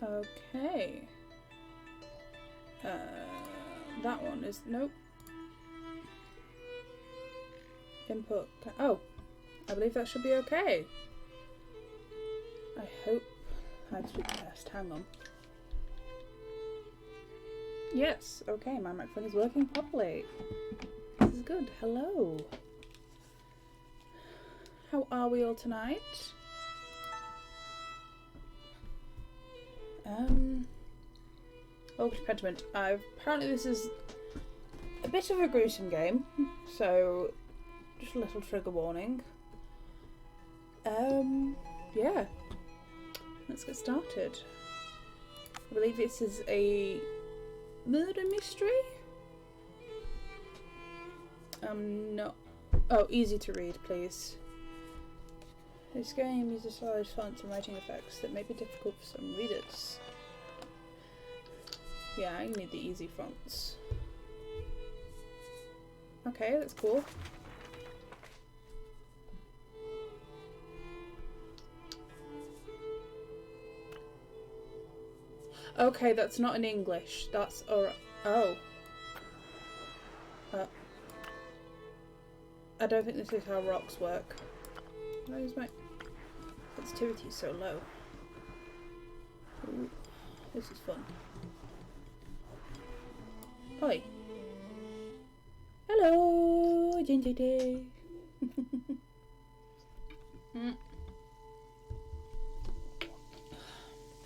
Okay. That one is... Nope. Input... Oh! I believe that should be okay. I hope I have to do the test. Hang on. Yes, okay, my microphone is working properly. This is good. Hello. How are we all tonight? Oh, Pentiment. Apparently this is a bit of a gruesome game, so just a little trigger warning. Yeah. Let's get started. I believe this is a murder mystery? No. Oh, easy to read, please. This game uses solid fonts and writing effects that may be difficult for some readers. Yeah, I need the easy fonts. Okay, that's cool. Okay, that's not in English. That's alright. Oh. I don't think this is how rocks work. Why is my sensitivity so low? Ooh, this is fun. Hi. Hello, Ginger Day.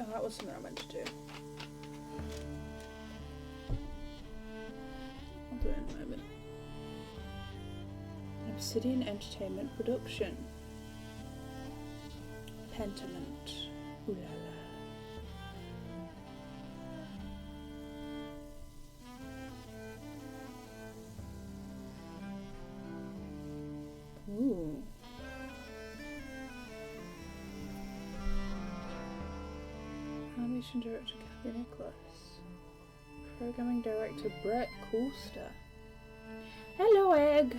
Oh, that was something I meant to do. I'll do it in a moment. Obsidian Entertainment Production. Pentiment. Ooh la la. Ooh. Animation director Kathy Nicholas. Programming director Brett Coulster. Hello, Egg!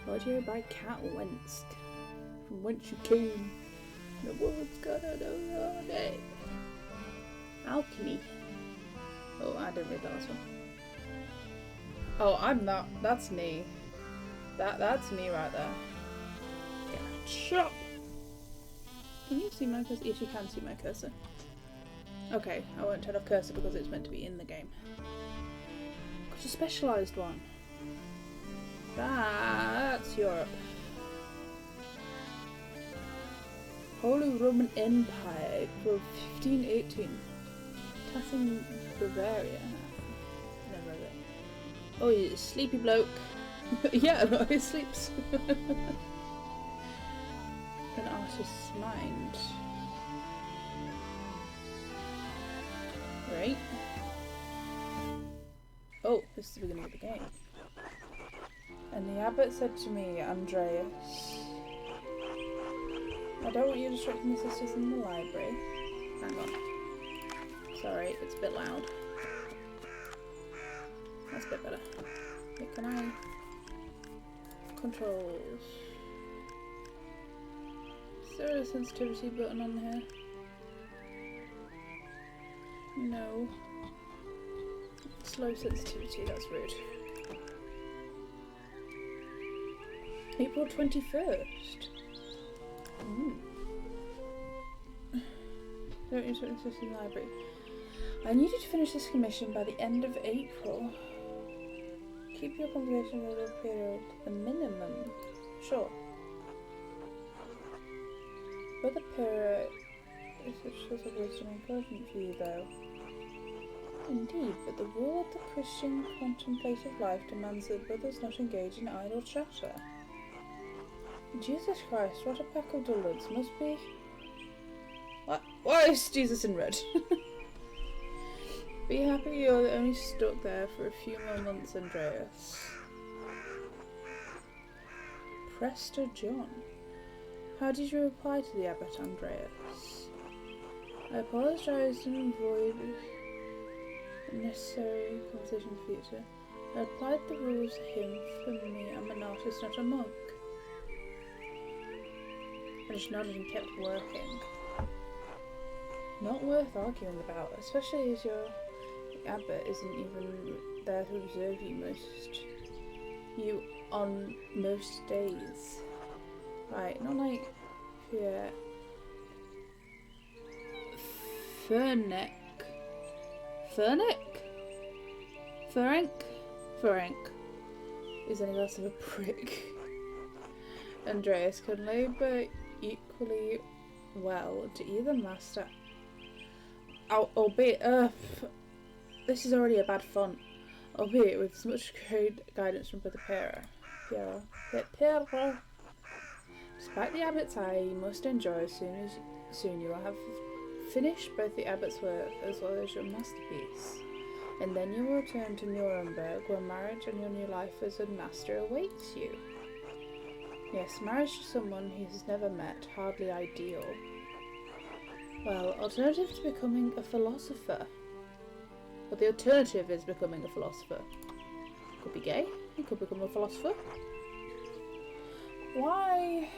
Audio by Cat Wentz. From whence you came. The world's gonna know all day. Alchemy. Oh, I didn't read that last one. Oh, I'm not. That's me. That's me right there. Shut up! Can you see my cursor? Yes, you can see my cursor. Okay, I won't turn off cursor because it's meant to be in the game. Got a specialised one. That's Europe. Holy Roman Empire, April 1518. Tassing Bavaria. Never read it. Oh, he's a sleepy bloke. Yeah, no, he sleeps. An artist's mind. Right. Oh, this is the beginning of the game. And the abbot said to me, Andreas, I don't want you distracting the sisters in the library. Hang on. Sorry, it's a bit loud. That's a bit better. Wait, can I... Controls. Is there a sensitivity button on here? No. Slow sensitivity, that's rude. April 21st. Don't use this in the library. I need you to finish this commission by the end of April. Keep your conversation over the period the minimum. Sure. Whether period is such source of wisdom important for you, though. Indeed, but the rule of the Christian contemplative life demands that brothers not engage in idle chatter. Jesus Christ, what a pack of dullards must be. What? Why is Jesus in red? Be happy you're only stuck there for a few more months, Andreas. Prester John. How did you reply to the abbot, Andreas? I apologized and avoid unnecessary conversation in the future. I applied the rules to him. For me, I'm an artist, not a monk. I just nodded and kept working. Not worth arguing about, especially as your abbot isn't even there to observe you on most days. Right, not like yeah. Furnek. Is any less of a prick. Andreas can labour equally well to either master. Albeit, this is already a bad font. Albeit with as much guidance from Brother Piero. Despite the abbot's eye, you must enjoy soon you will have finished both the abbot's work as well as your masterpiece. And then you will return to Nuremberg, where marriage and your new life as a master awaits you. Yes, marriage to someone he has never met, hardly ideal. Well, alternative to becoming a philosopher. But the alternative is becoming a philosopher. Could be gay, you could become a philosopher. Why?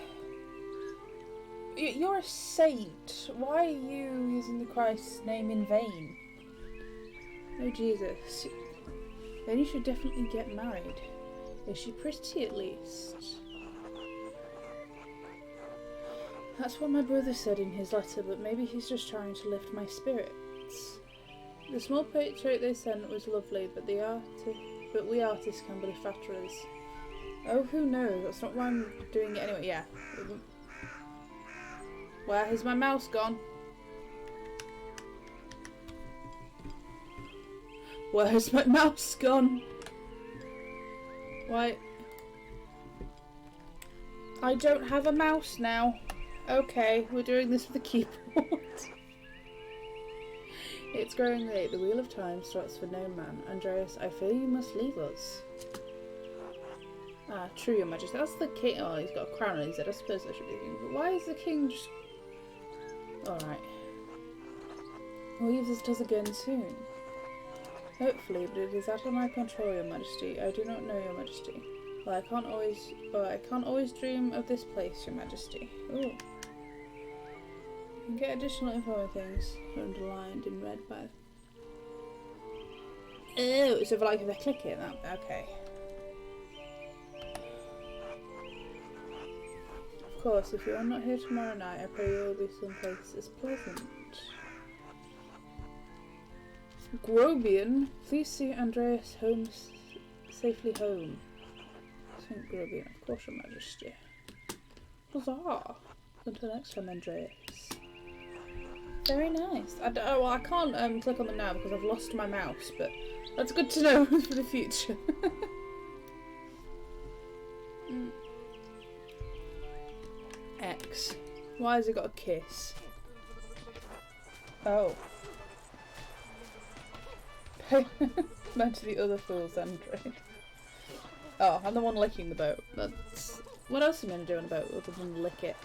You're a saint. Why are you using the Christ's name in vain? Oh Jesus. Then you should definitely get married. Is she pretty at least? That's what my brother said in his letter, but maybe he's just trying to lift my spirits. The small portrait they sent was lovely, but we artists can be flatterers. Oh, who knows? That's not why I'm doing it anyway. Yeah. Where has my mouse gone? Where has my mouse gone? Why? I don't have a mouse now. Okay, we're doing this with the keyboard. It's growing late. The wheel of time starts for no man. Andreas, I fear you must leave us. Ah, true, your majesty. That's the king. Oh, he's got a crown on his head. I suppose I should be the king. But why is the king just... Alright. We'll leave this does again soon. Hopefully, but it is out of my control, your majesty. I do not know, your majesty. Well, I can't always dream of this place, your majesty. Ooh. You can get additional info on things underlined in red by... Oh, so if I click it, that... Okay. Of course, if you are not here tomorrow night, I pray you will be someplace as pleasant. Grobian, please see Andreas safely home. St. Grobian, of course, your majesty. Huzzah! Until next time, Andreas. Very nice. I can't click on them now because I've lost my mouse, but that's good to know for the future. X. Why has it got a kiss? Oh. Meant to the other fools, Andre. Oh, I'm the one licking the boat. That's... What else am I going to do on a boat other than lick it?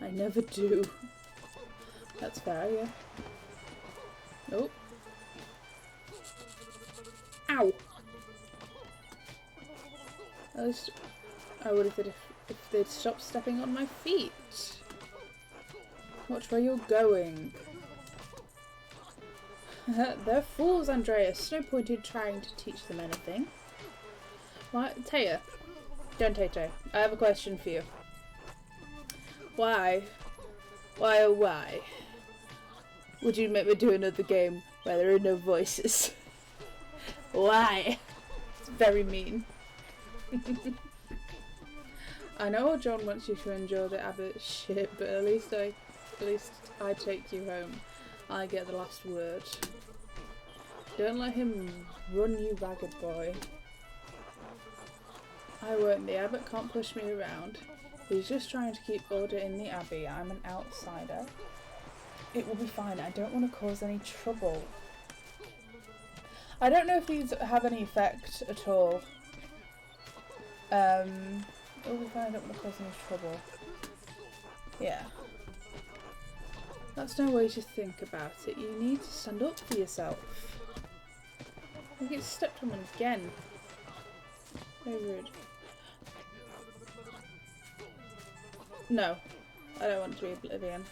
I never do. That's fair, yeah. Oh. Ow! At least I would have if they'd stopped stepping on my feet. Watch where you're going. They're fools, Andreas. No point in trying to teach them anything. What? Taya. Don't Tay. I have a question for you. Why? Why oh why? Would you make me do another game where there are no voices? Why? It's very mean. I know John wants you to enjoy the abbot shit, but at least I take you home. I get the last word. Don't let him run you ragged, boy. I won't. The abbot can't push me around. He's just trying to keep order in the abbey. I'm an outsider. It will be fine. I don't want to cause any trouble. I don't know if these have any effect at all. It will be fine. I don't want to cause any trouble. Yeah. That's no way to think about it. You need to stand up for yourself. You get stepped on again. Very rude. No, I don't want to be Oblivion.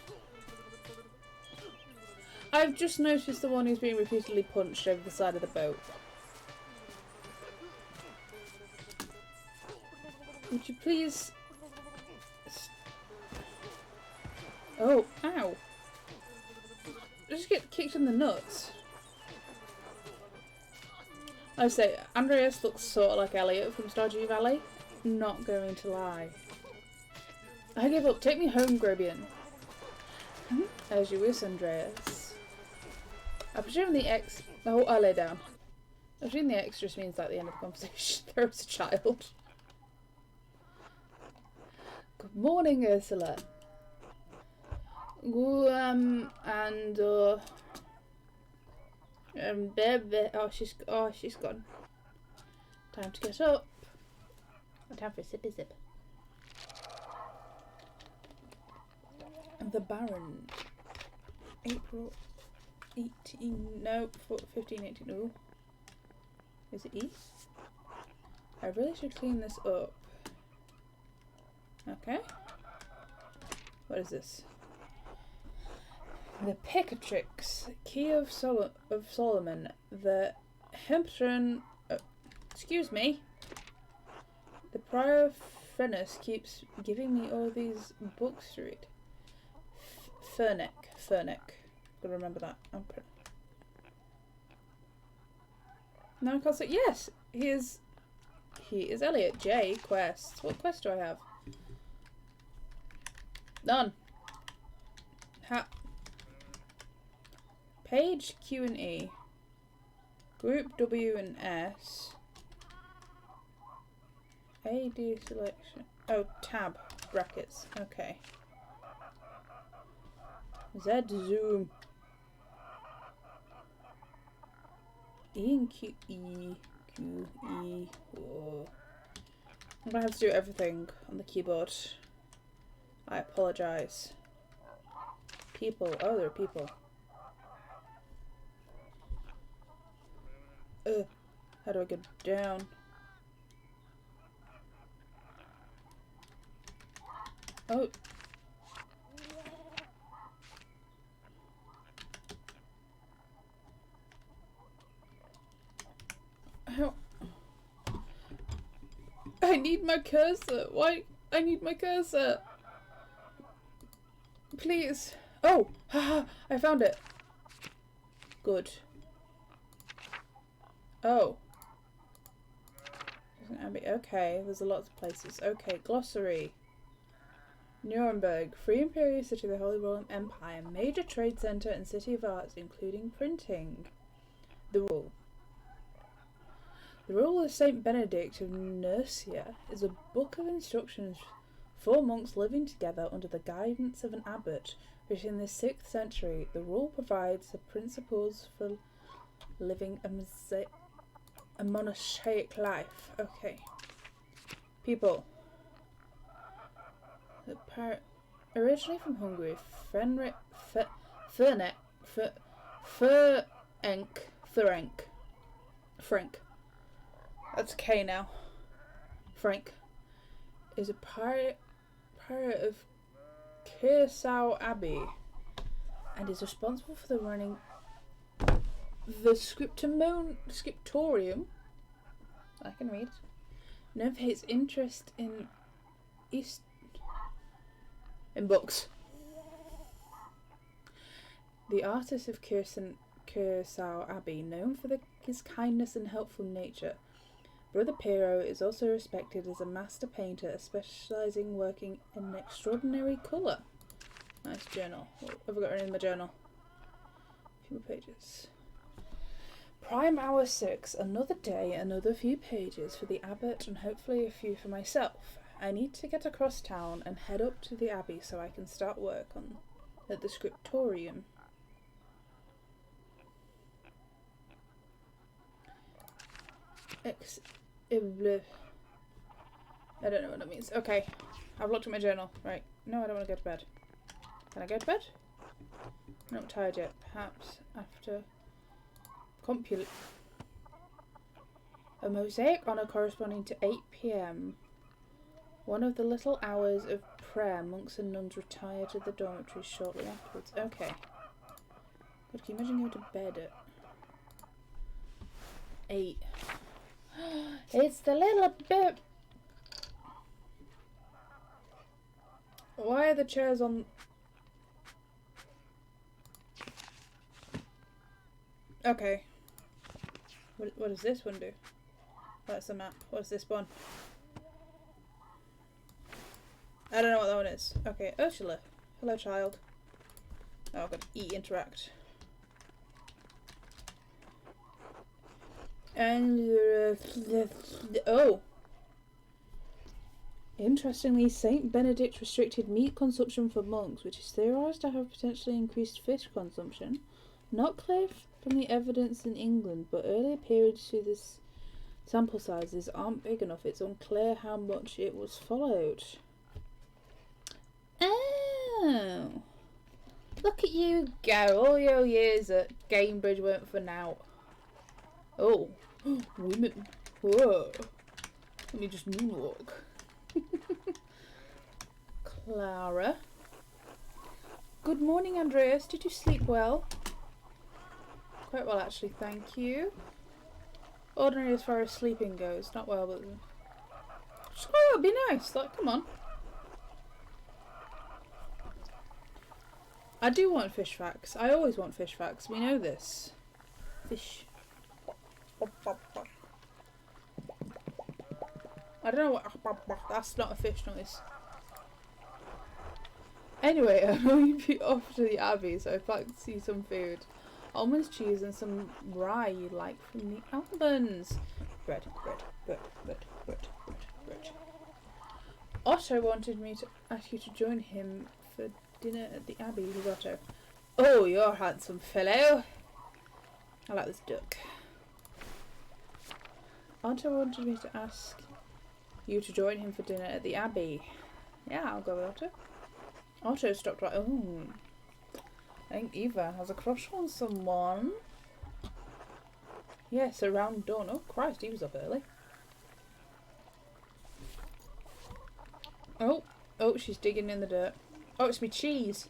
I've just noticed the one who's being repeatedly punched over the side of the boat. Would you please... Oh, ow. Just get kicked in the nuts. I say, Andreas looks sort of like Elliot from Stardew Valley. Not going to lie. I give up. Take me home, Grobian. As you wish, Andreas. I presume the X... Oh, I lay down. I presume the X just means like the end of the conversation. There was a child. Good morning, Ursula. Baby. Oh, she's gone. Time to get up. Time for a sippy sip. The Baron. April 18. No, 15, 18. Oh. Is it E? I really should clean this up. Okay. What is this? The Picatrix, Key of Solomon, the Hemptron. Excuse me. The Prior Fennis keeps giving me all these books to read. Furnick. Gotta remember that. Now I can't say. Yes, he is Elliot. J quests. What quest do I have? None. Page Q and E. Group W and S. AD selection. Oh, tab. Brackets. Okay. Z zoom. E and Q. E. Q. E. Whoa. I'm gonna have to do everything on the keyboard. I apologise. People. Oh, there are people. How do I get down? Oh. How? I need my cursor. Why? I need my cursor. Please. Oh, haha, I found it. Good. Oh. Okay, there's a lot of places. Okay, glossary. Nuremberg, Free Imperial City of the Holy Roman Empire, major trade centre and city of arts, including printing. The Rule. The Rule of Saint Benedict of Nursia is a book of instructions for monks living together under the guidance of an abbot, written in the 6th century. The Rule provides the principles for living a monastic life. Okay. People. Originally from Hungary, Frank. That's K now. Frank is a pirate of Kersau Abbey and is responsible for the running the scriptorium. I can read. Known for his interest in books. The artist of Kersau Abbey, known for his kindness and helpful nature. Brother Piero is also respected as a master painter, specialising working in extraordinary colour. Nice journal. What have I got in my journal? A few more pages. Prime hour 6. Another day, another few pages for the abbot and hopefully a few for myself. I need to get across town and head up to the abbey so I can start work at the scriptorium. I don't know what that means. Okay, I've looked at my journal. Right. No, I don't want to go to bed. Can I go to bed? I'm not tired yet. Perhaps after compute. A mosaic honour corresponding to 8 PM. One of the little hours of prayer, monks and nuns retire to the dormitories shortly afterwards. Okay. God, can you imagine going to bed at 8? It's the little bit. Why are the chairs on? Okay. What does this one do? That's the map. What's this one? I don't know what that one is. Okay, Ursula. Hello, child. Oh, I've got E interact. And oh. Interestingly, Saint Benedict restricted meat consumption for monks, which is theorised to have potentially increased fish consumption. Not clear from the evidence in England, but earlier periods to this sample sizes aren't big enough. It's unclear how much it was followed. Oh, look at you go! All your years at Cambridge weren't for now. Oh, women! Whoa! Let me just moonwalk. Clara. Good morning, Andreas. Did you sleep well? Quite well, actually, thank you. Ordinary as far as sleeping goes. Not well, but just quite well. Be nice. Like, come on. I do want fish facts. I always want fish facts. We know this. Fish. I don't know what. That's not a fish noise. Anyway, I know you'd be off to the Abbey, so I'd like to see some food. Almond cheese and some rye you like from the Albans. Bread. Otto wanted me to ask you to join him for dinner at the Abbey. Who's Otto? Oh, you're a handsome fellow. I like this duck. Otto wanted me to ask you to join him for dinner at the Abbey. Yeah, I'll go with Otto. Otto stopped right. Oh, I think Eva has a crush on someone. Yes, around dawn. Oh Christ, he was up early. Oh, she's digging in the dirt. Oh, it's me cheese.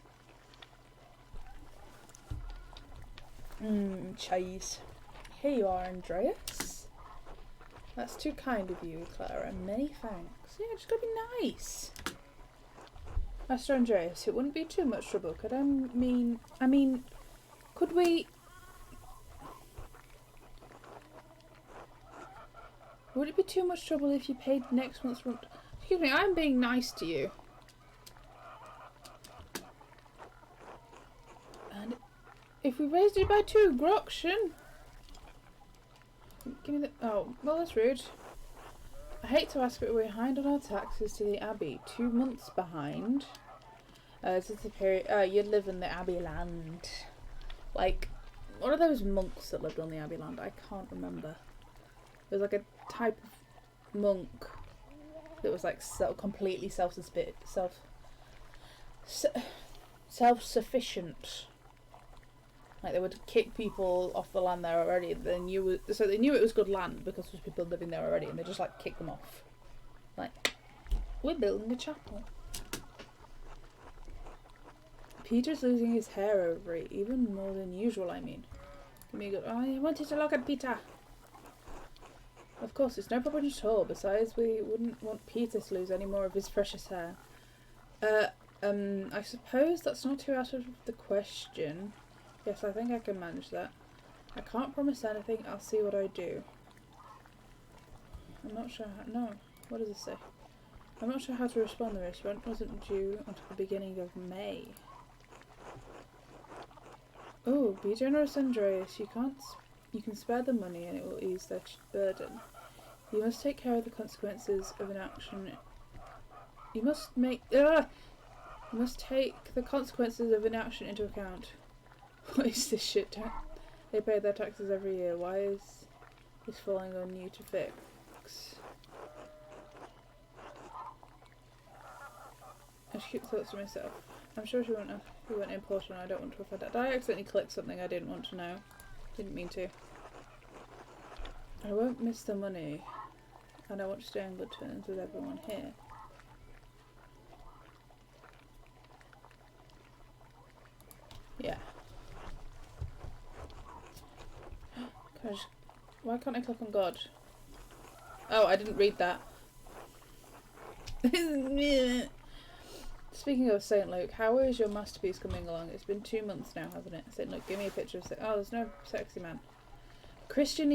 Cheese. Here you are, Andreas. That's too kind of you, Clara. Many thanks. Yeah, just gotta be nice. Master Andreas, it wouldn't be too much trouble, could I mean, could we... Would it be too much trouble if you paid next month's rent? Excuse me, I'm being nice to you. And if we raised it by 2 groschen... Give me the... Oh, well, that's rude. I hate to ask, but we're behind on our taxes to the Abbey. 2 months behind. This is the period... you live in the Abbey land. Like, what are those monks that lived on the Abbey land? I can't remember. It was like a type of monk that was like completely self-sufficient. Like, they would kick people off the land there already. So they knew it was good land because there was people living there already, and they just like kick them off. Like, we're building a chapel. Peter's losing his hair over it, even more than usual. I mean, give me a good. Oh, I wanted to look at Peter. Of course, it's no problem at all. Besides, we wouldn't want Peter to lose any more of his precious hair. I suppose that's not too out of the question. Yes, I think I can manage that. I can't promise anything. I'll see what I do. I'm not sure how... No. What does it say? I'm not sure how to respond. The restaurant wasn't due until the beginning of May. Oh, be generous, Andreas. You can spare the money and it will ease their burden. You must take care of the consequences of an action. You must take the consequences of an action into account. What is this shit? They pay their taxes every year. Why is this falling on you to fix? I should keep thoughts to myself. I'm sure she won't important. I don't want to offend her. Did I accidentally click something I didn't want to know? Didn't mean to. I won't miss the money, and I want to stay on good terms with everyone here. Why can't I click on God? Oh, I didn't read that. Speaking of St. Luke, how is your masterpiece coming along? It's been 2 months now, hasn't it? St. Luke, give me a picture of oh, there's no sexy man. Christian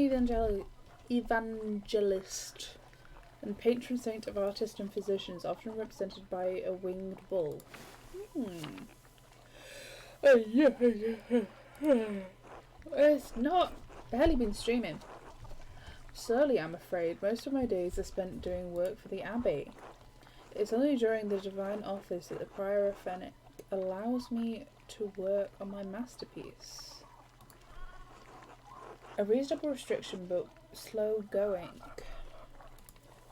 evangelist and patron saint of artists and physicians, often represented by a winged bull. It's not barely been streaming. Slowly, I'm afraid. Most of my days are spent doing work for the abbey. It's only during the divine office that the prior of Fenwick allows me to work on my masterpiece. A reasonable restriction, but slow going.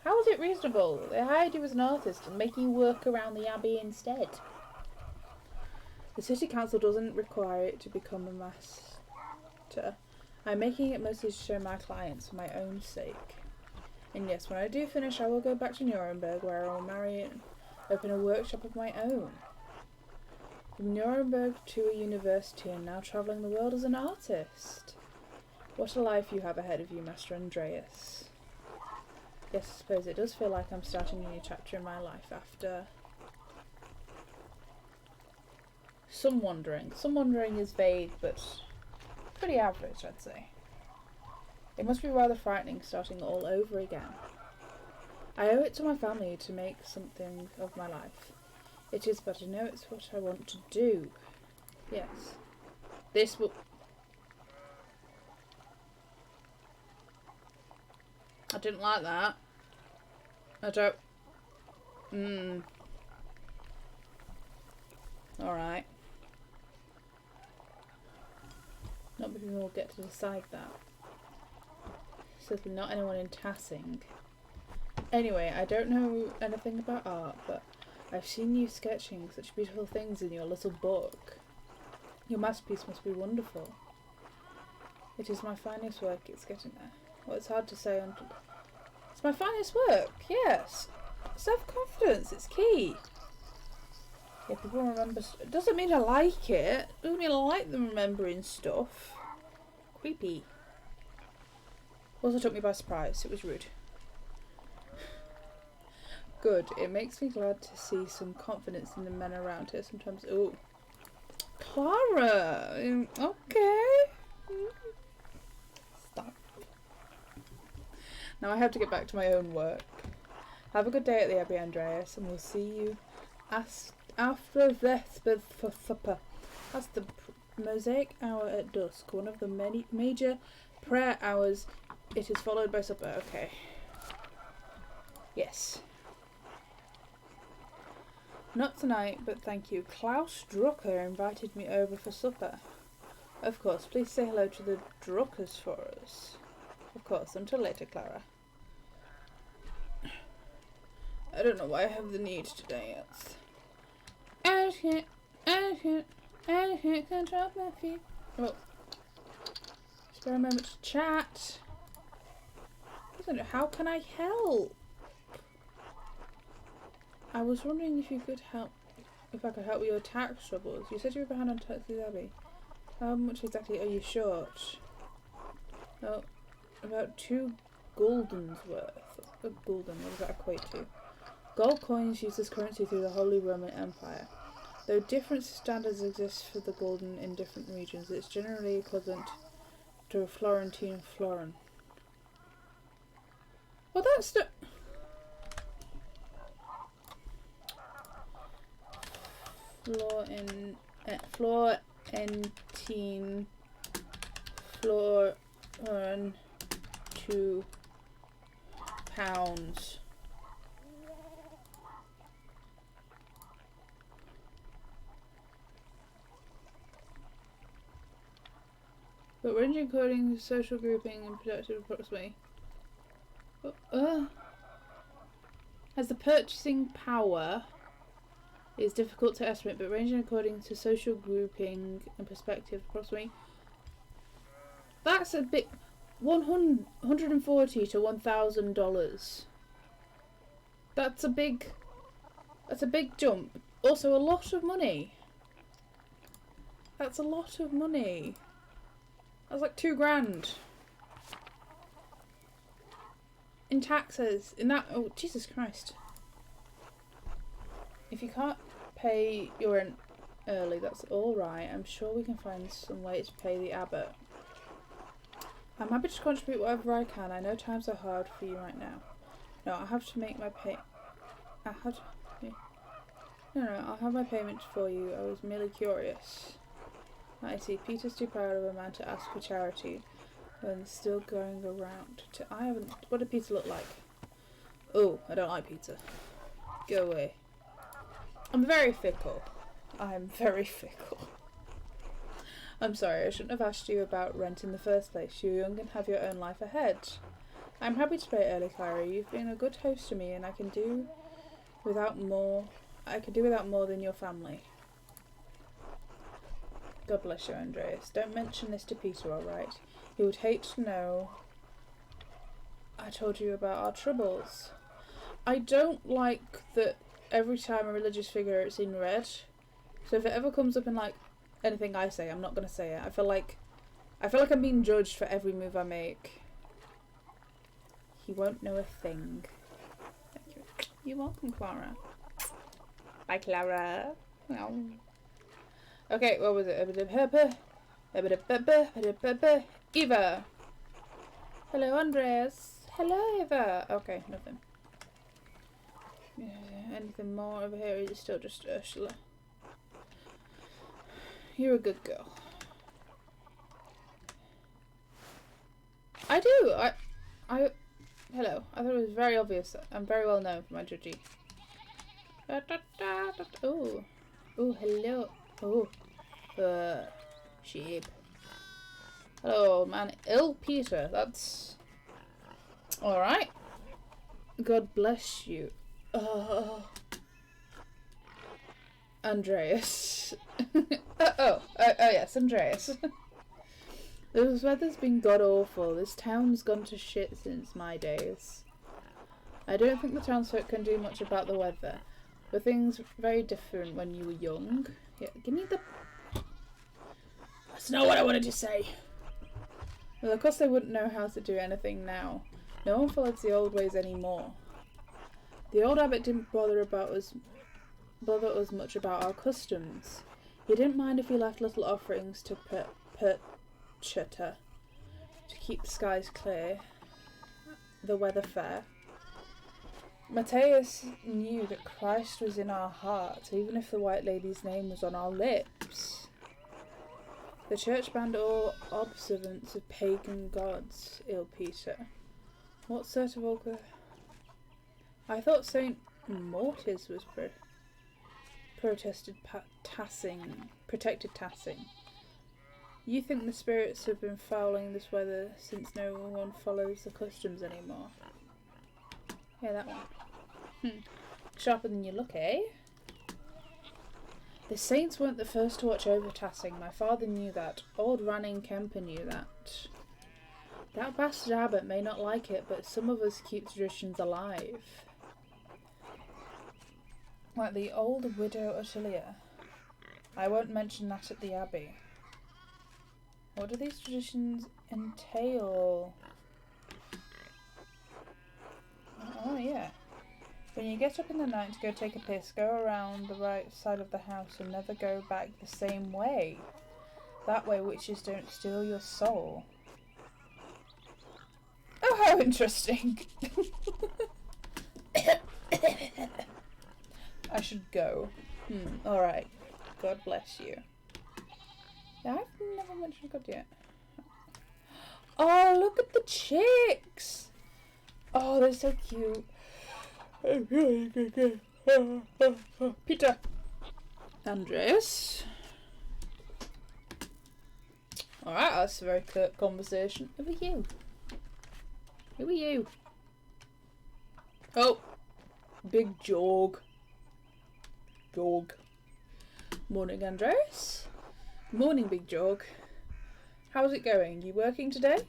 How is it reasonable? They hired you as an artist and make you work around the abbey instead. The city council doesn't require it to become a master. I'm making it mostly to show my clients for my own sake. And yes, when I do finish, I will go back to Nuremberg, where I will marry and open a workshop of my own. From Nuremberg to a university and now travelling the world as an artist. What a life you have ahead of you, Master Andreas. Yes, I suppose it does feel like I'm starting a new chapter in my life after some wandering. Some wandering is vague, but pretty average, I'd say. It must be rather frightening starting all over again. I owe it to my family to make something of my life. It is, but I know it's what I want to do. Yes. This will... I didn't like that. I don't... Alright. Not many people will get to decide that. Certainly not anyone in Tassing. Anyway, I don't know anything about art, but I've seen you sketching such beautiful things in your little book. Your masterpiece must be wonderful. It is my finest work. It's getting there. Well, it's hard to say on... It's my finest work, yes. Self-confidence, it's key. Yeah, people remember... It doesn't mean I like it. It doesn't mean I like them remembering stuff. Creepy. Also took me by surprise. It was rude. Good. It makes me glad to see some confidence in the men around here sometimes. Oh. Clara! Okay. Stop. Now I have to get back to my own work. Have a good day at the Abbey, Andreas, and we'll see you after Vespers for supper. That's the Mosaic hour at dusk, one of the many major prayer hours. It is followed by supper. Okay. Yes. Not tonight, but thank you. Klaus Drucker invited me over for supper. Of course. Please say hello to the Druckers for us. Of course. Until later, Clara. I don't know why I have the need to dance. I can't control my feet. Well, spare a moment to chat. How can I help? I was wondering if you could help, if I could help with your tax troubles. You said you were behind on taxes, Abby. How much exactly are you short? Oh, about 2 guldens worth. A gulden, what does that equate to? Gold coins used as currency through the Holy Roman Empire. Though different standards exist for the gulden in different regions, it's generally equivalent to a Florentine florin. Well, that's the... Florentine florin 2 pounds. But ranging coding, social grouping, and productive approximately. As the purchasing power is difficult to estimate, but ranging according to social grouping and perspective approximately. That's a bit. $140 to $1,000. That's a big jump. Also a lot of money. That's a lot of money. That's like $2 grand. in taxes. In that, oh Jesus Christ. If you can't pay your rent early, that's alright. I'm sure we can find some way to pay the abbot. I'm happy to contribute whatever I can. I know times are hard for you right now. No, I have to make my pay. No, I'll have my payment for you. I was merely curious. I see. Peter's too proud of a man to ask for charity when still going around. What did Peter look like? Oh, I don't like Peter. Go away. I'm very fickle. I'm very fickle. I'm sorry, I shouldn't have asked you about rent in the first place. You're young and have your own life ahead. I'm happy to pay early, Clara. You've been a good host to me, and I can do without more than your family. God bless you, Andreas. Don't mention this to Peter, alright? He would hate to know I told you about our troubles. I don't like that every time a religious figure it's in red. So if it ever comes up in like anything I say, I'm not gonna say it. I feel like I'm being judged for every move I make. He won't know a thing. Thank you. You're welcome, Clara. Bye, Clara. Oh. Okay, what was it? Eva. Hello, Andreas. Hello, Eva. Okay, nothing. Anything more over here? Or is it still just Ursula? You're a good girl. I do. Hello. I thought it was very obvious. I'm very well known for my judgy. Oh. Oh, hello. Oh. Sheep. Hello, man. Ill Peter. That's alright. God bless you. Oh. Andreas. Oh, yes, Andreas. This weather's been god awful. This town's gone to shit since my days. I don't think the townsfolk can do much about the weather. Were things very different when you were young? Yeah, give me the... That's not what I wanted to say. Well, of course they wouldn't know how to do anything now. No one follows the old ways anymore. The old abbot didn't bother us much about our customs. He didn't mind if we left little offerings to Perchta to keep the skies clear, the weather fair. Matthias knew that Christ was in our hearts, even if the White Lady's name was on our lips. The church banned all observance of pagan gods, ill Peter. What sort of ogre? I thought Saint Mortis was protected tassing. You think the spirits have been fouling this weather since no one follows the customs anymore? Yeah, that one. Sharper than you look, eh? The saints weren't the first to watch over tassing. My father knew that. Old Ranning Kemper knew that. That bastard abbot may not like it, but some of us keep traditions alive. Like the old widow Ottilia. I won't mention that at the abbey. What do these traditions entail? Oh yeah. When you get up in the night to go take a piss, go around the right side of the house and never go back the same way. That way witches don't steal your soul. Oh, how interesting. I should go. Alright. God bless you. Yeah, I've never mentioned God yet. Oh, look at the chicks! Oh, they're so cute. Peter. Andreas. Alright, that's a very curt conversation. Who are you? Who are you? Oh. Big Jog. Morning, Andreas. Morning, Big Jog. How's it going? You working today?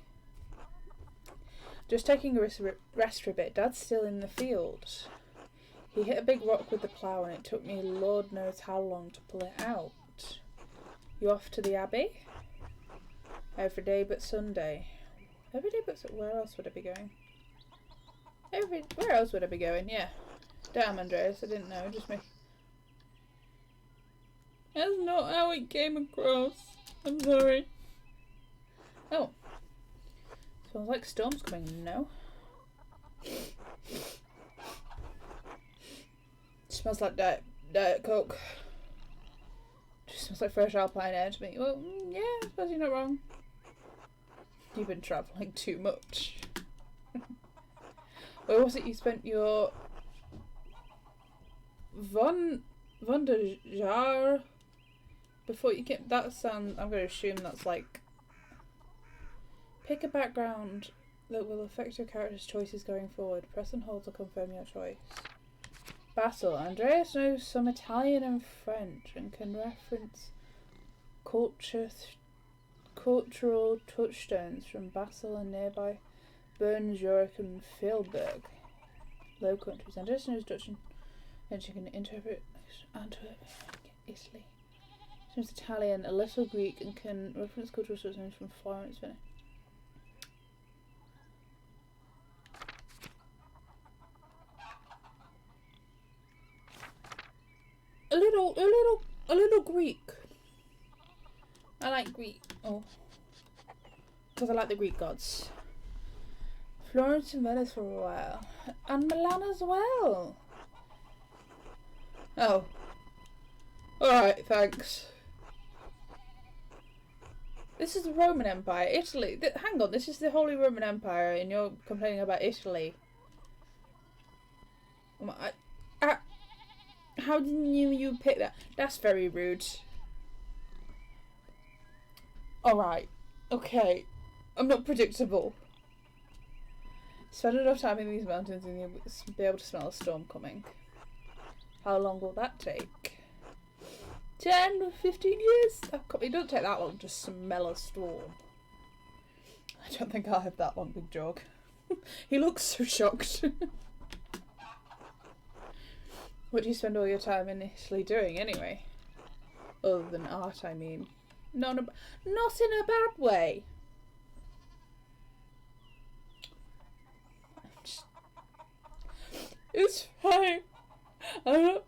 Just taking a rest for a bit. Dad's still in the field. He hit a big rock with the plough and it took me Lord knows how long to pull it out. You off to the abbey? Every day but Sunday. Every day but where else would I be going? Where else would I be going? Yeah. Damn, Andreas, I didn't know. Just me. That's not how it came across. I'm sorry. Oh. Smells like storm's coming. No. Smells like Diet Coke. Just smells like fresh alpine air to me. Well, yeah, I suppose you're not wrong. You've been travelling too much. Where was it you spent your Von der Jaar before you came? That sound, I'm going to assume that's like, pick a background that will affect your character's choices going forward. Press and hold to confirm your choice. Battle. Andreas knows some Italian and French and can reference cultural touchstones from Basel and nearby Bern, Zurich and Freiburg. Low countries. Andreas knows Dutch and she can interpret Antwerp, Italy. She knows Italian, a little Greek and can reference cultural touchstones from Florence, Venice. A little Greek. I like Greek. Oh. Because I like the Greek gods. Florence and Venice for a while. And Milan as well. Oh. Alright, thanks. This is the Roman Empire. Italy. Hang on, this is the Holy Roman Empire and you're complaining about Italy. How didn't you pick that? That's very rude. Alright. Okay. I'm not predictable. Spend enough time in these mountains and you'll be able to smell a storm coming. How long will that take? 10 or 15 years? It doesn't take that long to smell a storm. I don't think I'll have that long, Big Jog. He looks so shocked. What do you spend all your time in Italy doing anyway? Other than art, I mean. Not in a bad way. It's fine. Other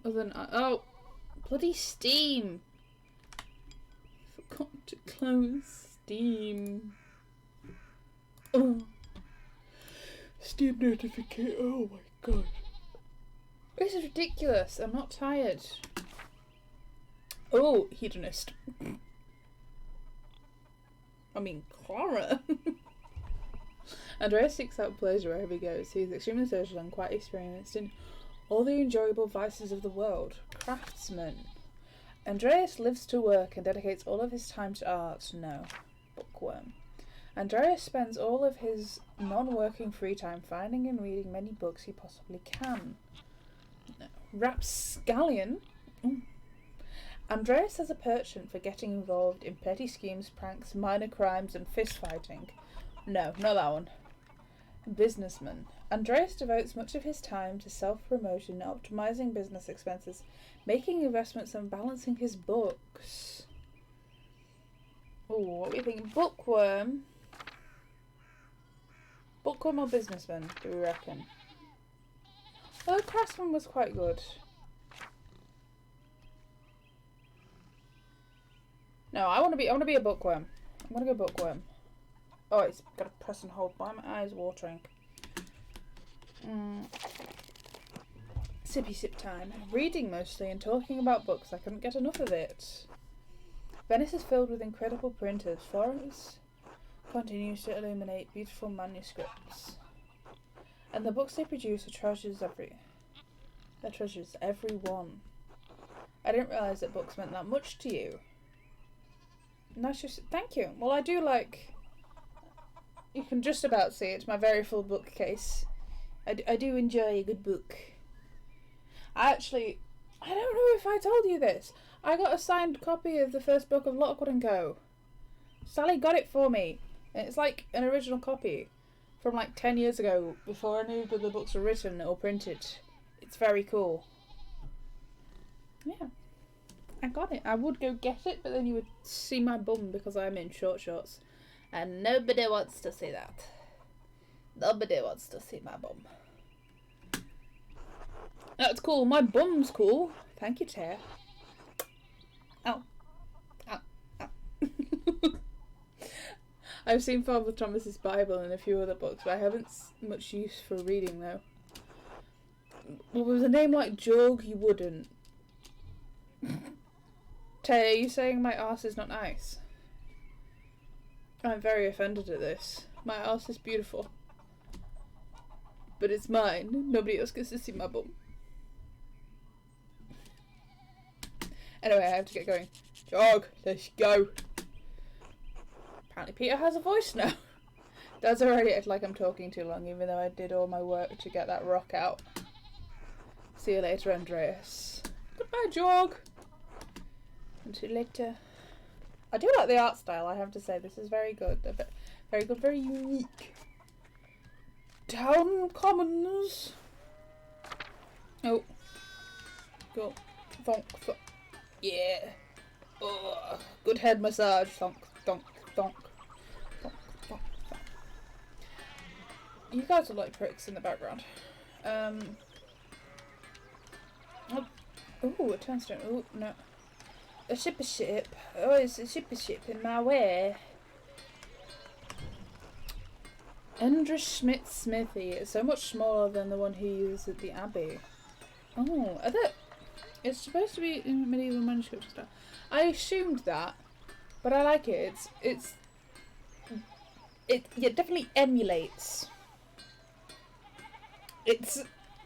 than oh, bloody Steam. Forgot to close Steam. Oh. Steam notification. Oh my god. This is ridiculous. I'm not tired. Oh, hedonist. I mean, Clara. Andreas seeks out pleasure wherever he goes. He is extremely social and quite experienced in all the enjoyable vices of the world. Craftsman. Andreas lives to work and dedicates all of his time to art. No. Bookworm. Andreas spends all of his non-working free time finding and reading many books he possibly can. No. Rapscallion. Andreas has a penchant for getting involved in petty schemes, pranks, minor crimes and fist fighting. No, not that one. Businessman. Andreas devotes much of his time to self-promotion, optimizing business expenses, making investments and balancing his books. Oh, what do you think? Bookworm? Bookworm or businessman, do we reckon? Well, the craftsman was quite good. No, I want to be a bookworm. I'm gonna go bookworm. Oh, it's got to press and hold. Why are my eyes watering? Sippy sip time. Reading mostly and talking about books. I couldn't get enough of it. Venice is filled with incredible printers. Florence continues to illuminate beautiful manuscripts. And the books they produce are treasures every one. I didn't realise that books meant that much to you. Nice, just thank you. Well, I do like. You can just about see it. My very full bookcase. I do enjoy a good book. I don't know if I told you this. I got a signed copy of the first book of Lockwood & Co. Sally got it for me. And it's like an original copy from like 10 years ago, before any of the books were written or printed. It's very cool. Yeah. I got it. I would go get it, but then you would see my bum because I'm in short shorts And nobody wants to see that. Nobody wants to see my bum. That's cool. My bum's cool. Thank you, Chair. Ow. Ow. Ow. I've seen Father Thomas's Bible and a few other books, but I haven't much use for reading, though. Well, with a name like Jog, you wouldn't. Tay, are you saying my arse is not nice? I'm very offended at this. My arse is beautiful. But it's mine. Nobody else gets to see my bum. Anyway, I have to get going. Jog, let's go. Apparently Peter has a voice now. Dad's already acted like I'm talking too long, even though I did all my work to get that rock out. See you later, Andreas. Goodbye, Jog. Until later. I do like the art style, I have to say. This is very good. Very good, very unique. Town Commons. Oh. Go. Thonk, thonk. Yeah. Oh, good head massage. Thonk, thonk, thonk. Thonk, thonk, thonk. You guys are like pricks in the background. Oh, a turnstone. Oh, no. A ship. Oh, it's a ship in my way. Endra Schmidt's smithy is so much smaller than the one he used at the Abbey. Oh, it's supposed to be in medieval manuscript stuff. I assumed that, but I like it. It definitely emulates. They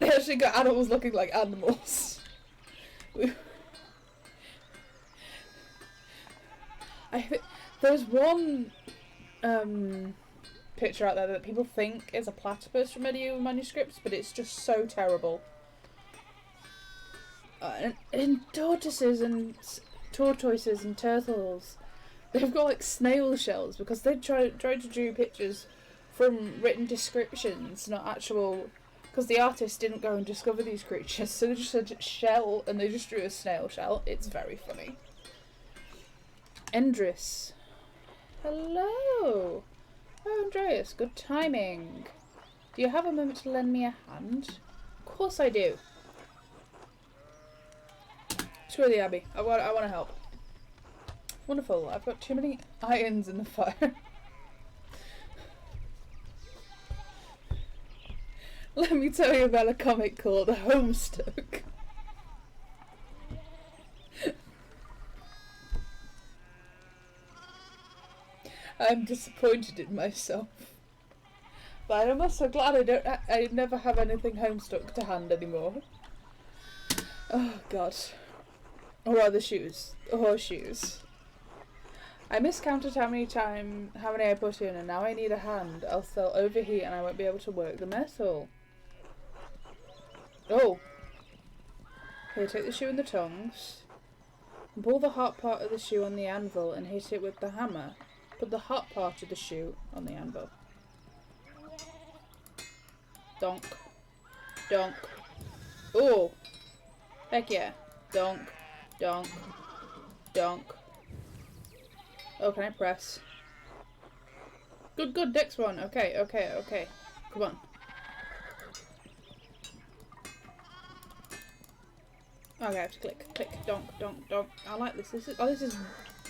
actually got animals looking like animals. There's one picture out there that people think is a platypus from medieval manuscripts, but it's just so terrible. And tortoises and turtles, they've got like snail shells because they tried to draw pictures from written descriptions, not actual. Because the artist didn't go and discover these creatures, so they just said shell and they just drew a snail shell. It's very funny. Endris. Hello. Oh, Andreas, good timing. Do you have a moment to lend me a hand? Of course I do. Screw the Abbey. I want to help. Wonderful. I've got too many irons in the fire. Let me tell you about a comic called Homestuck. I'm disappointed in myself. But I'm also glad I never have anything Homestuck to hand anymore. Oh god. Or are the shoes? The horseshoes. I miscounted how many I put in, and now I need a hand, else they'll overheat and I won't be able to work the metal. Oh. Here, take the shoe and the tongs. And pull the hot part of the shoe on the anvil and hit it with the hammer. Put the hot part of the shoe on the anvil. Donk. Donk. Oh. Heck yeah. Donk. Donk. Donk. Oh, can I press? Good, next one. Okay. Come on. Okay, I have to click, donk. I like this. This is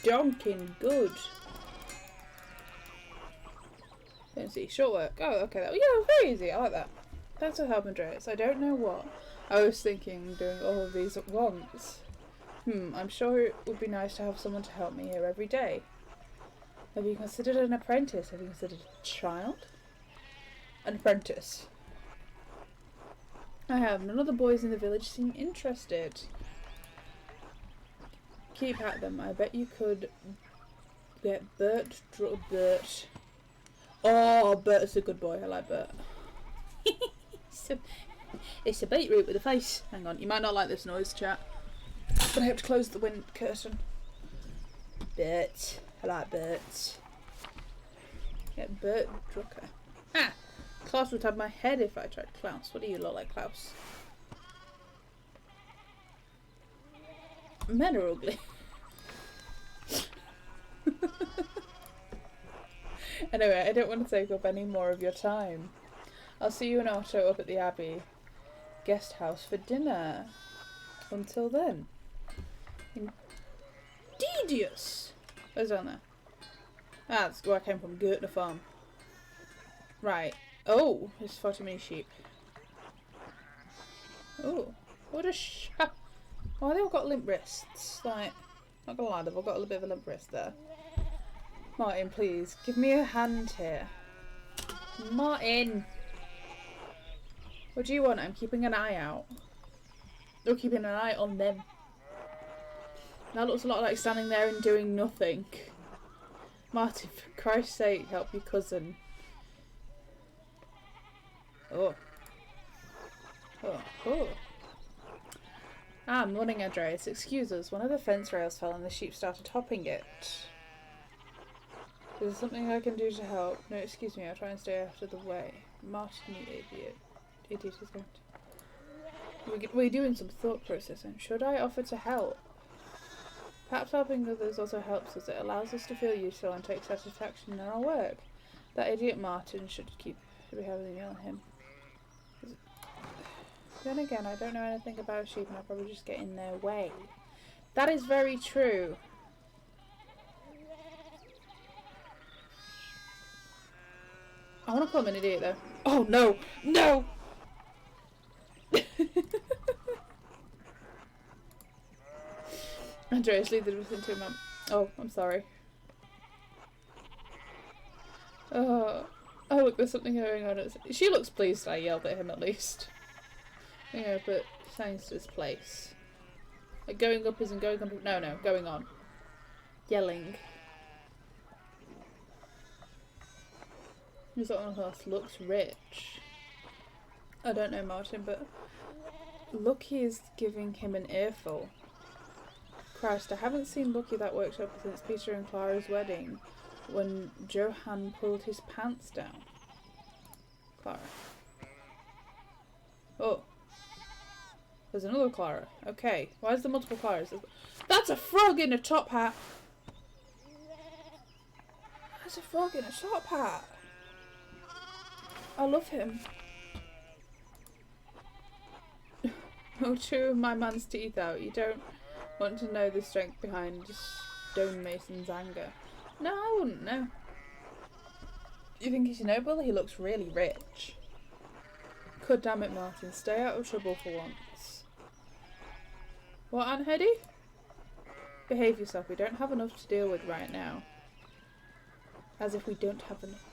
donking good. Let's see, short work. Oh, okay. Yeah, very easy. I like that. Thanks for helping, Andreas. I don't know what I was thinking doing all of these at once. I'm sure it would be nice to have someone to help me here every day. Have you considered an apprentice? Have you considered a child? An apprentice. I have. None of the boys in the village seem interested. Keep at them. I bet you could get Bert. Oh, Bert's a good boy. I like Bert. It's a beetroot with a face. Hang on. You might not like this noise, chat. But I have to close the wind curtain. Bert. I like Bert. Get Bert Drucker. Ah! Klaus would have my head if I tried Klaus. What do you look like, Klaus? Men are ugly. Anyway, I don't want to take up any more of your time. I'll see you in Otto up at the Abbey guest house for dinner. Until then. Indeedious! Where's down there? Ah, that's where I came from, Gertner Farm. Right. Oh, there's far too many sheep. Oh, what a oh, they all got limp wrists. Like, not gonna lie, they've all got a little bit of a limp wrist there. Martin, please, give me a hand here. Martin! What do you want? I'm keeping an eye out. You're keeping an eye on them. That looks a lot like standing there and doing nothing. Martin, for Christ's sake, help your cousin. Oh. Oh, oh. Ah, morning, Andreas. Excuse us. One of the fence rails fell and the sheep started hopping it. Is there something I can do to help? No, excuse me. I'll try and stay out of the way. Martin, you idiot. Idiot is going to... We're doing some thought processing. Should I offer to help? Perhaps helping others also helps us. It allows us to feel useful and take satisfaction in our work. That idiot Martin should be having a meal on him. Then again, I don't know anything about sheep and I'll probably just get in their way. That is very true. I want to call him an idiot though. Oh no! No! Andreas, leave the everything to Mum. Oh, I'm sorry. Oh, look, there's something going on. She looks pleased I yelled at him at least. Yeah, but thanks to this place. Like, going up isn't going up. No, going on. Yelling. This house looks rich. I don't know Martin, but Lucky is giving him an earful. Christ, I haven't seen Lucky that worked up since Peter and Clara's wedding, when Johann pulled his pants down. Clara. Oh. There's another Clara. Okay. Why is there multiple Claras? That's a frog in a top hat! That's a frog in a top hat! I love him. Oh, chew my man's teeth out. You don't want to know the strength behind Stonemason's anger. No, I wouldn't know. You think he's noble? He looks really rich. God damn it, Martin. Stay out of trouble for once. What, Aunt Hetty? Behave yourself. We don't have enough to deal with right now. As if we don't have enough.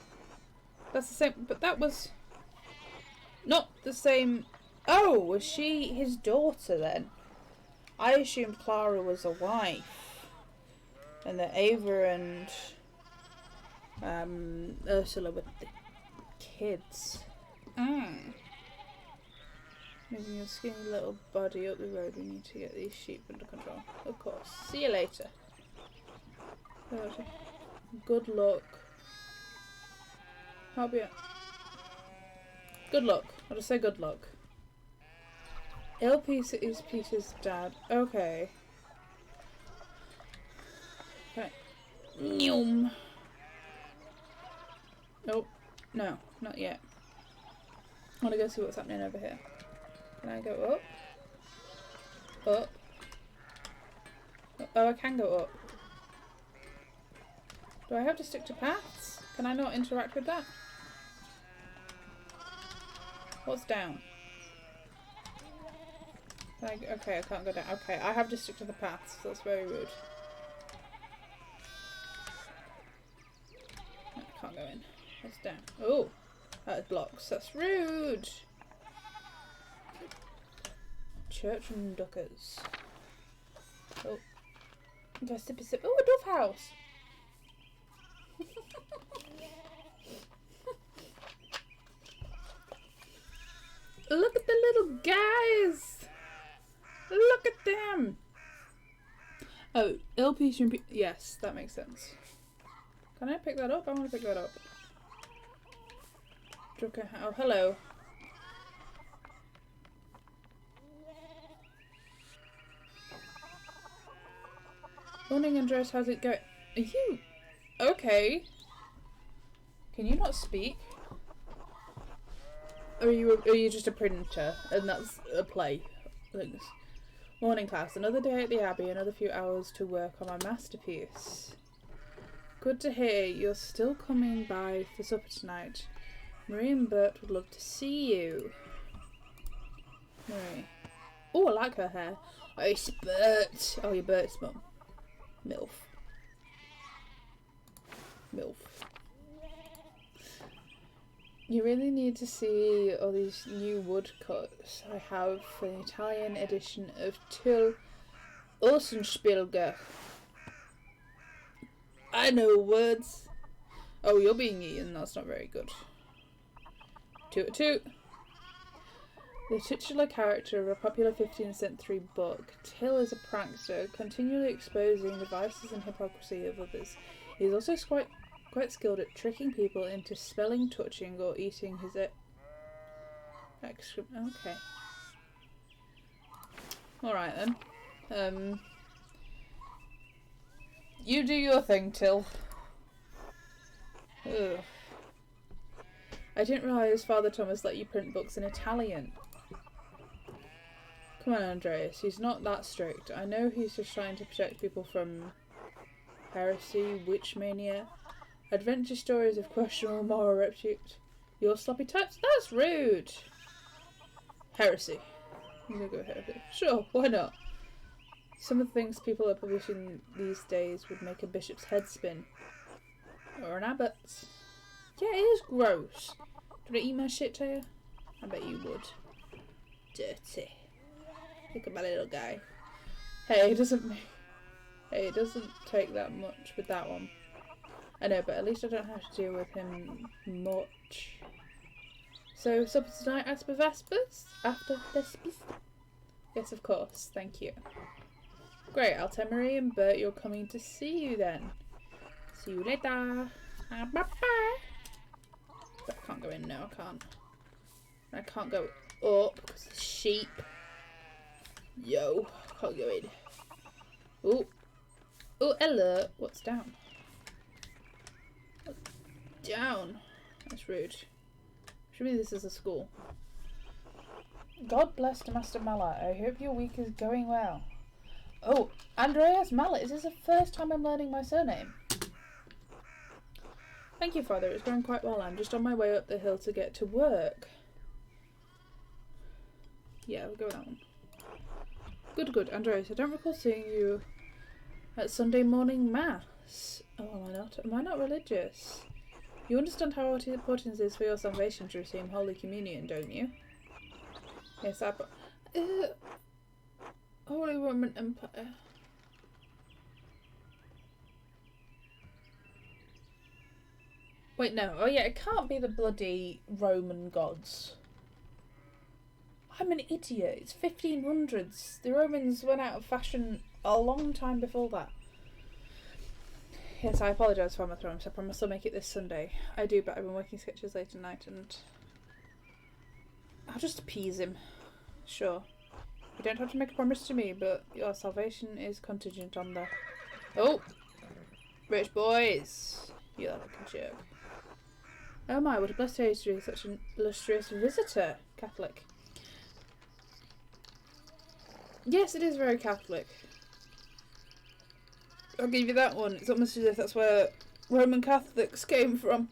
That's the same, but that was not the same. Oh, was she his daughter then? I assumed Clara was a wife. And that Ava and Ursula were the kids. Moving your skinny little body up the road, we need to get these sheep under control. Of course. See you later. Good luck. I'll be... Good luck. I'll just say good luck. Il Peter is Peter's dad. Okay. Okay. Nope. No, not yet. I want to go see what's happening over here. Can I go up? Up. Oh, I can go up. Do I have to stick to paths? Can I not interact with that? What's down? Okay, I can't go down. Okay, I have to stick to the paths. That's very rude. No, I can't go in. What's down? Oh, that is blocks. That's rude. Church and duckers. Oh, do I sip a sip? Oh, a dove house. Look at the little guys. Look at them. Oh, Il Peter and yes, that makes sense. Can I pick that up? I want to pick that up. Okay. Oh, hello. Morning, Andres. How's it going? Are you okay? Can you not speak? Or are you just a printer and that's a play? Things. Morning class. Another day at the Abbey. Another few hours to work on my masterpiece. Good to hear you're still coming by for supper tonight. Marie and Bert would love to see you. Marie. Oh, I like her hair. Oh, it's Bert. Oh, you're Bert's mum. MILF. MILF. You really need to see all these new woodcuts I have for the Italian edition of Till Außenspielger. I know words. Oh, you're being eaten. That's not very good. Toot toot. The titular character of a popular 15th century book, Till is a prankster, continually exposing the vices and hypocrisy of others. He is also quite skilled at tricking people into spelling, touching, or eating his excrement. Okay. Alright then. You do your thing, Till. Ugh. I didn't realise Father Thomas let you print books in Italian. Come on, Andreas. He's not that strict. I know he's just trying to protect people from heresy, witch mania, adventure stories of questionable moral repute. Your sloppy types? That's rude. Heresy. I'm gonna go heresy. Sure, why not? Some of the things people are publishing these days would make a bishop's head spin. Or an abbot's. Yeah, it is gross. Do I eat my shit to you? I bet you would. Dirty. Look at my little guy. Hey, it doesn't take that much with that one. I know, but at least I don't have to deal with him much. So, supper tonight after Vespers? After Vespers? Yes, of course. Thank you. Great, I'll tell Marie and Bert you're coming to see you then. See you later. Bye-bye. But I can't go in now, I can't. I can't go up because of sheep. Yo, can't go in. Oh. Oh, hello. What's down? What's down? That's rude. Show me this is a school. God bless Master Mallet. I hope your week is going well. Oh, Andreas Mallet. Is this the first time I'm learning my surname? Thank you, Father. It's going quite well. I'm just on my way up the hill to get to work. Yeah, we'll go with that one. Good, good. Andreas, I don't recall seeing you at Sunday morning mass. Oh, am I not? Am I not religious? You understand how important it is for your salvation to receive Holy Communion, don't you? Yes, Holy Roman Empire. Wait, no. Oh yeah, it can't be the bloody Roman gods. I'm an idiot. It's 1500s. The Romans went out of fashion a long time before that. Yes, I apologise for my promise. I promise I'll make it this Sunday. I do, but I've been working sketches late at night and I'll just appease him. Sure. You don't have to make a promise to me, but your salvation is contingent on the... Oh! Rich boys! You like a jerk. Oh my, what a blessed age to be such an illustrious visitor. Catholic. Yes, it is very Catholic. I'll give you that one. It's almost as if that's where Roman Catholics came from.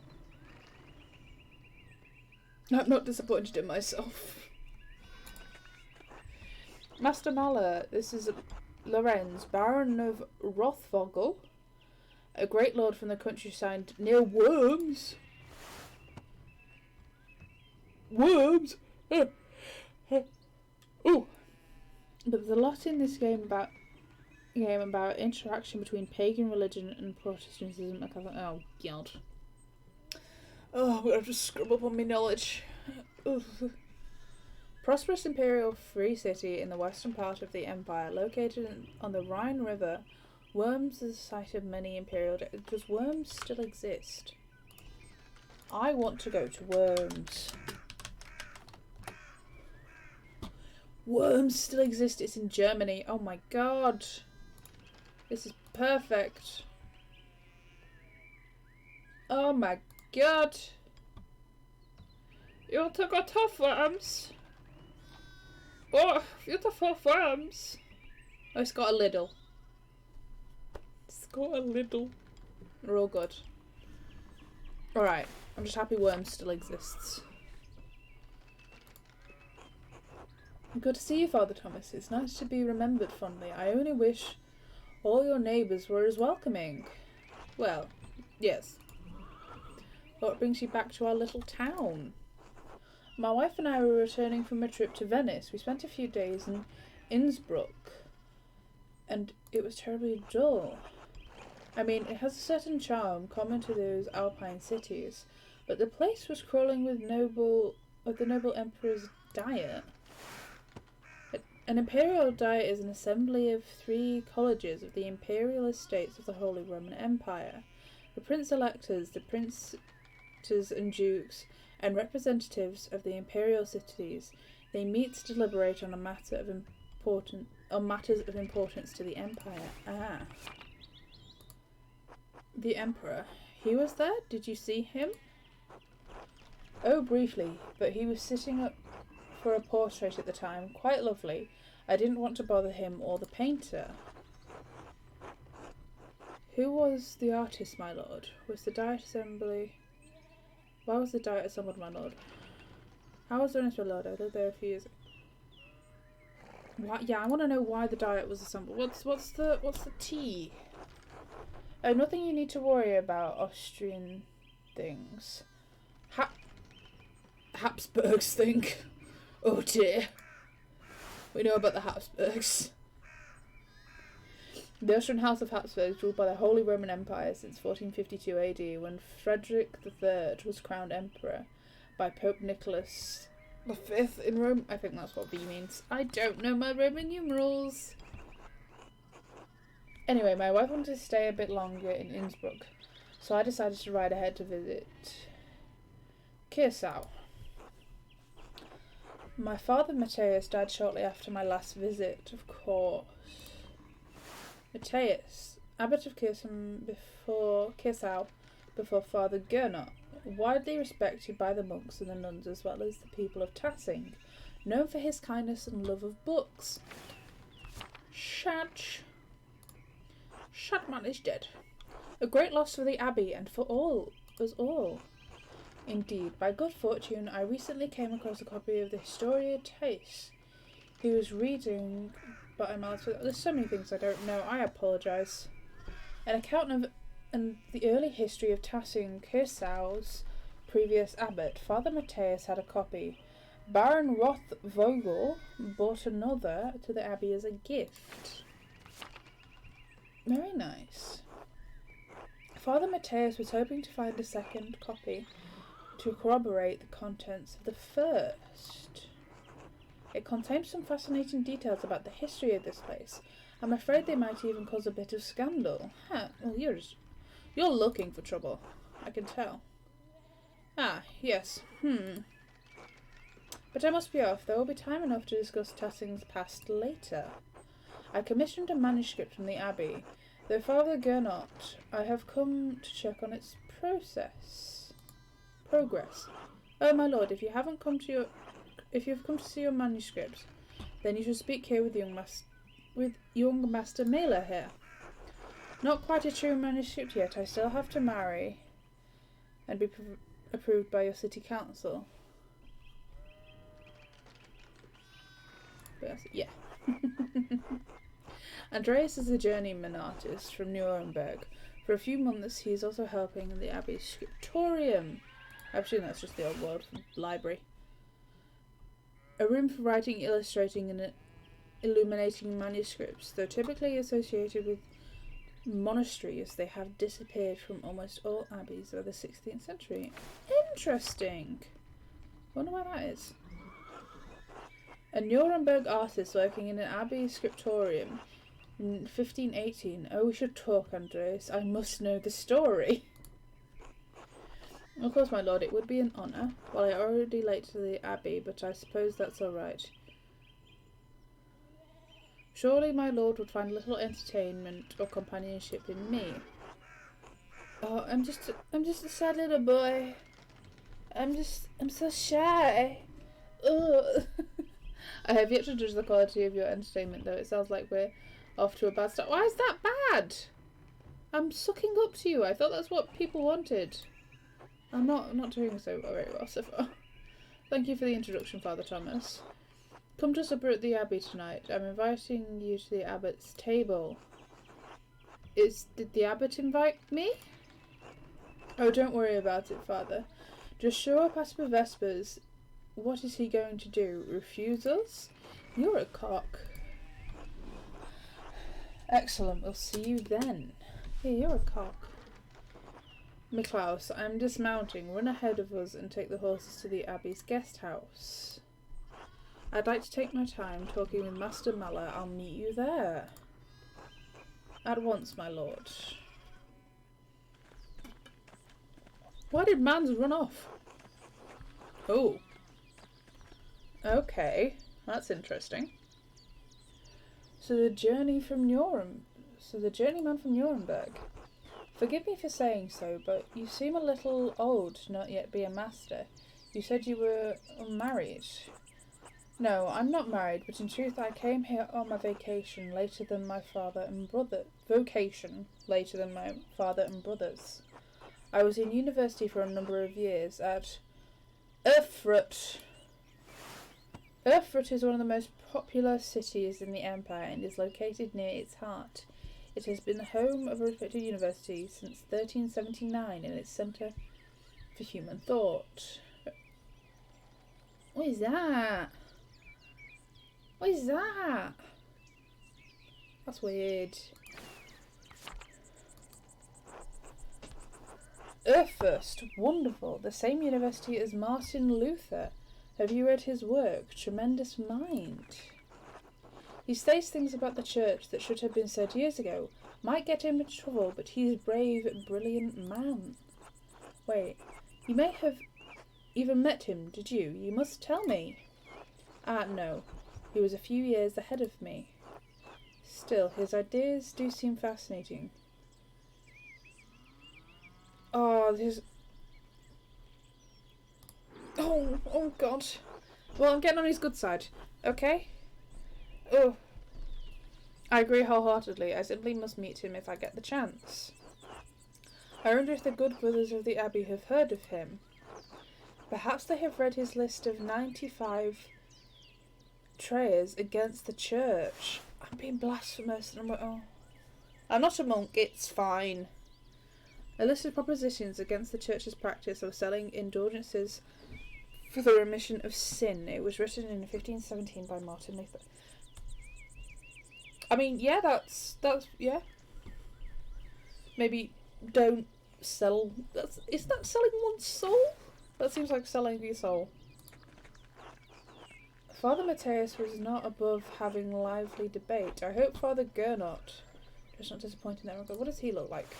I'm not disappointed in myself. Master Mallet, this is Lorenz, Baron of Rothvogel, a great lord from the countryside near Worms. Worms? Oh! But there's a lot in this game about interaction between pagan religion and Protestantism. Oh, God. Oh, I'm going to have to scrub up on my knowledge. Oof. Prosperous imperial free city in the western part of the empire, located on the Rhine River, Worms is the site of many imperial... Does Worms still exist? I want to go to Worms. Worms still exist. It's in Germany. Oh my god. This is perfect. Oh my god! You want to go tough worms? Oh, beautiful worms! Oh, it's got a little. It's got a little. We're all good. Alright, I'm just happy worms still exists. Good to see you, Father Thomas. It's nice to be remembered fondly. I only wish all your neighbours were as welcoming. Well, yes. What brings you back to our little town? My wife and I were returning from a trip to Venice. We spent a few days in Innsbruck, and it was terribly dull. I mean, it has a certain charm common to those alpine cities, but the place was crawling with the noble emperor's diet. An imperial diet is an assembly of 3 colleges of the imperial estates of the Holy Roman Empire. The prince-electors, the princes and dukes, and representatives of the imperial cities, they meet to deliberate on matters of importance to the empire. Ah. The emperor. He was there? Did you see him? Oh, briefly, but he was sitting up for a portrait at the time, quite lovely. I didn't want to bother him or the painter. Who was the artist, my lord? Was the diet assembly... Why was the diet assembled, my lord? How was Venice, my lord? I lived there a few years ago. What? Yeah, I want to know why the diet was assembled. What's the tea? Oh, nothing you need to worry about, Austrian things. Habsburgs think. Oh dear. We know about the Habsburgs. The Austrian House of Habsburgs ruled by the Holy Roman Empire since 1452 AD, when Frederick III was crowned emperor by Pope Nicholas V in Rome. I think that's what V means. I don't know my Roman numerals. Anyway, my wife wanted to stay a bit longer in Innsbruck, so I decided to ride ahead to visit Kirsau. My father Matthias died shortly after my last visit, of course. Matthias, abbot of Kirsau before Father Gernot, widely respected by the monks and the nuns as well as the people of Tassing, known for his kindness and love of books. Shadman is dead. A great loss for the abbey and for us all. Indeed, by good fortune, I recently came across a copy of the Historia Tace. He was reading, but I'm out. There's so many things I don't know. I apologise. An account of the early history of Tassing, Kirsau's previous abbot, Father Matthias, had a copy. Baron Rothvogel bought another to the abbey as a gift. Very nice. Father Matthias was hoping to find a second copy to corroborate the contents of the first. It contains some fascinating details about the history of this place. I'm afraid they might even cause a bit of scandal. Huh, well, you're looking for trouble. I can tell. Ah, yes. But I must be off. There will be time enough to discuss Tassing's past later. I commissioned a manuscript from the abbey. Though Father Gernot, I have come to check on its progress. Oh, my lord, if you've come to see your manuscript, then you should speak here with young Master Mailer here. Not quite a true manuscript yet. I still have to marry and be approved by your city council. But yeah. Andreas is a journeyman artist from Nuremberg. For a few months, he is also helping in the abbey's scriptorium. I presume that's just the old word for library. A room for writing, illustrating, and illuminating manuscripts. Though typically associated with monasteries, they have disappeared from almost all abbeys of the 16th century. Interesting. Wonder why that is. A Nuremberg artist working in an abbey scriptorium in 1518. Oh, we should talk, Andreas. I must know the story. Of course, my lord, it would be an honour. Well, I already late to the abbey, but I suppose that's all right. Surely my lord would find little entertainment or companionship in me. Oh, I'm just a sad little boy. I'm so shy. Ugh. I have yet to judge the quality of your entertainment, though. It sounds like we're off to a bad start. Why is that bad? I'm sucking up to you. I thought that's what people wanted. I'm not doing so very well so far. Thank you for the introduction, Father Thomas. Come to supper at the Abbey tonight. I'm inviting you to the Abbot's table. Did the Abbot invite me? Oh, don't worry about it, Father. Just show up at the Vespers. What is he going to do? Refuse us? You're a cock. Excellent, we'll see you then. Yeah, you're a cock. Miklaus, I'm dismounting. Run ahead of us and take the horses to the Abbey's guest house. I'd like to take my time talking with Master Maller. I'll meet you there. At once, my lord. Why did Mans run off? Oh. Okay, that's interesting. So the journeyman from Nuremberg. Forgive me for saying so, but you seem a little old to not yet be a master. You said you were unmarried. No, I'm not married, but in truth I came here on my vocation later than my father and brothers. I was in university for a number of years at Erfurt. Erfurt is one of the most popular cities in the empire and is located near its heart. It has been the home of a respected university since 1379 and its centre for human thought. What is that? What is that? That's weird. Erfurt, wonderful. The same university as Martin Luther. Have you read his work? Tremendous mind. He says things about the church that should have been said years ago. Might get him into trouble, but he's a brave, brilliant man. Wait, you may have even met him, did you? You must tell me. No. He was a few years ahead of me. Still, his ideas do seem fascinating. Oh, there's... Oh God. Well, I'm getting on his good side. Okay? Oh. I agree wholeheartedly. I simply must meet him if I get the chance. I wonder if the good brothers of the Abbey have heard of him. Perhaps they have read his list of 95 traitors against the church. I'm being blasphemous. I'm not a monk, it's fine. A list of propositions against the church's practice of selling indulgences for the remission of sin. It was written in 1517 by Martin Luther. I mean, yeah, that's yeah. Maybe don't sell. Is that selling one's soul? That seems like selling your soul. Father Matthias was not above having lively debate. I hope Father Gernot is not disappointed in that regard. What does he look like?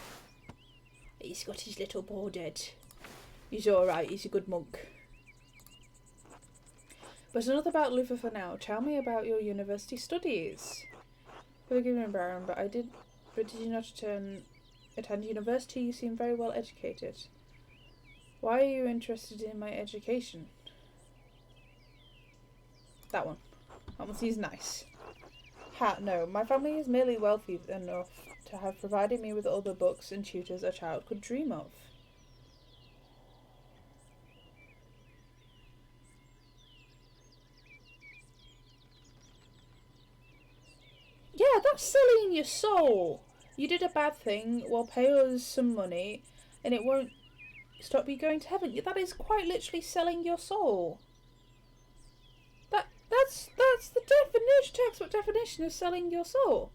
He's got his little bald head. He's alright, he's a good monk. But enough about Luther for now. Tell me about your university studies. Forgive me, Baron, but did you not attend university? You seem very well educated. Why are you interested in my education? That one. That one seems nice. No. My family is merely wealthy enough to have provided me with all the books and tutors a child could dream of. Yeah, that's selling your soul. You did a bad thing, well, pay us some money, and it won't stop you going to heaven. That is quite literally selling your soul. That's the definition, textbook definition of selling your soul.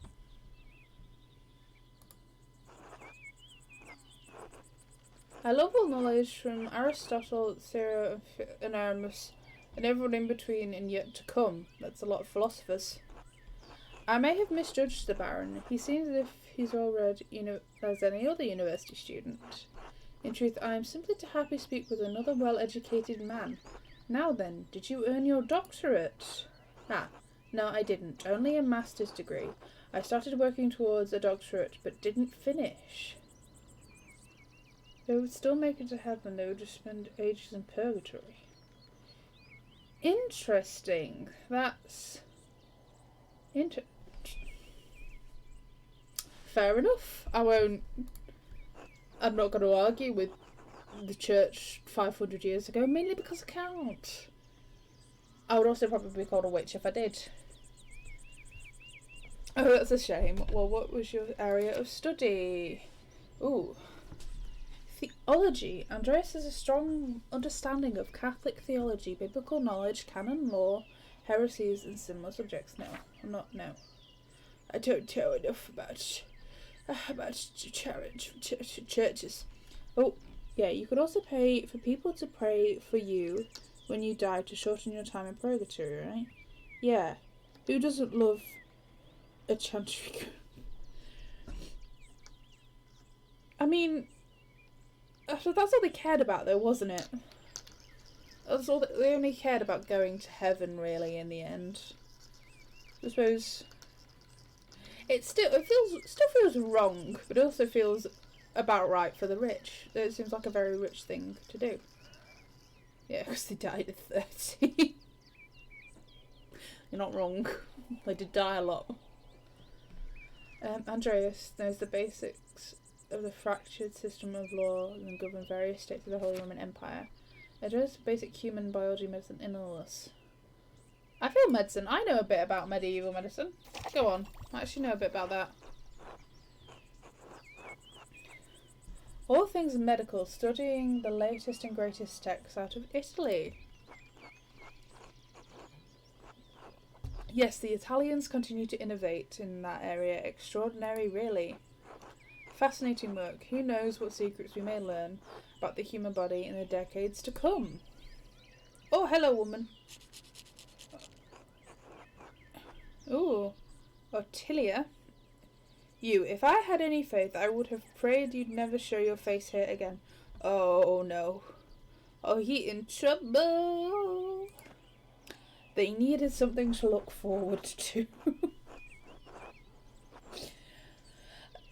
I love all knowledge from Aristotle, Cicero, and Aramis, and everyone in between and yet to come. That's a lot of philosophers. I may have misjudged the Baron. He seems as if he's well read, as any other university student. In truth, I am simply too happy to speak with another well-educated man. Now then, did you earn your doctorate? No, I didn't. Only a master's degree. I started working towards a doctorate, but didn't finish. They would still make it to heaven, they would just spend ages in purgatory. Interesting. That's... Fair enough. I'm not going to argue with the church 500 years ago, mainly because I can't. I would also probably be called a witch if I did. Oh, that's a shame. Well, what was your area of study? Ooh. Theology. Andreas has a strong understanding of Catholic theology, biblical knowledge, canon law, heresies, and similar subjects. No. I don't know enough about churches. Oh, yeah, you could also pay for people to pray for you when you die to shorten your time in purgatory, right? Yeah. Who doesn't love a chantry? I mean, that's all they cared about, though, wasn't it? That's all they only cared about, going to heaven, really, in the end. I suppose it still feels wrong, but it also feels about right for the rich. It seems like a very rich thing to do. Yeah, because they died at 30. You're not wrong. They did die a lot. Andreas knows the basics of the fractured system of law and govern various states of the Holy Roman Empire. Andreas basic human biology, medicine, and illness. I feel medicine. I know a bit about medieval medicine. Go on. I actually know a bit about that. All things medical, studying the latest and greatest texts out of Italy. Yes, the Italians continue to innovate in that area. Extraordinary, really. Fascinating work. Who knows what secrets we may learn about the human body in the decades to come. Oh, hello, woman. Ooh. Ottilia. You, if I had any faith, I would have prayed you'd never show your face here again. Oh, no. Oh, he in trouble. They needed something to look forward to.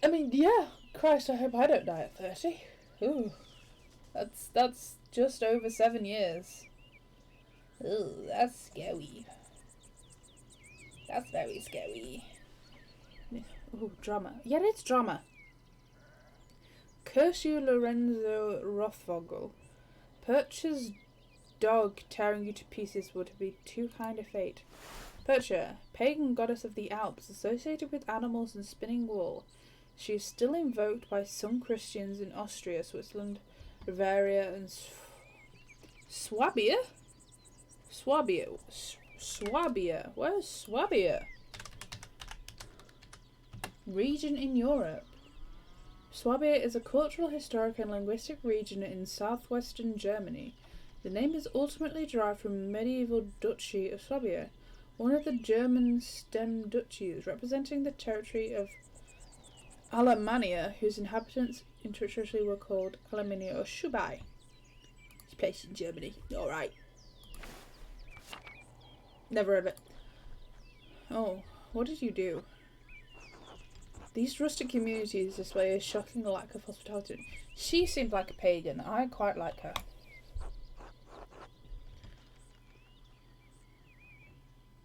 I mean, yeah. Christ, I hope I don't die at 30. Ooh. That's just over 7 years. Ooh, that's scary. That's very scary. Ooh, drama. Yeah, it's drama. Curse you, Lorenzo Rothvogel. Percha's dog tearing you to pieces would be too kind a fate. Percha, pagan goddess of the Alps, associated with animals and spinning wool. She is still invoked by some Christians in Austria, Switzerland, Bavaria, and Swabia? Swabia. Where's Swabia? Region in Europe. Swabia is a cultural, historic, and linguistic region in southwestern Germany. The name is ultimately derived from medieval Duchy of Swabia, one of the German stem duchies, representing the territory of Alemannia, whose inhabitants traditionally were called Alemannia or Schubai. It's a place in Germany. Alright. Never heard of it. Oh, what did you do? These rustic communities display a shocking lack of hospitality. She seems like a pagan. I quite like her.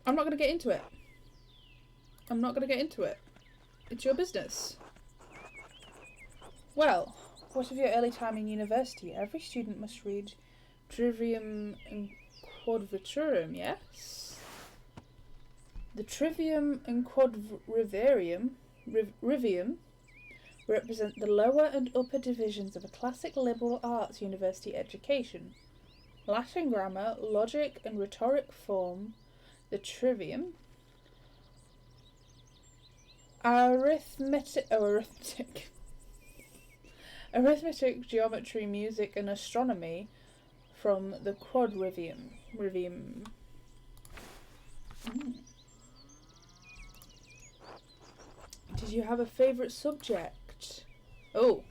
I'm not going to get into it. It's your business. Well, what of your early time in university? Every student must read Trivium and Quadrivium, yes? The Trivium and Quadrivium represent the lower and upper divisions of a classic liberal arts university education. Latin grammar, logic and rhetoric form the Trivium. Arithmetic, geometry, music and astronomy from the Quadrivium. Did you have a favourite subject? Oh,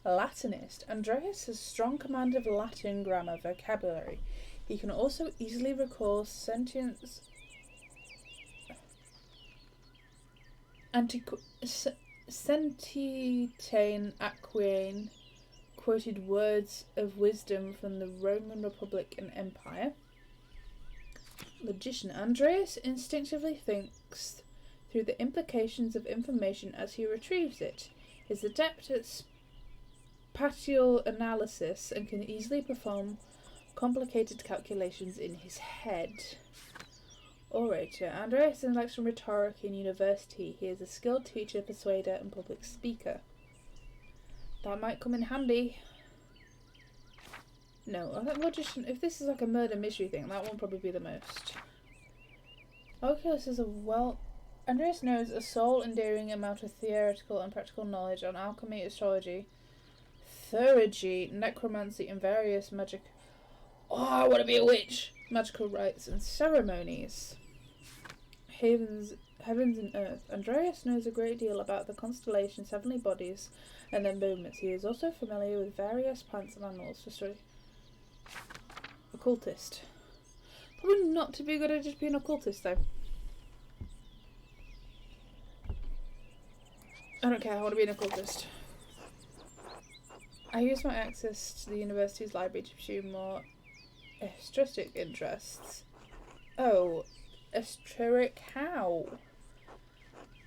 Latinist. Andreas has strong command of Latin grammar vocabulary. He can also easily recall sentience sentitane aquae quoted words of wisdom from the Roman Republic and Empire. Logician. Andreas instinctively thinks through the implications of information as he retrieves it, is adept at spatial analysis and can easily perform complicated calculations in his head. Orator. Andreas intellects from rhetoric in university. He is a skilled teacher, persuader, and public speaker. That might come in handy. No, I think logician. If this is like a murder mystery thing, that one will probably be the most. Oculus is a Andreas knows a soul-endearing amount of theoretical and practical knowledge on alchemy, astrology, theurgy, necromancy, and various magic. Oh, I want to be a witch! Magical rites and ceremonies. Heavens and earth. Andreas knows a great deal about the constellations, heavenly bodies, and their movements. He is also familiar with various plants and animals for study. Occultist. Probably not to be good at just being an occultist, though. I don't care, I want to be an occultist. I use my access to the university's library to pursue more esoteric interests. Oh, esoteric how?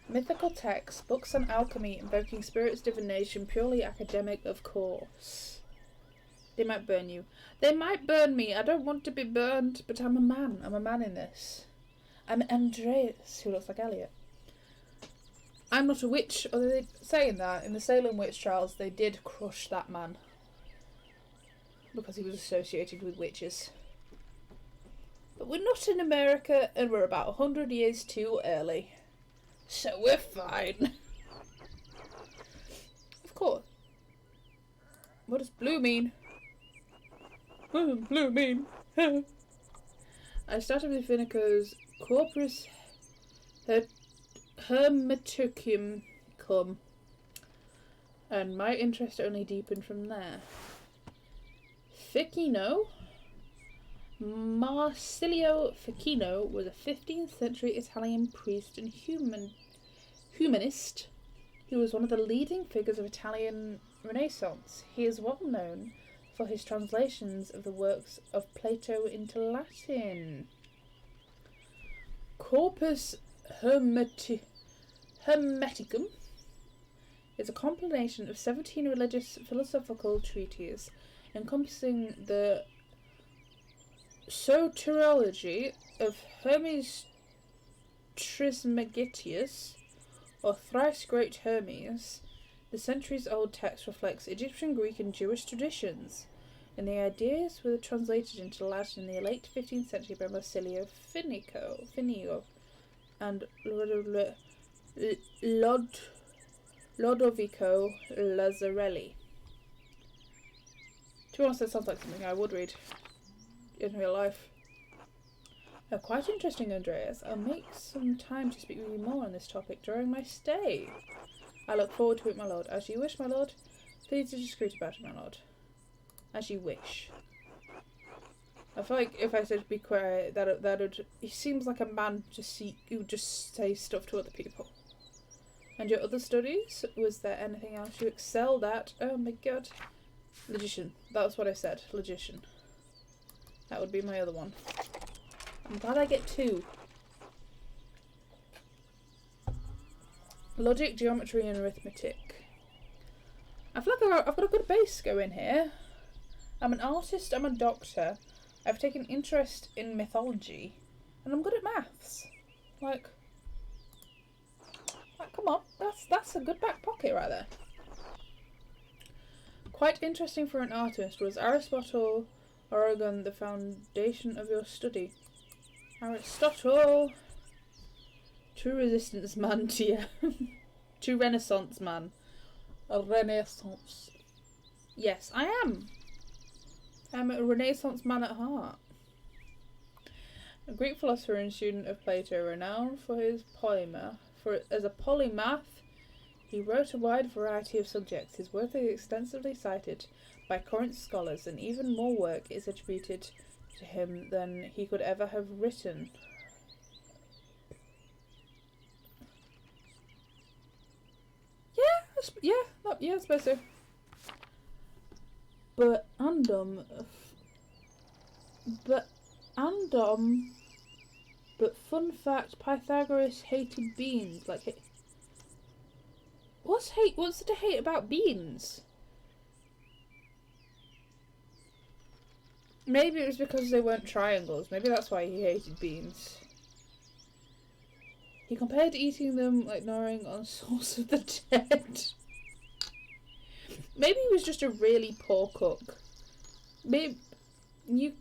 Mythical texts, books on alchemy, invoking spirits, divination, purely academic, of course. They might burn you. They might burn me. I don't want to be burned, but I'm a man. I'm a man in this. I'm Andreas, who looks like Elliot. I'm not a witch, although they're saying that in the Salem witch trials they did crush that man because he was associated with witches. But we're not in America and we're about 100 years too early. So we're fine. Of course. What does blue mean? Blue mean? I started with Finico's Corpus Hermeticum cum, and my interest only deepened from there. Ficino. Marsilio Ficino was a 15th century Italian priest and humanist who was one of the leading figures of Italian Renaissance. He is well known for his translations of the works of Plato into Latin. Corpus Hermeticum is a compilation of 17 religious philosophical treatises encompassing the soteriology of Hermes Trismegistus, or thrice great Hermes. The centuries-old text reflects Egyptian, Greek, and Jewish traditions, and the ideas were translated into Latin in the late 15th century by Marsilio Finio and Lodovico Lazzarelli. To be honest, that sounds like something I would read in real life. Quite interesting, Andreas. I'll make some time to speak with you more on this topic during my stay. I look forward to it, my lord. As you wish, my lord. Please be discreet about it, my lord. As you wish. I feel like if I said be quiet, that would. He seems like a man who would just say stuff to other people. And your other studies? Was there anything else you excelled at? Oh my god. Logician. That was what I said. Logician. That would be my other one. I'm glad I get 2. Logic, geometry, and arithmetic. I feel like I've got a good base going here. I'm an artist, I'm a doctor, I've taken interest in mythology, and I'm good at maths. Like come on, that's a good back pocket right there. Quite interesting for an artist. Was Aristotle Oregon the foundation of your study? Aristotle. True resistance man to you. True renaissance man. A renaissance. Yes, I am. I'm a renaissance man at heart. A Greek philosopher and student of Plato, renowned for his as a polymath, he wrote a wide variety of subjects. His work is extensively cited by current scholars, and even more work is attributed to him than he could ever have written. I suppose so. But Andom, but fun fact, Pythagoras hated beans. Like, what's to hate about beans? Maybe it was because they weren't triangles. Maybe that's why he hated beans. He compared eating them like gnawing on souls of the dead. Maybe he was just a really poor cook. Maybe new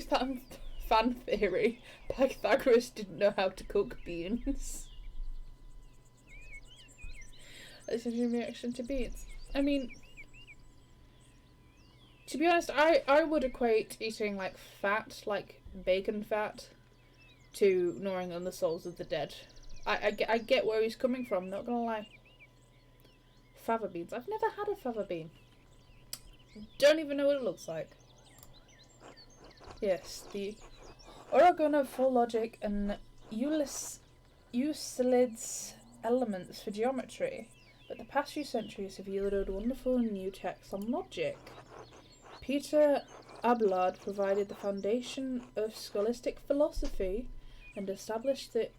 fan theory. Pythagoras didn't know how to cook beans. That's a new reaction to beans. I mean, to be honest, I would equate eating like fat, like bacon fat, to gnawing on the souls of the dead. I get where he's coming from, not gonna lie. Fava beans. I've never had a fava bean. Don't even know what it looks like. Yes, the Oregon of full logic and Euclid's elements for geometry, but the past few centuries have yielded wonderful new texts on logic. Peter Abelard provided the foundation of scholastic philosophy and established the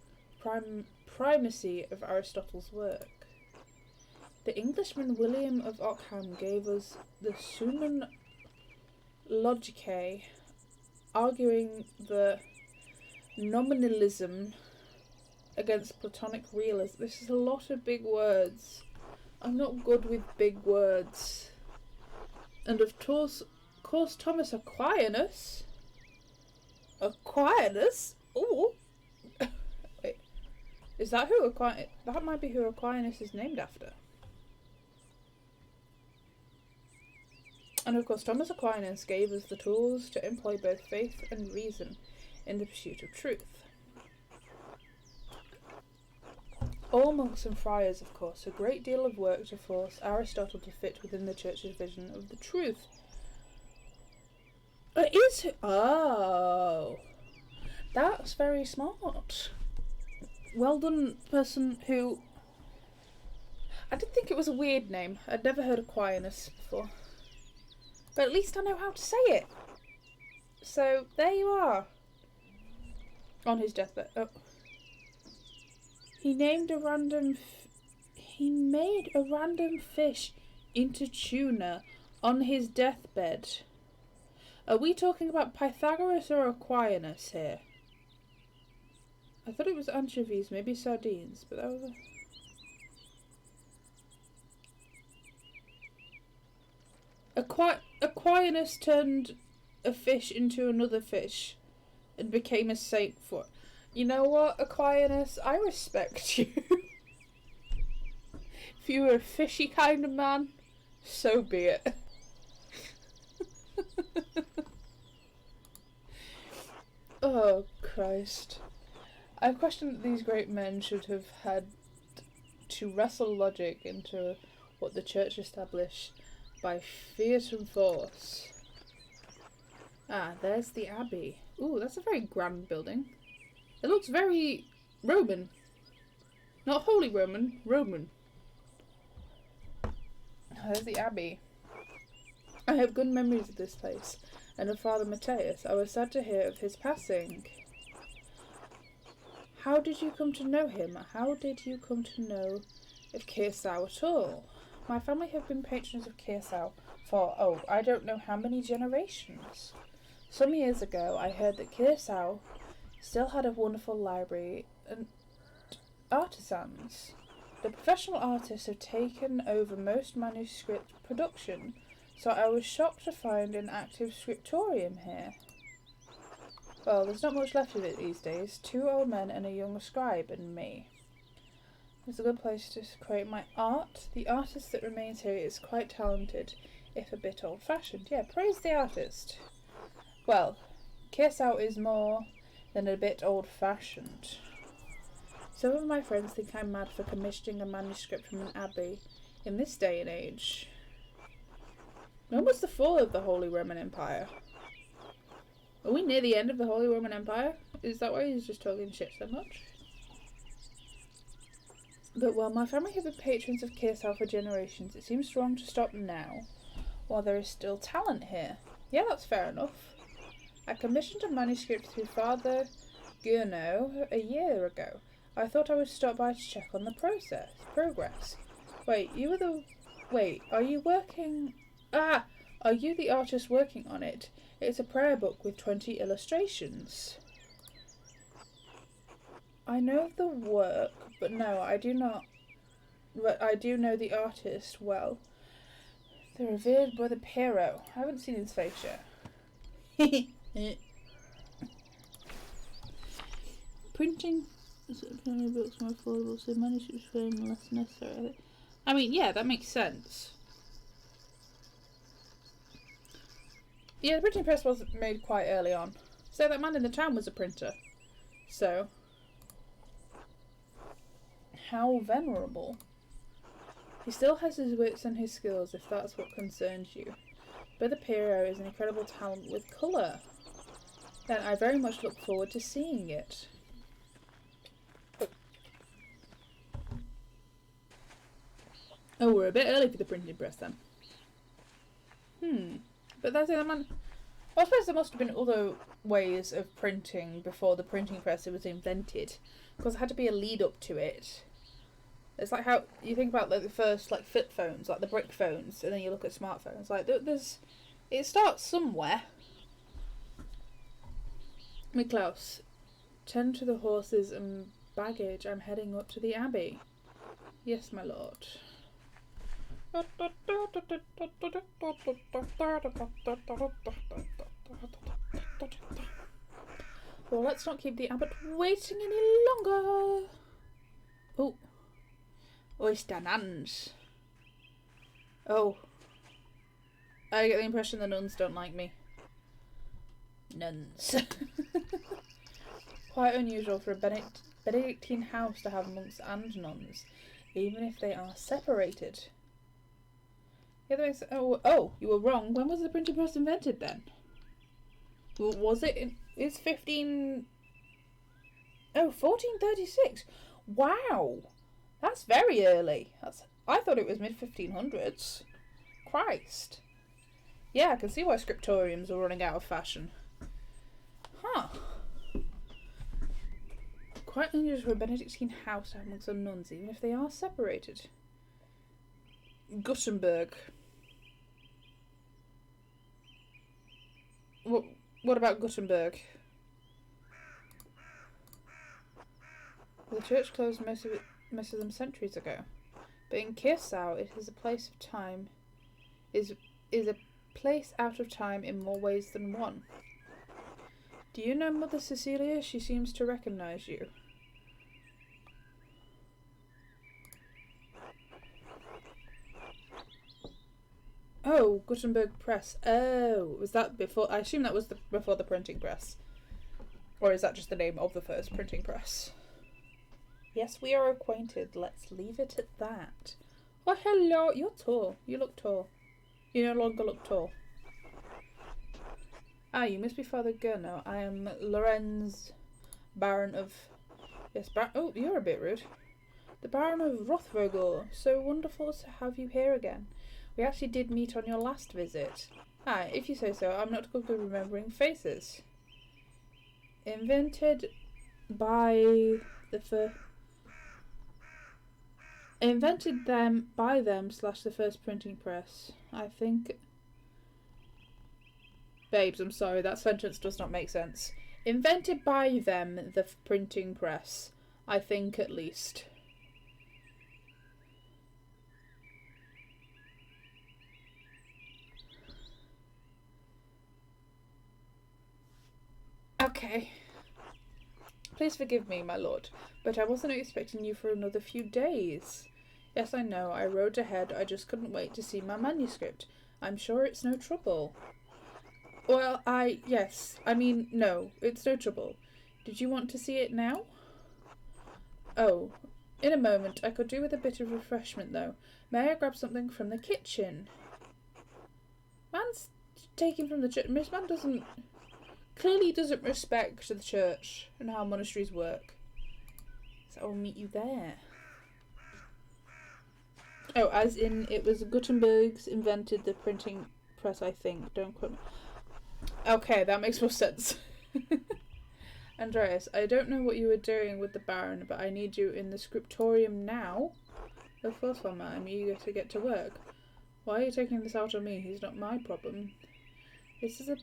primacy of Aristotle's work. The Englishman William of Ockham gave us the Summa Logicae, arguing the nominalism against Platonic realism. This is a lot of big words. I'm not good with big words. And of course Thomas Aquinas. Aquinas? Ooh. Wait. Is that who Aquinas... That might be who Aquinas is named after. And of course Thomas Aquinas gave us the tools to employ both faith and reason in the pursuit of truth. All monks and friars, of course, a great deal of work to force Aristotle to fit within the Church's vision of the truth. It is... Oh. That's very smart. Well done, person who... I did think it was a weird name. I'd never heard Aquinas before. But at least I know how to say it. So, there you are. On his deathbed. Oh. He made a random fish into tuna on his deathbed. Are we talking about Pythagoras or Aquinas here? I thought it was anchovies, maybe sardines, but that was Aquinas turned a fish into another fish and became a saint for it. You know what, Aquinas? I respect you. If you were a fishy kind of man, so be it. Oh, Christ. I've questioned that these great men should have had to wrestle logic into what the Church established by fiat and force. Ah, there's the Abbey. Ooh, that's a very grand building. It looks very Roman. Not Holy Roman, Roman. There's the Abbey. I have good memories of this place, and of Father Matthias. I was sad to hear of his passing. How did you come to know him? How did you come to know of Kearsau at all? My family have been patrons of Kearsau for, I don't know how many generations. Some years ago, I heard that Kearsau still had a wonderful library and artisans. The professional artists have taken over most manuscript production, so I was shocked to find an active scriptorium here. Well, there's not much left of it these days. 2 old men and a young scribe and me. It's a good place to create my art. The artist that remains here is quite talented, if a bit old-fashioned. Yeah, praise the artist. Well, Kearsau is more than a bit old-fashioned. Some of my friends think I'm mad for commissioning a manuscript from an abbey in this day and age. When was the fall of the Holy Roman Empire? Are we near the end of the Holy Roman Empire? Is that why he's just talking shit so much? But while my family have been patrons of Kearsau for generations, it seems wrong to stop now. Well, there is still talent here. Yeah, that's fair enough. I commissioned a manuscript through Father Gurno a year ago. I thought I would stop by to check on the progress. Wait, are you working... Ah! Are you the artist working on it? It's a prayer book with 20 illustrations. I know the work, but no, I do not. But I do know the artist well. The revered Brother Piero. I haven't seen his face yet. Printing books more affordable, so manuscripts are less necessary. I mean, yeah, that makes sense. Yeah, the printing press was made quite early on. So that man in the town was a printer. So, how venerable. He still has his wits and his skills, if that's what concerns you. Brother Piero is an incredible talent with colour. Then I very much look forward to seeing it. Oh, we're a bit early for the printing press then. But that's it, man. Well, I suppose there must have been other ways of printing before the printing press was invented, because there had to be a lead up to it. It's like how you think about like the first like flip phones, like the brick phones, and then you look at smartphones. Like it starts somewhere. Miklaus, tend to the horses and baggage. I'm heading up to the abbey. Yes, my lord. Well, let's not keep the abbot waiting any longer. Oh. Oyster nuns. Oh. I get the impression the nuns don't like me. Nuns. Quite unusual for a Benedictine house to have monks and nuns, even if they are separated. Yeah, that makes, oh, you were wrong. When was the printing press invented then? Was it? It's 1436. Wow. That's very early. I thought it was mid-1500s. Christ. Yeah, I can see why scriptoriums are running out of fashion. Huh. Quite unusual for a Benedictine house to have monks and nuns, even if they are separated. Gutenberg. What about Gutenberg? The church closed most of them centuries ago. But in Kirsau, it is a place of time, is a place out of time in more ways than one. Do you know Mother Cecilia? She seems to recognise you. Oh, Gutenberg Press. Oh, was that before? I assume that was before the printing press. Or is that just the name of the first printing press? Yes, we are acquainted. Let's leave it at that. Oh, hello. You're tall. You look tall. You no longer look tall. Ah, you must be Father Gurno. I am Lorenz, Baron of... Yes, oh, you're a bit rude. The Baron of Rothvogel. So wonderful to have you here again. We actually did meet on your last visit. Ah, if you say so, I'm not good at remembering faces. Invented by the first printing press. I think... Babes, I'm sorry, that sentence does not make sense. Invented by them, the printing press. I think, at least. Okay. Please forgive me, my lord, but I wasn't expecting you for another few days. Yes, I know, I rode ahead, I just couldn't wait to see my manuscript. I'm sure it's no trouble. Well, no, it's no trouble. Did you want to see it now? Oh, in a moment. I could do with a bit of refreshment, though. May I grab something from the kitchen? Man's taken from the church. This man clearly doesn't respect the church and how monasteries work. So I'll meet you there. Oh, as in it was Gutenberg's invented the printing press, I think. Don't quote me. Okay, that makes more sense. Andreas, I don't know what you were doing with the Baron, but I need you in the scriptorium now. Of course, Mama, I'm eager to get to work. Why are you taking this out on me? He's not my problem. This is a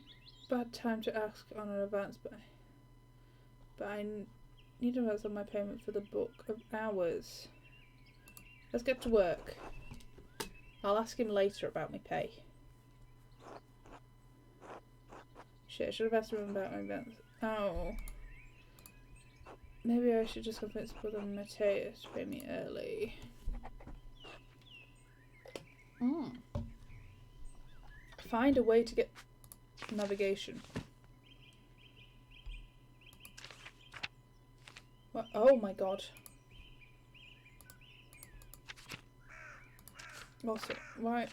bad time to ask on an advance, but I need to advance on my payment for the book of hours. Let's get to work. I'll ask him later about my pay. Shit, I should have asked him about my advance. Oh. Maybe I should just convince Brother Mateus to pay me early. Find a way to get navigation. What? Oh my god. What's it? Right.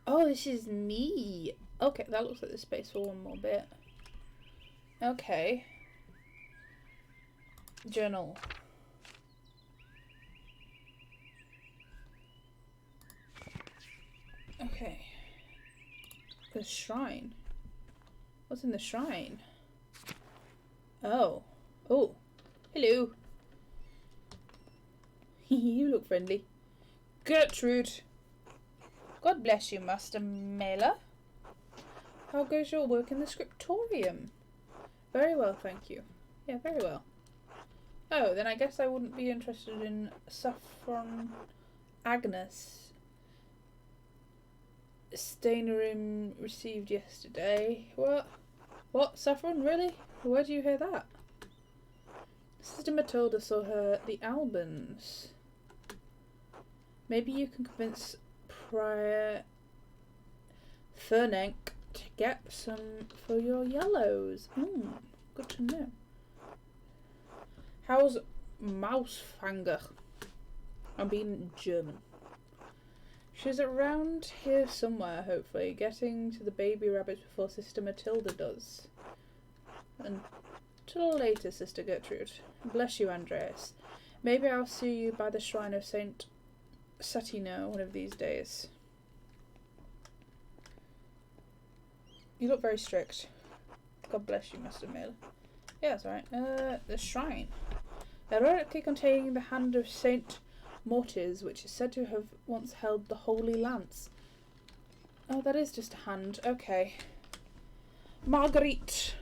Oh, this is me. Okay, that looks like there's space for one more bit. Okay. Journal. Okay. The shrine. What's in the shrine? Oh. Oh. Hello. You look friendly. Gertrude. God bless you, Master Mailer. How goes your work in the scriptorium? Very well, thank you. Yeah, very well. Oh, then I guess I wouldn't be interested in Saffron Agnes. Stainerim received yesterday. What? What? Saffron? Really? Where do you hear that? Sister Matilda saw her at the Albans. Maybe you can convince Prior Fernenk to get some for your yellows. Good to know. How's Mausfanger? I'm being German. She's around here somewhere, hopefully, getting to the baby rabbits before Sister Matilda does. Until later, Sister Gertrude. Bless you, Andreas. Maybe I'll see you by the shrine of Saint Satino one of these days. You look very strict. God bless you, Master Mailer. Yeah, that's right. The shrine. Ironically containing the hand of Saint Mortis, which is said to have once held the Holy Lance. Oh, that is just a hand. Okay. Marguerite.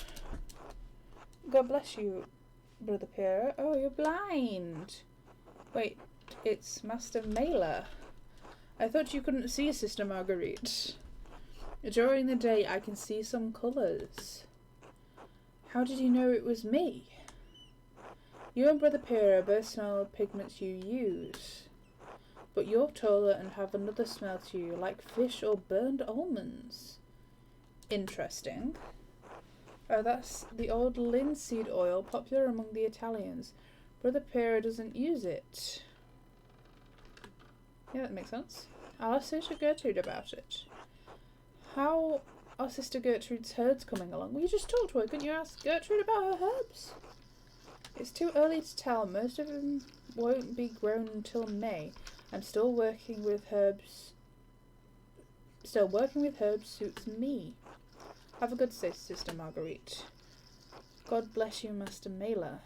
God bless you, Brother Pierre. Oh, you're blind. Wait, it's Master Mailer. I thought you couldn't see Sister Marguerite. During the day, I can see some colours. How did you know it was me? You and Brother Pierre both smell the pigments you use. But you're taller and have another smell to you, like fish or burned almonds. Interesting. Oh, that's the old linseed oil, popular among the Italians. Brother Pierre doesn't use it. Yeah, that makes sense. I'll ask Sister Gertrude about it. How are Sister Gertrude's herbs coming along? Well, you just talked to her. Couldn't you ask Gertrude about her herbs? It's too early to tell. Most of them won't be grown until May. I'm still working with herbs. Suits me. Have a good day, Sister Marguerite. God bless you, Master Mailer.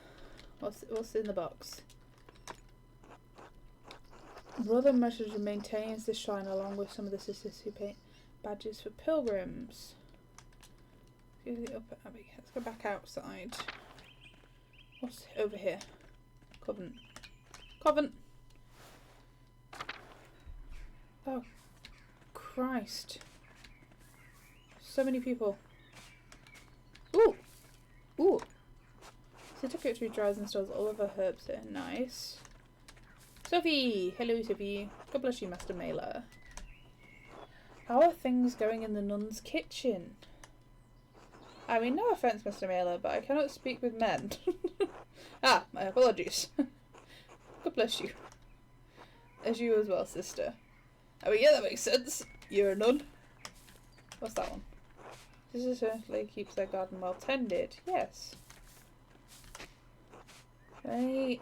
What's in the box? Brother Messenger maintains the shrine along with some of the sisters who paint badges for pilgrims. Let's go back outside. What's over here? Covenant. Covenant! Oh, Christ. So many people. Ooh! Ooh! Sister Gertrude dries and stores all of her herbs here. Nice. Sophie! Hello, Sophie. God bless you, Master Mailer. How are things going in the nun's kitchen? I mean, no offence, Mr. Mailer, but I cannot speak with men. Ah, my apologies. God bless you. As you as well, sister. I mean, yeah, that makes sense. You're a nun. What's that one? Sister certainly keeps their garden well tended. Yes. The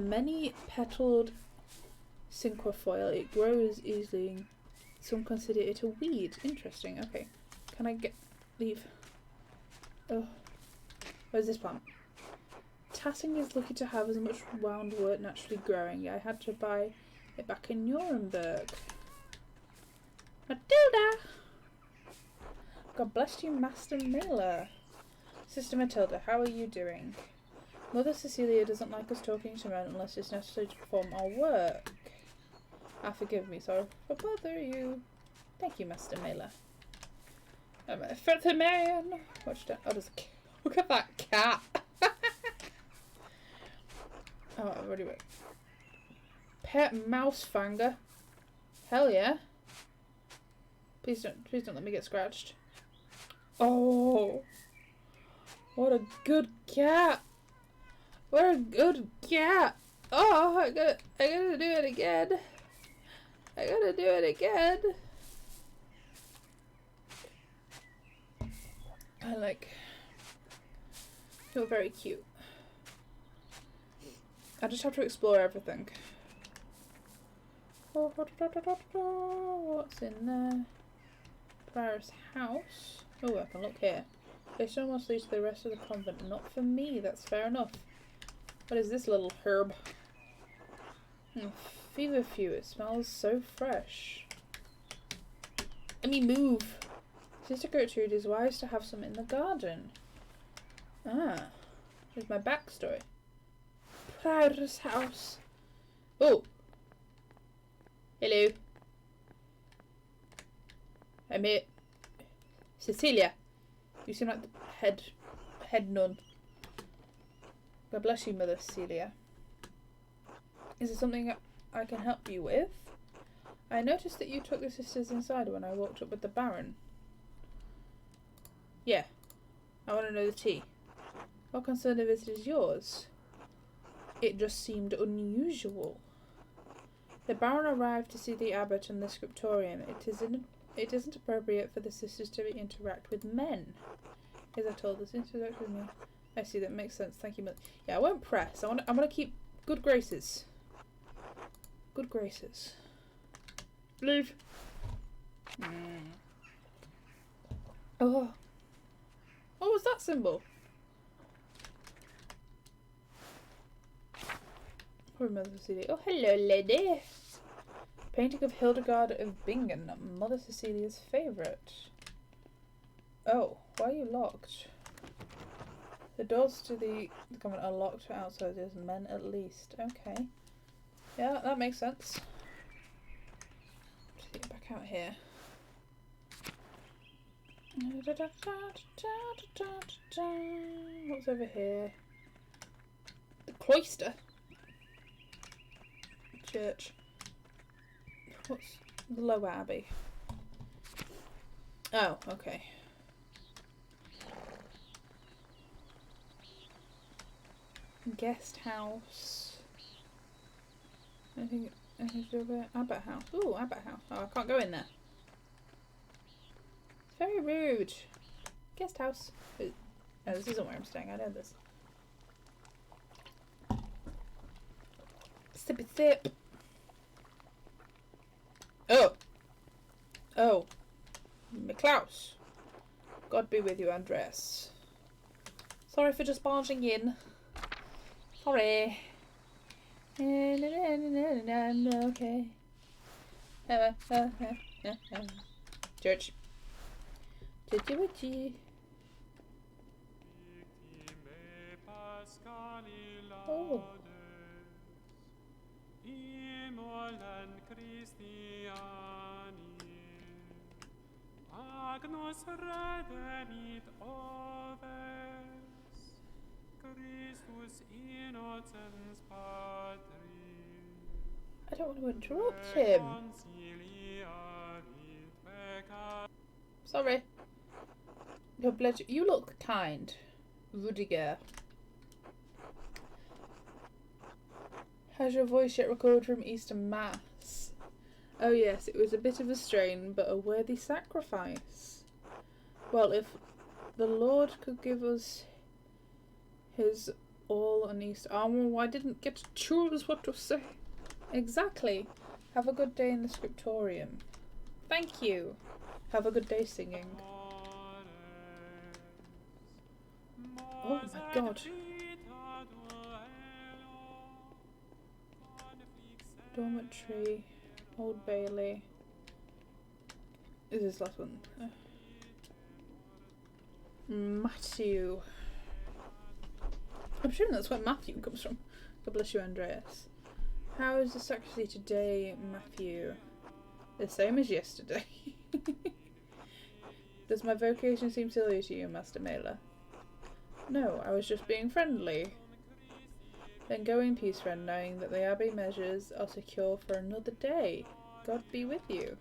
many-petaled cinquefoil. It grows easily. Some consider it a weed. Interesting. Okay. Can I leave? Oh. Where's this plant? Tatting is lucky to have as much woundwort naturally growing. I had to buy it back in Nuremberg. Matilda! God bless you, Master Miller. Sister Matilda, how are you doing? Mother Cecilia doesn't like us talking to men unless it's necessary to perform our work. Ah, forgive me, sorry for bother you. Thank you, Master Miller. Feather man! Watch that. Oh, there's a cat. Look at that cat! Oh, I've already went. Pet mouse fanger. Hell yeah. Please don't let me get scratched. Oh, what a good cat! What a good cat! Oh, I gotta do it again. I gotta do it again. You're very cute. I just have to explore everything. What's in there? Prior's house. Oh, I can look here. They should almost lead to the rest of the convent. Not for me, that's fair enough. What is this little herb? Feverfew, it smells so fresh. Let me move. Sister Gertrude is wise to have some in the garden. Ah, here's my backstory. Prior's house. Oh. Hello. I'm here. Cecilia. You seem like the head nun. God bless you, Mother Cecilia. Is there something I can help you with? I noticed that you took the sisters inside when I walked up with the Baron. Yeah. I want to know the tea. What concern of it is yours? It just seemed unusual. The Baron arrived to see the abbot and the scriptorium. It isn't appropriate for the sisters to interact with men. As I told us, interact with me. I see, that makes sense. Thank you, Mother. Yeah, I won't press. I'm gonna keep good graces. Good graces. Leave. Oh. What was that symbol? Poor Mother Cecilia. Oh, hello, lady. Painting of Hildegard of Bingen, Mother Cecilia's favourite. Oh, why are you locked? The doors to the convent are locked for outsiders, men at least. Okay. Yeah, that makes sense. Let's get back out here. What's over here? The cloister. Church. What's the Lower Abbey? Oh, okay. Guest house. Anything to do with Abbot house? Ooh, Abbot house. Oh, I can't go in there. It's very rude. Guest house. Oh, this isn't where I'm staying. I know this. Sippy sip. Oh. Oh. McClaus. God be with you, Andreas. Sorry for just barging in. Sorry. Okay. Church. Churchy. Oh. Agnus redemit oves, Christus innocens patris. I don't want to interrupt him. Sorry. Your pleasure. You look kind, Rudiger. Has your voice yet recovered from Easter Mass? Oh yes, it was a bit of a strain, but a worthy sacrifice. Well, if the Lord could give us his all on Easter... Oh, I didn't get to choose what to say. Exactly. Have a good day in the scriptorium. Thank you. Have a good day singing. Oh my god. Dormitory, Old Bailey. Is this last one? Matthew. I'm sure that's where Matthew comes from. God bless you, Andreas. How is the sacristy today, Matthew? The same as yesterday. Does my vocation seem silly to you, Master Mailer? No, I was just being friendly. Then go in peace, friend, knowing that the Abbey measures are secure for another day. God be with you.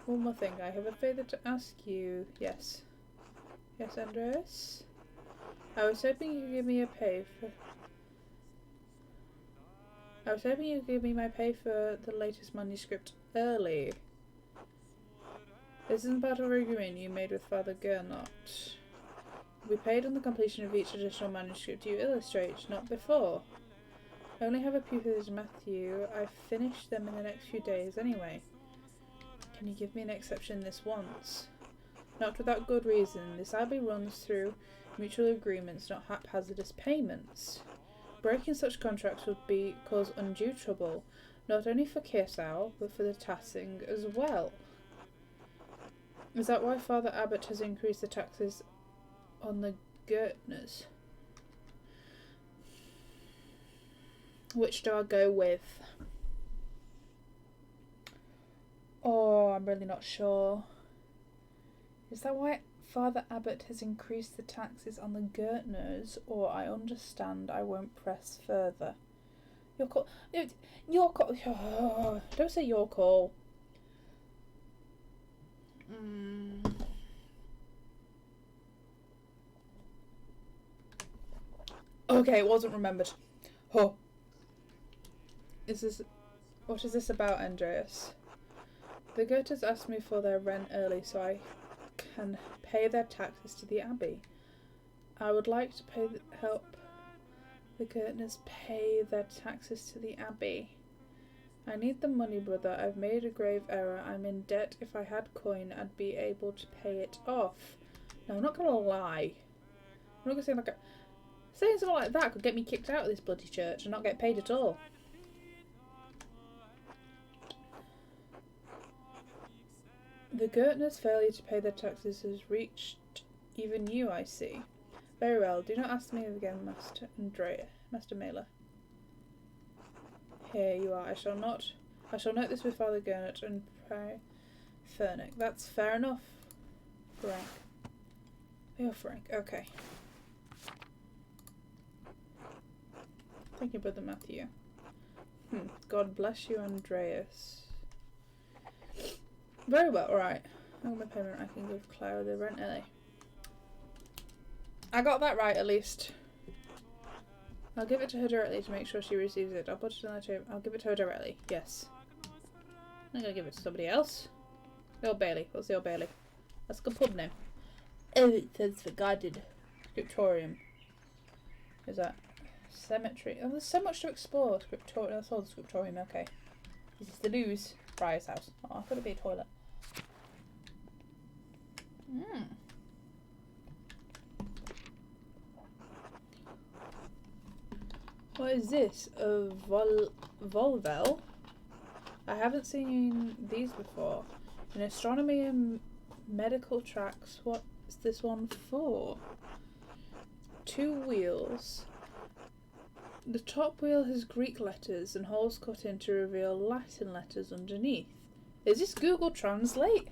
One more thing, I have a favour to ask you. Yes. Yes, Andreas? I was hoping you could give me my pay for the latest manuscript early. This isn't part of our agreement you made with Father Gernot. We paid on the completion of each additional manuscript you illustrate, not before. I only have a few for this, Matthew. I finished them in the next few days anyway. Can you give me an exception this once? Not without good reason. This abbey runs through mutual agreements, not haphazardous payments. Breaking such contracts would cause undue trouble, not only for Kirsau, but for the Tassing as well. Is that why Father Abbot has increased the taxes on the Gertners? Which do I go with? Oh, I'm really not sure. Is that why Father Abbot has increased the taxes on the Gertners? Or I understand I won't press further. Your call. Your call. Oh, don't say your call. Okay, it wasn't remembered. Oh. What is this about, Andreas? The Goethers asked me for their rent early so I can pay their taxes to the Abbey. I would like to help the Gertners pay their taxes to the Abbey. I need the money, brother. I've made a grave error. I'm in debt. If I had coin, I'd be able to pay it off. No, I'm not going to lie. I'm not going to say saying something like that could get me kicked out of this bloody church and not get paid at all. The Gertners' failure to pay their taxes has reached even you, I see. Very well. Do not ask me again, Master Mailer. Here you are. I shall note this with Father Gernot and pray Furnick. That's fair enough. Frank. You're Frank. Okay. Thank you, Brother Matthew. God bless you, Andreas. Very well, right. On my payment, I can give Clara the rent early. I got that right, at least. I'll give it to her directly to make sure she receives it. I'll put it on the table. I'll give it to her directly. Yes. I'm not gonna give it to somebody else. The Old Bailey. What's the Old Bailey? That's a good pub name. Oh, it says for guarded scriptorium. Is that cemetery? Oh, there's so much to explore. Scriptorium. That's all the scriptorium. Okay. Is this the Lewis Friar's house? Oh, I thought it'd be a toilet. What is this? A Volvel? I haven't seen these before. In astronomy and medical tracks, what's this one for? 2 wheels. The top wheel has Greek letters and holes cut in to reveal Latin letters underneath. Is this Google Translate?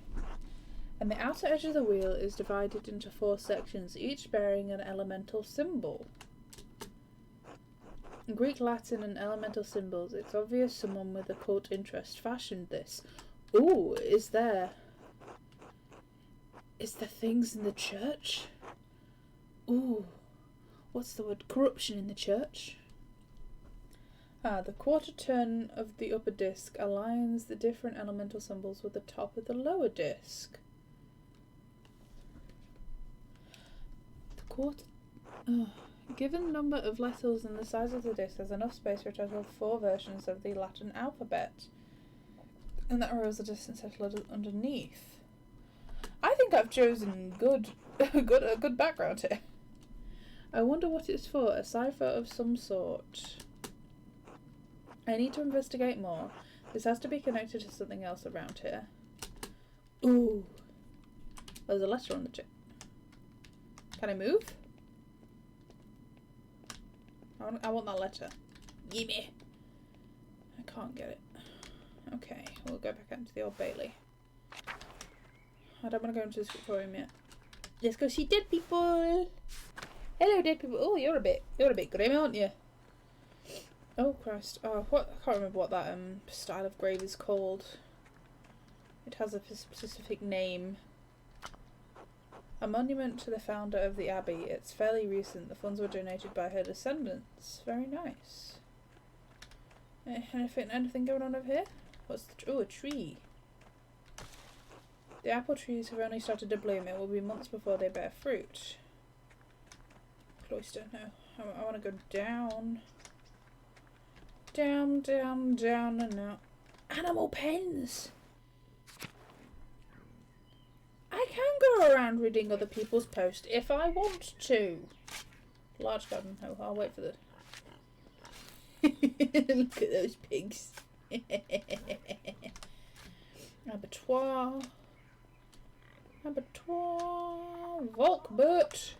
And the outer edge of the wheel is divided into 4 sections, each bearing an elemental symbol. Greek, Latin and elemental symbols. It's obvious someone with occult interest fashioned this. Ooh, is there things in the church? Ooh, what's the word? Corruption in the church? The quarter turn of the upper disc aligns the different elemental symbols with the top of the lower disc. Given the number of letters and the size of the disc, there's enough space for a total of 4 versions of the Latin alphabet. And that arose a distant settler underneath. I think I've chosen a good background here. I wonder what it's for. A cipher of some sort. I need to investigate more. This has to be connected to something else around here. Ooh. There's a letter on the chip. Can I move? I want that letter. Gimme. I can't get it. Okay, we'll go back out into the Old Bailey. I don't want to go into the scriptorium yet. Let's go see dead people. Hello, dead people. Oh, you're a bit grim, aren't you? Oh Christ. Oh, what? I can't remember what that style of grave is called. It has a specific name. A monument to the founder of the abbey. It's fairly recent. The funds were donated by her descendants. Very nice. Anything going on over here? What's the a tree. The apple trees have only started to bloom. It will be months before they bear fruit. Cloister, no. I want to go down. Down, down, down, and out. Animal pens! I can go around reading other people's posts if I want to. Large garden. Oh, I'll wait for the... Look at those pigs. Abattoir. Abattoir. Volkbert.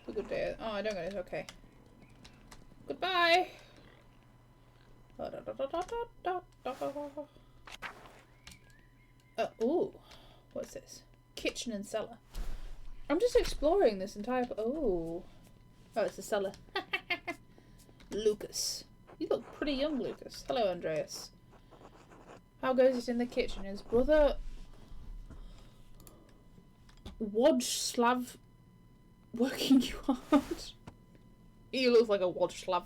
A good day. Oh, I don't get it. Okay. Goodbye. Ooh. What's this? Kitchen and cellar. I'm just exploring this entire... Oh, it's a cellar. Lucas. You look pretty young, Lucas. Hello, Andreas. How goes it in the kitchen? Is brother Wodslav working you hard? He looks like a Wodslav.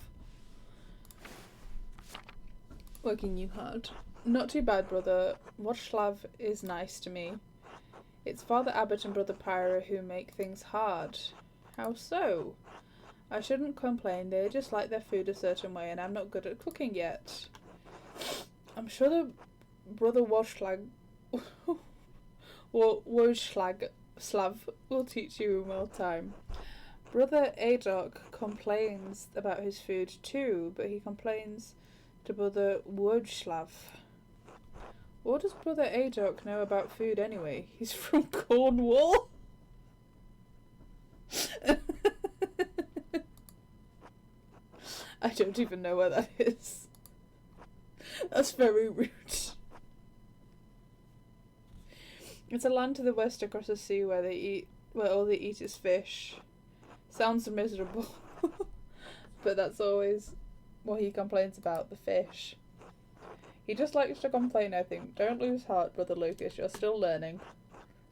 Working you hard. Not too bad, brother. Wodslav is nice to me. It's Father Abbot and Brother Pyra who make things hard. How so? I shouldn't complain. They just like their food a certain way and I'm not good at cooking yet. I'm sure the Brother Wodslav Slav will teach you in well time. Brother Adok complains about his food too, but he complains to Brother Wodslav. What does Brother Adok know about food anyway? He's from Cornwall? I don't even know where that is. That's very rude. It's a land to the west across the sea where all they eat is fish. Sounds miserable. But that's always what he complains about, the fish. He just likes to complain, I think. Don't lose heart, Brother Lucas. You're still learning.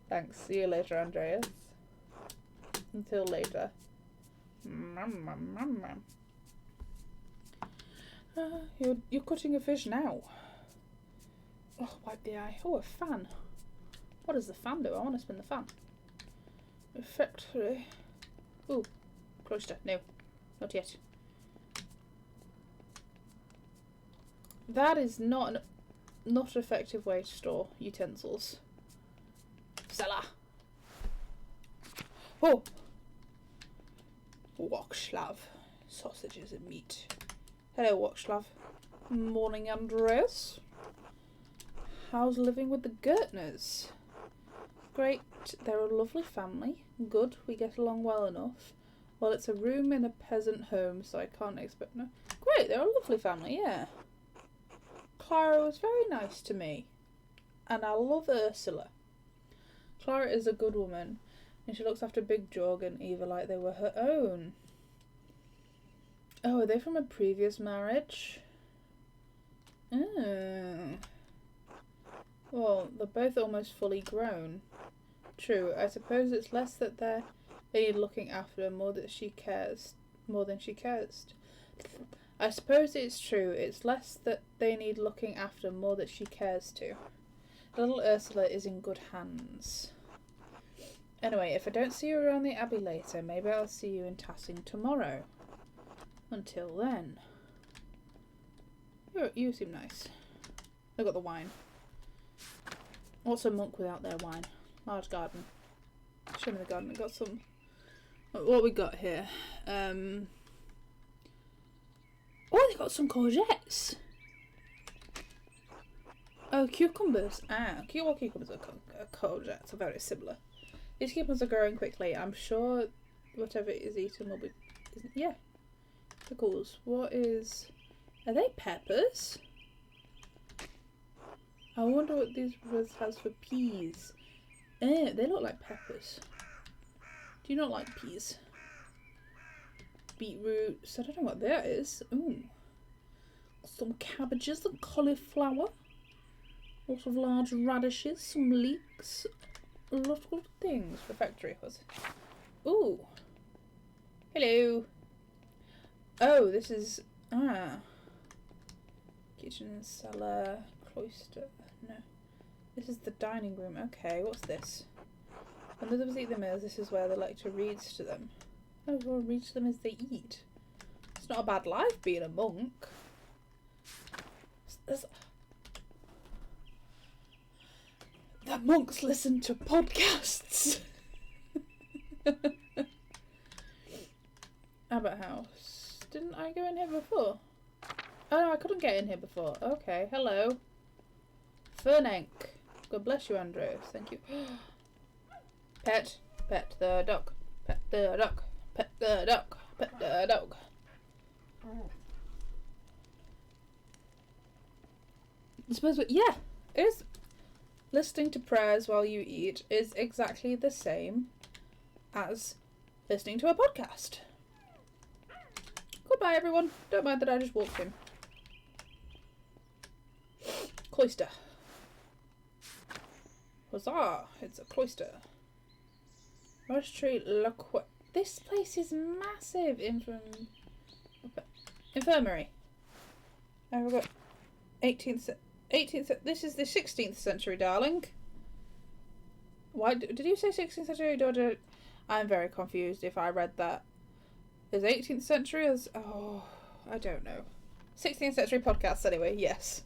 Thanks. See you later, Andreas. Until later. You're cutting a fish now. Oh, wipe the eye. Oh, a fan. What does the fan do? I want to spin the fan. Factory. Ooh, cloister. No, not yet. That is not an effective way to store utensils. Cellar. Oh, Wokslav. Sausages and meat. Hello, Wokslav. Morning, Andreas. How's living with the Gertners? Great. They're a lovely family. Good. We get along well enough. Well, it's a room in a peasant home, so I can't expect no. Great. They're a lovely family. Yeah. Clara was very nice to me, and I love Ursula. Clara is a good woman, and she looks after Big Jorg and Eva like they were her own. Oh, are they from a previous marriage? Oh. Well, they're both almost fully grown. True, I suppose it's less that they need looking after more than she cares. I suppose it's true, it's less that they need looking after more that she cares to. Little Ursula is in good hands. Anyway, if I don't see you around the Abbey later, maybe I'll see you in Tassing tomorrow. Until then. You seem nice. Look at the wine. What's a monk without their wine? Large garden. Show me the garden. Got some. What we got here? Oh, they got some courgettes. Oh, cucumbers. Cucumbers are courgettes are very similar. These cucumbers are growing quickly. I'm sure whatever it is eaten will be. Yeah. Pickles. What is. Are they peppers? I wonder what these words has for peas. They look like peppers. Do you not like peas? Beetroots. I don't know what that is. Ooh. Some cabbages and cauliflower. Lots of large radishes. Some leeks. A lot of things for factory was. Ooh. Hello. Oh, this is kitchen, cellar, cloister. No. This is the dining room. Okay, what's this? When the others eat their meals, this is where the lecturer reads to them. Oh, everyone reads to them as they eat. It's not a bad life being a monk. The monks listen to podcasts. Abbott House. Didn't I go in here before? Oh no, I couldn't get in here before. Okay, hello. Fernank. God bless you, Andreas. Thank you. Pet the duck. Pet the duck. Pet the duck. Pet the dog. I suppose, yeah, it is. Listening to prayers while you eat is exactly the same as listening to a podcast. Goodbye, everyone. Don't mind that I just walked in. Cloister. Huzzah! It's a cloister. Monastery This place is massive. Infirmary. And we've got 18th. This is the 16th century, darling. Why did you say 16th century? I'm very confused. If I read that as 18th century, as I don't know. 16th century podcasts, anyway. Yes.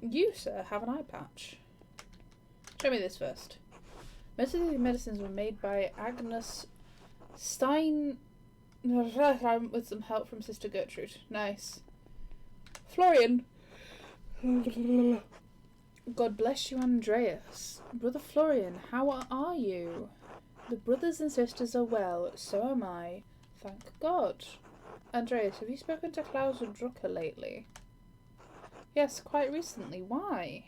You, sir, have an eye patch. Show me this first. Most of these medicines were made by Agnes Stein with some help from Sister Gertrude. Nice. Florian. God bless you, Andreas. Brother Florian, how are you? The brothers and sisters are well, so am I. Thank God. Andreas, have you spoken to Klaus Drucker lately? Yes, quite recently. Why?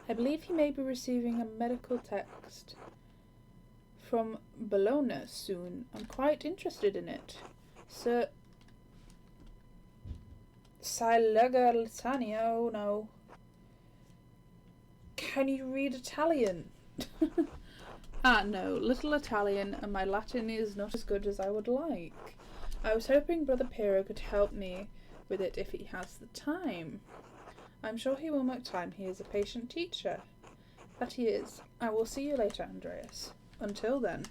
I believe he may be receiving a medical text from Bologna soon. I'm quite interested in it. Sir Silega Litania, oh no. Can you read Italian? No, little Italian, and my Latin is not as good as I would like. I was hoping Brother Piero could help me with it if he has the time. I'm sure he will make time. He is a patient teacher. That he is. I will see you later, Andreas. Until then.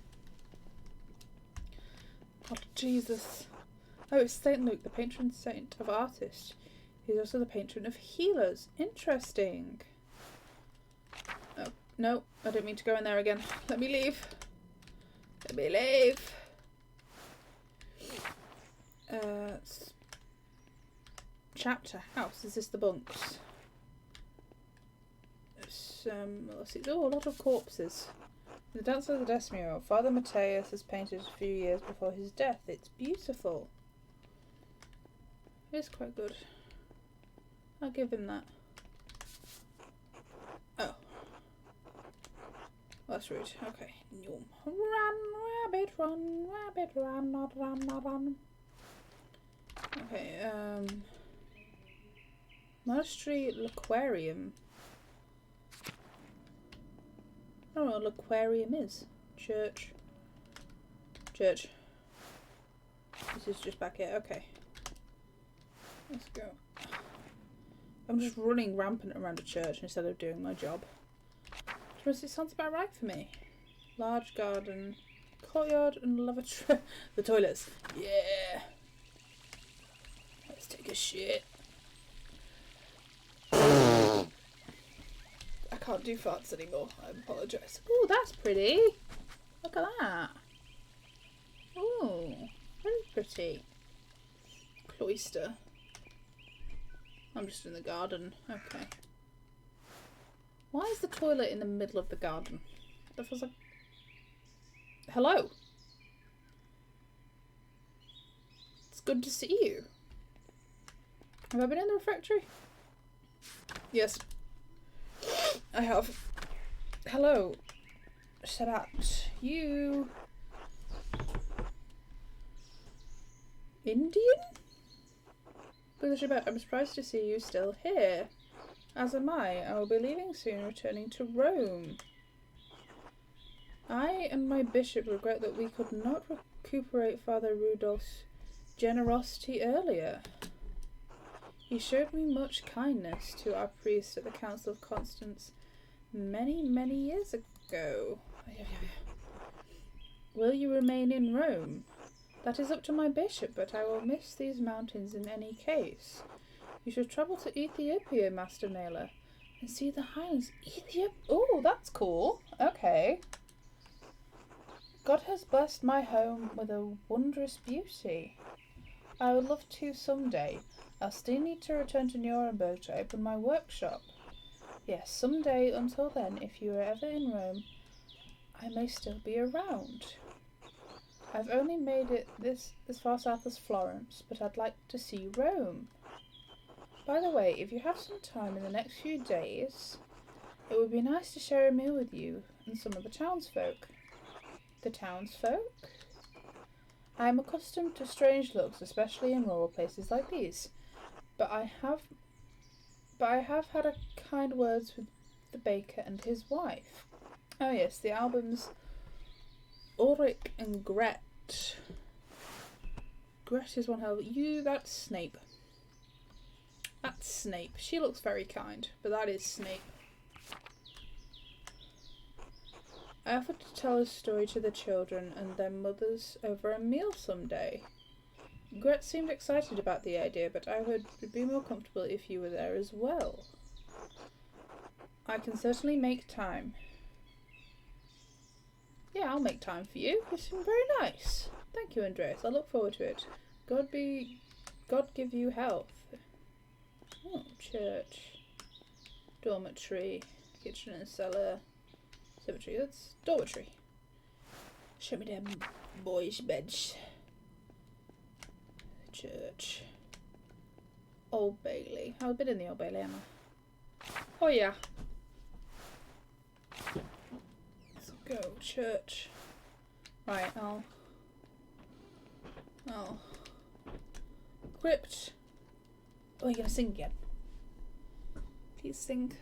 Oh, Jesus. Oh, it's St. Luke, the patron saint of artists. He's also the patron of healers. Interesting. Oh, no, I don't mean to go in there again. Let me leave. Let me leave. Chapter house. Is this the bunks? Let's see. Oh, a lot of corpses. The Dance of the Death mural. Father Matthias has painted a few years before his death. It's beautiful. It's quite good. I'll give him that. Oh. That's rude. Okay. Run, rabbit, run, not run, not run. Okay, Monastery Aquarium. I don't know what aquarium is. Church. Church. This is just back here. Okay. Let's go. I'm just running rampant around a church instead of doing my job. It sounds about right for me. Large garden, courtyard, and lavatory. The toilets. Yeah. Let's take a shit. can't do farts anymore. I apologise. Oh, that's pretty. Look at that. Oh, very pretty. Cloister. I'm just in the garden. Okay. Why is the toilet in the middle of the garden? That feels like... Hello. It's good to see you. Have I been in the refectory? Yes. I have. Hello. Shabat. You... Indian? Brother Shabat, I'm surprised to see you still here. As am I. I will be leaving soon, returning to Rome. I and my bishop regret that we could not recuperate Father Rudolph's generosity earlier. He showed me much kindness to our priest at the Council of Constance many, many years ago. Will you remain in Rome? That is up to my bishop, but I will miss these mountains in any case. You should travel to Ethiopia, Master Mailer, and see the highlands. Ethiopia? Oh, that's cool. Okay. God has blessed my home with a wondrous beauty. I would love to someday. I'll still need to return to Nuremberg to open my workshop. Yes, someday. Until then, if you are ever in Rome, I may still be around. I've only made it this as far south as Florence, but I'd like to see Rome. By the way, if you have some time in the next few days, it would be nice to share a meal with you and some of the townsfolk. The townsfolk? I am accustomed to strange looks, especially in rural places like these, but I have had a kind words with the baker and his wife. Oh yes, the albums Ulrich and Gret. Gret is one hell of that's Snape. That's Snape. She looks very kind, but that is Snape. I offered to tell his story to the children and their mothers over a meal someday. Gret seemed excited about the idea, but I would be more comfortable if you were there as well. I can certainly make time. Yeah, I'll make time for you. It's been very nice. Thank you, Andreas. I look forward to it. God give you health. Oh, church. Dormitory. Kitchen and cellar. Cemetery. That's dormitory. Show me them boys' beds. Church. Old Bailey. I've been in the Old Bailey, haven't I? Oh yeah. Let's go, church. Right, I'll crypt. Oh, you're gonna sing again. Please sing.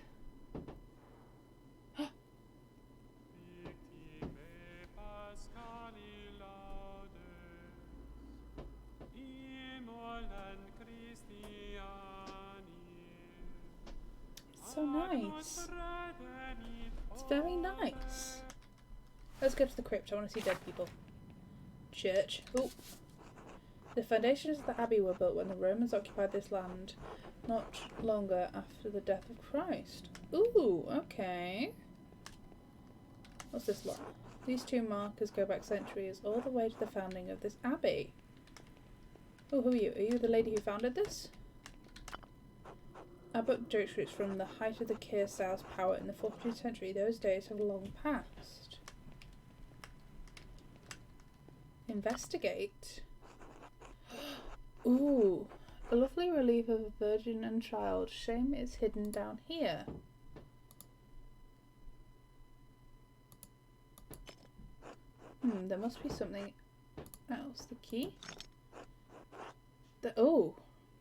So nice. It's very nice. Let's go to the crypt. I want to see dead people. Church. Oh. The foundations of the abbey were built when the Romans occupied this land, not longer after the death of Christ. Ooh, okay. What's this lot? These two markers go back centuries, all the way to the founding of this abbey. Oh, who are you? Are you the lady who founded this? Abbot Dietrich's from the height of the Kearsau's power in the 14th century. Those days have long passed. Investigate. Ooh, a lovely relief of a virgin and child. Shame it's hidden down here. There must be something else. The key?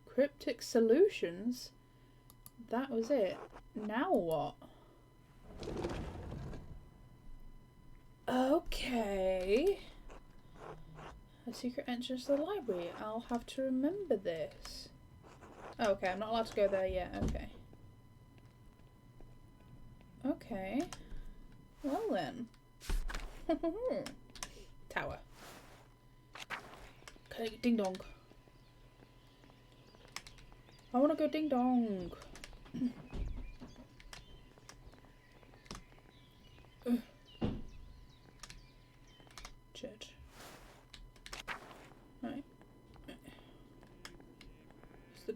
Cryptic solutions? That was it. Now what? Okay. A secret entrance to the library. I'll have to remember this. Oh, okay, I'm not allowed to go there yet. Okay. Okay. Well then. Tower. Okay, ding dong. I want to go ding dong.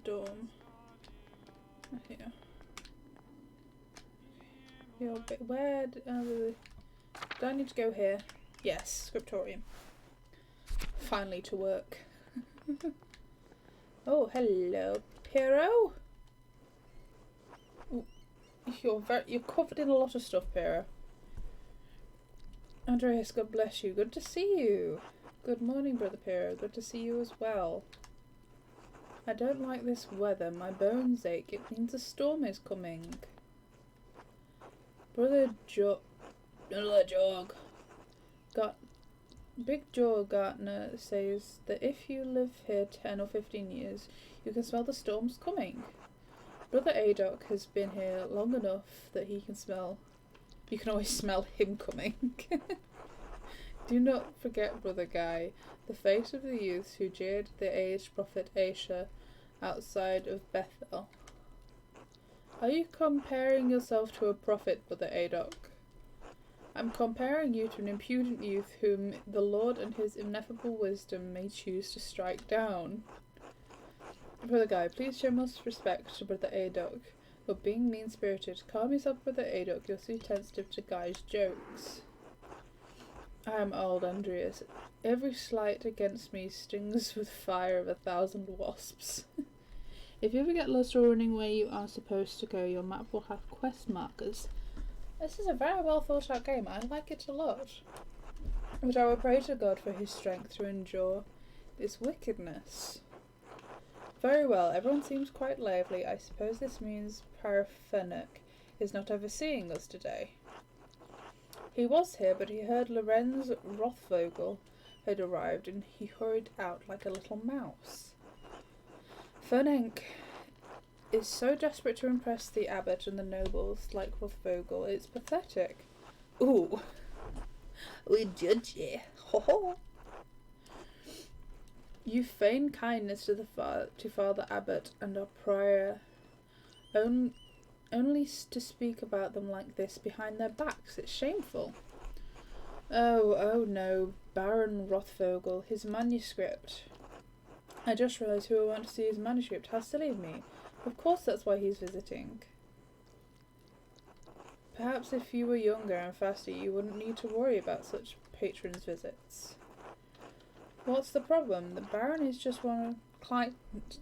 storm. Here. Where do I need to go here? Yes, scriptorium. Finally to work. Oh, hello, Piero. Ooh, you're covered in a lot of stuff, Piero. Andreas, God bless you. Good to see you. Good morning, Brother Piero. Good to see you as well. I don't like this weather. My bones ache. It means a storm is coming. Brother Jog. Big Jaw Gartner says that if you live here 10 or 15 years, you can smell the storms coming. Brother Adoc has been here long enough that he can smell. You can always smell him coming. Do not forget, Brother Guy, the fate of the youths who jeered the aged prophet Aisha outside of Bethel. Are you comparing yourself to a prophet, Brother Adoc? I'm comparing you to an impudent youth whom the Lord and his ineffable wisdom may choose to strike down. Brother Guy, please show most respect to Brother Adoc. You're being mean-spirited. Calm yourself, Brother Adoc. You're too sensitive to Guy's jokes. I am old, Andreas. Every slight against me stings with fire of 1,000 wasps. If you ever get lost or running where you are supposed to go, your map will have quest markers. This is a very well thought out game. I like it a lot. But I will pray to God for his strength to endure this wickedness. Very well, everyone seems quite lively. I suppose this means Parafenuk is not overseeing us today. He was here, but he heard Lorenz Rothvogel had arrived, and he hurried out like a little mouse. Fernenk is so desperate to impress the abbot and the nobles, like Rothvogel, it's pathetic. Ooh, we judge ye. Ho ho. You feign kindness to Father Abbot and our prior, only to speak about them like this behind their backs. It's shameful. Oh no, Baron Rothvogel, his manuscript. I just realised who I want to see his manuscript. How silly of me. Of course that's why he's visiting. Perhaps if you were younger and faster, you wouldn't need to worry about such patrons' visits. What's the problem? The Baron is just one client.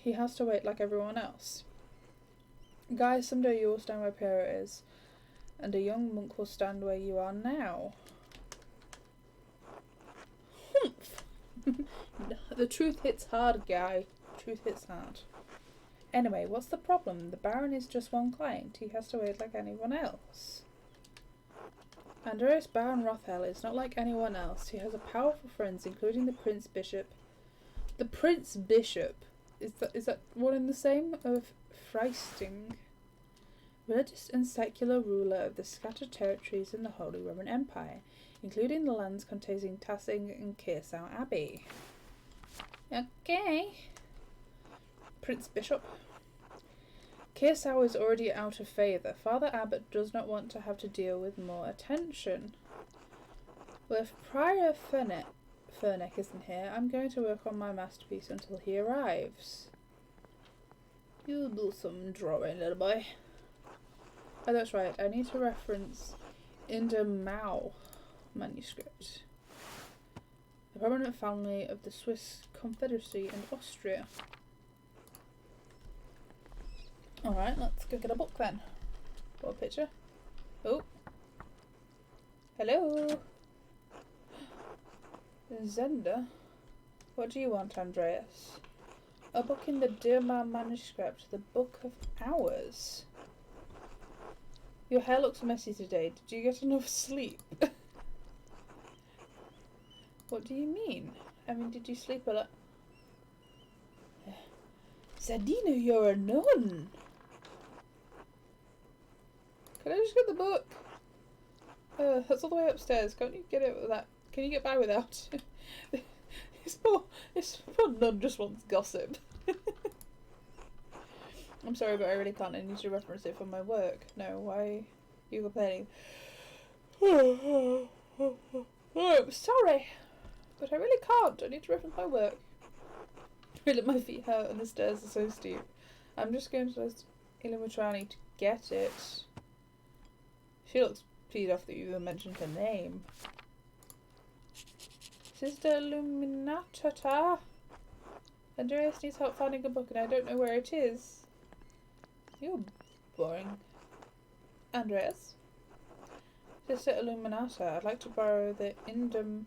He has to wait like everyone else. Guys, someday you will stand where Piero is, and a young monk will stand where you are now. Humph! The truth hits hard, Guy. Truth hits hard. Anyway, what's the problem? The Baron is just one client. He has to wait like anyone else. Andreas Baron Rothel is not like anyone else. He has a powerful friends, including the Prince Bishop. The Prince Bishop? Is that one in the same? Of Freisting. Religious and secular ruler of the scattered territories in the Holy Roman Empire, including the lands containing Tassing and Kearsau Abbey. Okay. Prince Bishop. Kearsau is already out of favour. Father Abbot does not want to have to deal with more attention. Well, if Prior Furneck isn't here, I'm going to work on my masterpiece until he arrives. You'll do some drawing, little boy. Oh, that's right. I need to reference Inder Mao manuscript. The prominent family of the Swiss Confederacy and Austria. Alright, let's go get a book then. Got a picture. Oh. Hello. Zenda. What do you want, Andreas? A book in the Dirma manuscript, the Book of Hours. Your hair looks messy today. Did you get enough sleep? What do you mean? I mean, did you sleep a lot? Zadina, you're a nun! Can I just get the book? That's all the way upstairs. Can't you get it with that? Can you get by without? This poor nun just wants gossip. I'm sorry, but I really can't. I need to reference it for my work. No, why are you complaining? I'm sorry, but I really can't. I need to reference my work. Really, my feet hurt and the stairs are so steep. I'm just going to ask Illumitrani to get it. She looks peed off that you even mentioned her name. Sister Illuminata. Andreas needs help finding a book and I don't know where it is. You're boring. Andreas? Sister Illuminata, I'd like to borrow the Indum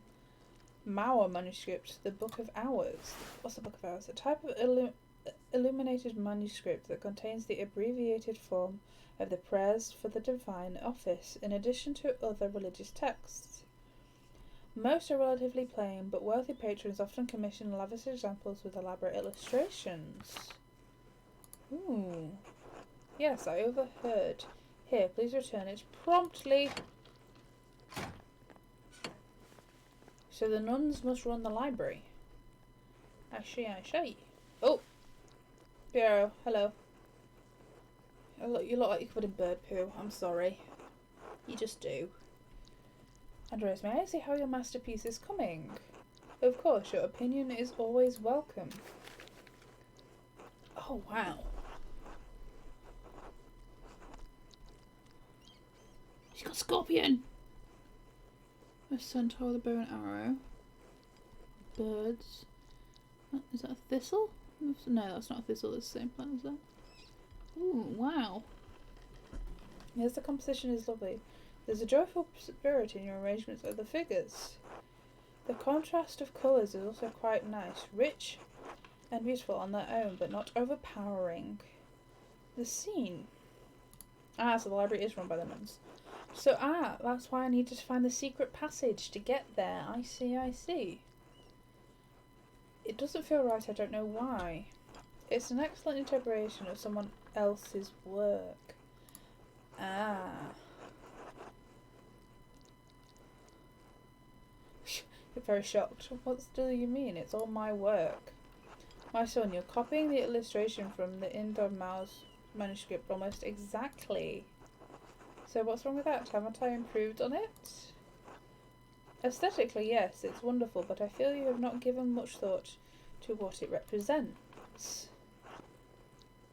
Mauer manuscript, the Book of Hours. What's the Book of Hours? A type of illuminated manuscript that contains the abbreviated form of the prayers for the divine office, in addition to other religious texts. Most are relatively plain, but wealthy patrons often commission lavish examples with elaborate illustrations. Ooh. Yes, I overheard. Here, please return it promptly. So the nuns must run the library. I see. Oh! Piero, hello. You look like you're covered in bird poo. I'm sorry. You just do. Andreas, may I see how your masterpiece is coming? Of course, your opinion is always welcome. Oh, wow. She's got scorpion! A centaur with a bow and arrow. Birds. Oh, is that a thistle? No, that's not a thistle, it's the same plant as that. Ooh, wow. Yes, the composition is lovely. There's a joyful spirit in your arrangements of the figures. The contrast of colours is also quite nice, rich and beautiful on their own, but not overpowering. The scene. So the library is run by the nuns. So, that's why I need to find the secret passage to get there. I see. It doesn't feel right, I don't know why. It's an excellent interpretation of someone else's work. You're very shocked. What do you mean? It's all my work. My son, you're copying the illustration from the Indom Mauer's manuscript almost exactly. So what's wrong with that? Haven't I improved on it? Aesthetically, yes, it's wonderful, but I feel you have not given much thought to what it represents.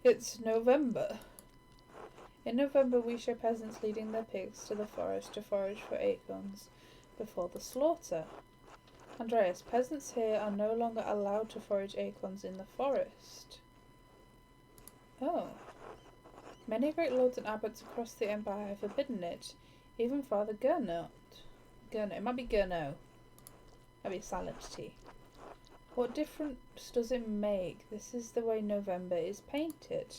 It's November. In November we show peasants leading their pigs to the forest to forage for acorns before the slaughter. Andreas, peasants here are no longer allowed to forage acorns in the forest. Oh. Many great lords and abbots across the empire have forbidden it. Even Father Gernot. It might be Gernot. Might be a silent T. What difference does it make? This is the way November is painted.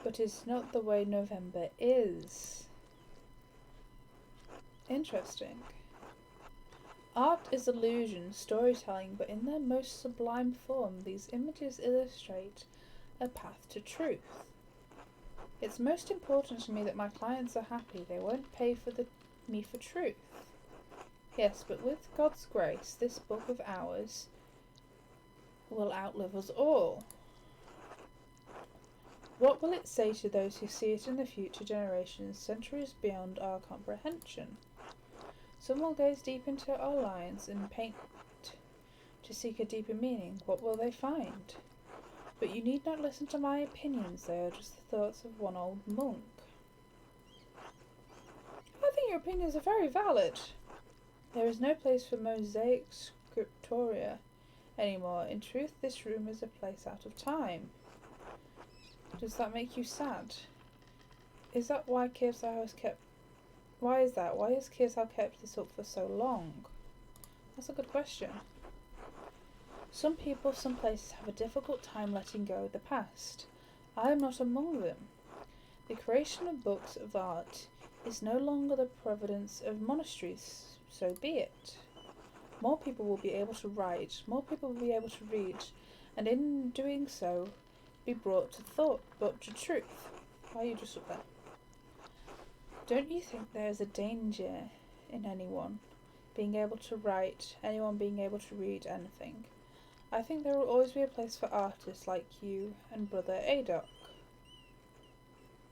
But it's not the way November is. Interesting. Art is illusion, storytelling, but in their most sublime form, these images illustrate a path to truth. It's most important to me that my clients are happy. They won't pay me for truth. Yes, but with God's grace, this book of ours will outlive us all. What will it say to those who see it in the future generations, centuries beyond our comprehension? Some will gaze deep into our lines and paint to seek a deeper meaning. What will they find? But you need not listen to my opinions, they are just the thoughts of one old monk. I think your opinions are very valid. There is no place for mosaic scriptoria anymore. In truth, this room is a place out of time. Does that make you sad? Is that why Kirsau has kept... Why is that? Why has Kirsau kept this up for so long? That's a good question. Some people, some places have a difficult time letting go of the past. I am not among them. The creation of books of art is no longer the providence of monasteries, so be it. More people will be able to write, more people will be able to read, and in doing so, be brought to thought, brought to truth. Why are you just up there? Don't you think there is a danger in anyone being able to write, anyone being able to read anything? I think there will always be a place for artists like you and Brother Adok.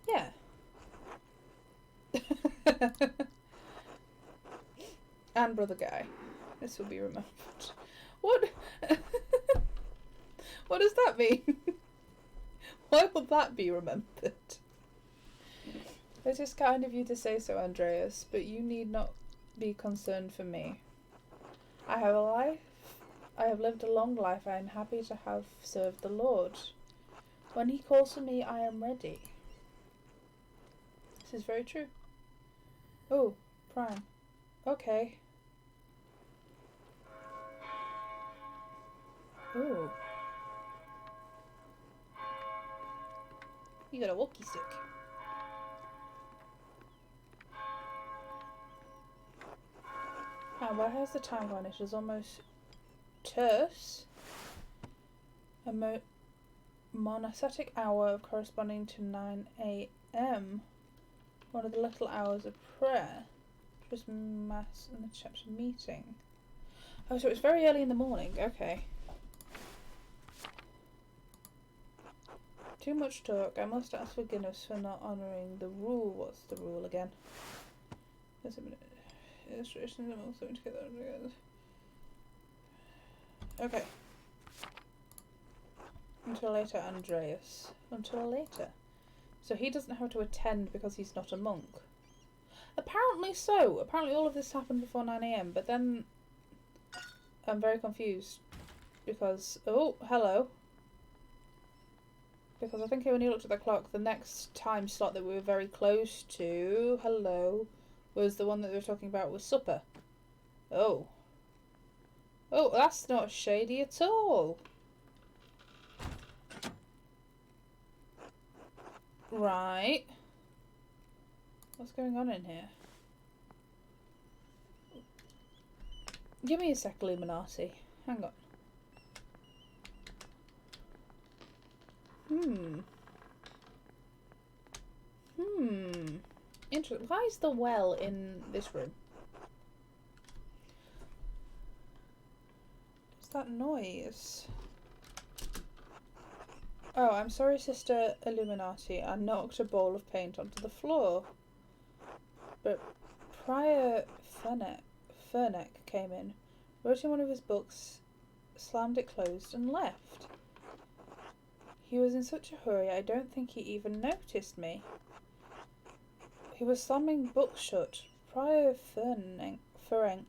Yeah. And Brother Guy. This will be remembered. What? What does that mean? Why will that be remembered? It is kind of you to say so, Andreas, but you need not be concerned for me. I have a life. I have lived a long life. I am happy to have served the Lord. When he calls for me, I am ready. This is very true. Oh, Prime. Okay. Ooh. You got a walkie stick. And where has the time gone? It is almost terse. A monastic hour corresponding to 9 a.m. One of the little hours of prayer. Just mass and the chapter meeting. Oh, so it's very early in the morning. Okay. Too much talk. I must ask forgiveness for not honouring the rule. What's the rule again? There's a minute. Illustrations and also together. Okay. Until later, Andreas. Until later. So he doesn't have to attend because he's not a monk. Apparently so. Apparently all of this happened before 9 a.m. But then I'm very confused because... Oh, hello. Because I think when you looked at the clock, the next time slot that we were very close to, hello, was the one that we were talking about with supper. Oh. Oh, that's not shady at all. Right. What's going on in here? Give me a sec, Illuminati. Hang on. Interesting. Why is the well in this room? What's that noise? Oh, I'm sorry, Sister Illuminati. I knocked a bowl of paint onto the floor. But Prior Furneck came in, wrote in one of his books, slammed it closed, and left. He was in such a hurry, I don't think he even noticed me. He was slamming books shut. Prior Ferenc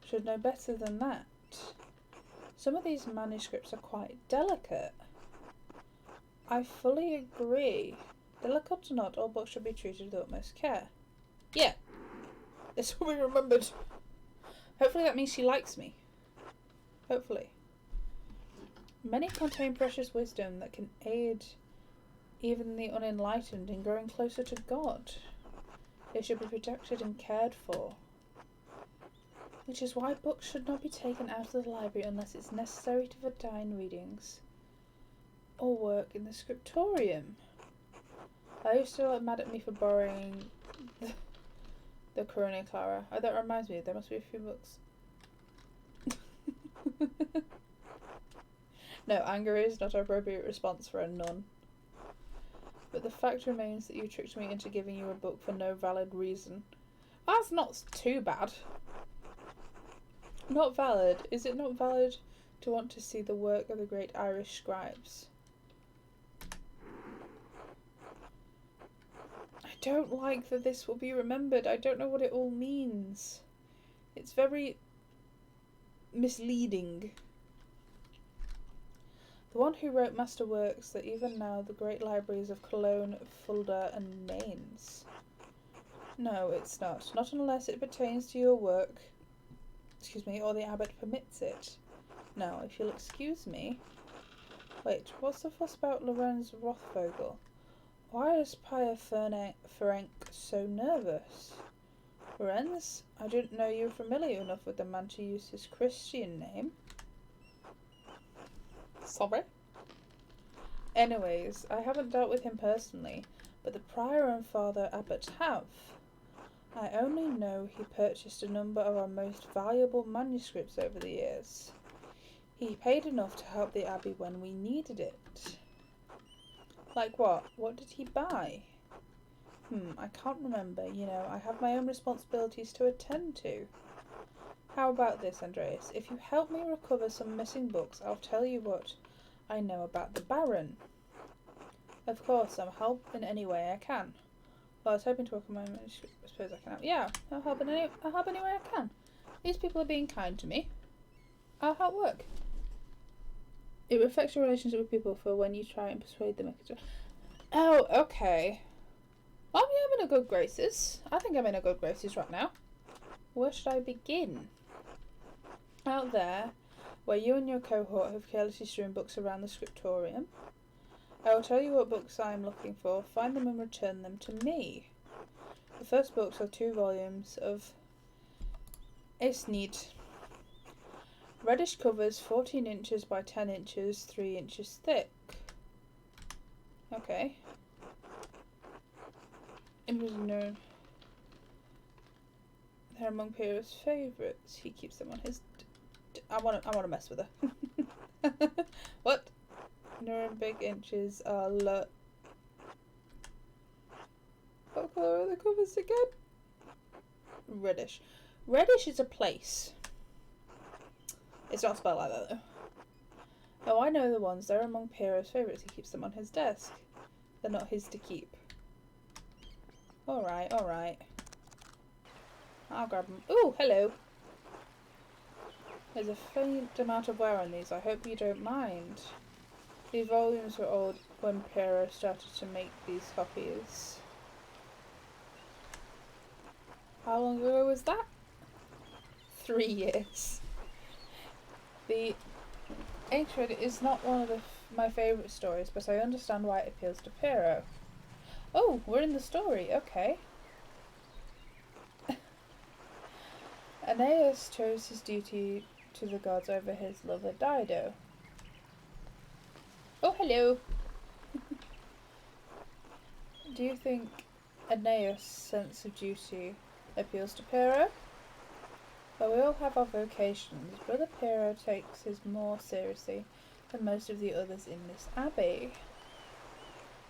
should know better than that. Some of these manuscripts are quite delicate. I fully agree. Delicate or not, all books should be treated with the utmost care. Yeah, this will be remembered. Hopefully that means she likes me. Hopefully. Many contain precious wisdom that can aid even the unenlightened in growing closer to God. They should be protected and cared for. Which is why books should not be taken out of the library unless it's necessary for divine readings or work in the scriptorium. Are you still mad at me for borrowing the Corona Clara? Oh, that reminds me, there must be a few books. No, anger is not an appropriate response for a nun. But the fact remains that you tricked me into giving you a book for no valid reason. That's not too bad. Not valid. Is it not valid to want to see the work of the great Irish scribes? I don't like that this will be remembered. I don't know what it all means. It's very misleading. The one who wrote masterworks that even now the great libraries of Cologne, Fulda and Mainz. No, it's not. Not unless it pertains to your work. Excuse me, or the abbot permits it. Now, if you'll excuse me... Wait, what's the fuss about Lorenz Rothvogel? Why is Prior Ferenc so nervous? Lorenz? I didn't know you were familiar enough with the man to use his Christian name. Sorry? Anyways, I haven't dealt with him personally, but the prior and father abbot have. I only know he purchased a number of our most valuable manuscripts over the years. He paid enough to help the abbey when we needed it. Like what? What did he buy? I can't remember. You know, I have my own responsibilities to attend to. How about this, Andreas? If you help me recover some missing books, I'll tell you what. I know about the Baron. Of course, I'll help in any way I can. Well, I was hoping to work on my manuscript. I suppose I can help. Yeah, I'll help any way I can. These people are being kind to me. I'll help work. It reflects your relationship with people for when you try and persuade them. Oh, okay. I'm in a good graces. I think I'm in a good graces right now. Where should I begin? Out there, where you and your cohort have carelessly strewn books around the scriptorium. I will tell you what books I am looking for, find them and return them to me. The first books are 2 volumes of Aesneid. Reddish covers, 14 inches by 10 inches, 3 inches thick. Okay. They're among Pierre's favourites. He keeps them on his... I want to mess with her. What? Nuremberg inches are what colour are the covers again? Reddish. Reddish is a place. It's not spelled like that though. Oh, I know the ones. They're among Pierre's favourites. He keeps them on his desk. They're not his to keep. Alright, alright. I'll grab them. Ooh, hello. There's a faint amount of wear on these. I hope you don't mind. These volumes were old when Pierre started to make these copies. How long ago was that? 3 years. The Ancient is not one of my favourite stories, but I understand why it appeals to Pierre. Oh, we're in the story, okay. Aeneas chose his duty to the gods over his lover Dido. Oh, hello. Do you think Aeneas' sense of duty appeals to Pierre? Well, we all have our vocations. Brother Pierre takes his more seriously than most of the others in this abbey.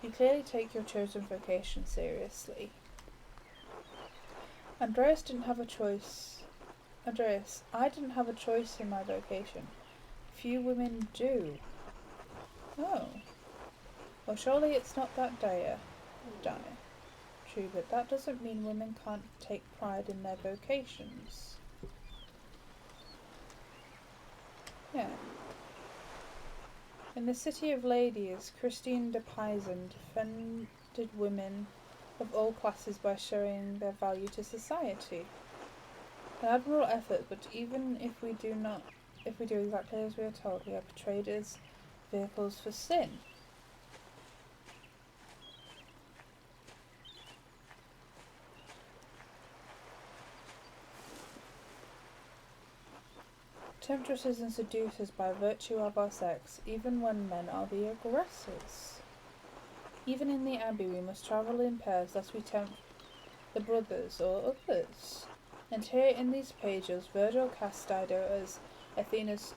You clearly take your chosen vocation seriously. Andreas, I didn't have a choice in my vocation. Few women do. Oh. Well, surely it's not that dire. True, but that doesn't mean women can't take pride in their vocations. Yeah. In the city of ladies, Christine de Pizan defended women of all classes by showing their value to society. An admirable effort, but even if we do exactly as we are told, we are portrayed as vehicles for sin. Temptresses and seducers by virtue of our sex, even when men are the aggressors. Even in the abbey we must travel in pairs lest we tempt the brothers or others. And here in these pages Virgil casts Dido as Aeneas'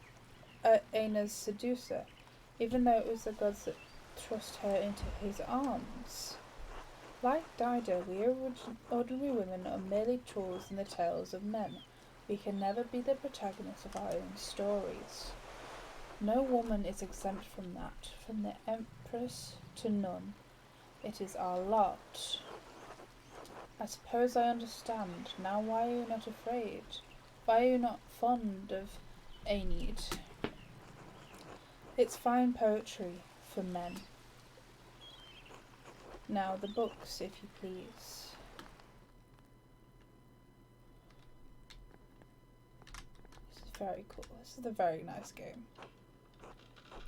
seducer, even though it was the gods that thrust her into his arms. Like Dido, we ordinary women are merely tools in the tales of men. We can never be the protagonists of our own stories. No woman is exempt from that, from the empress to none. It is our lot. I suppose I understand. Now why are you not afraid? Why are you not fond of Aeneid? It's fine poetry for men. Now the books, if you please. This is very cool. This is a very nice game.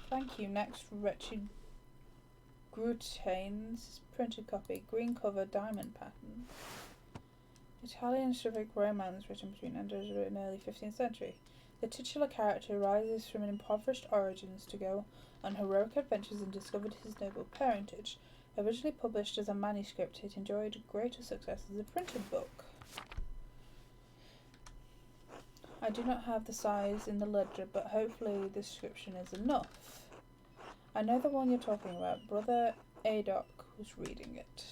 Thank you. Next, Wretched Grutains, printed copy, green cover, diamond pattern. Italian civic romance written between and in early 15th century. The titular character rises from impoverished origins to go on heroic adventures and discover his noble parentage. Originally published as a manuscript, it enjoyed greater success as a printed book. I do not have the size in the ledger, but hopefully the description is enough. I know the one you're talking about. Brother Adoc was reading it.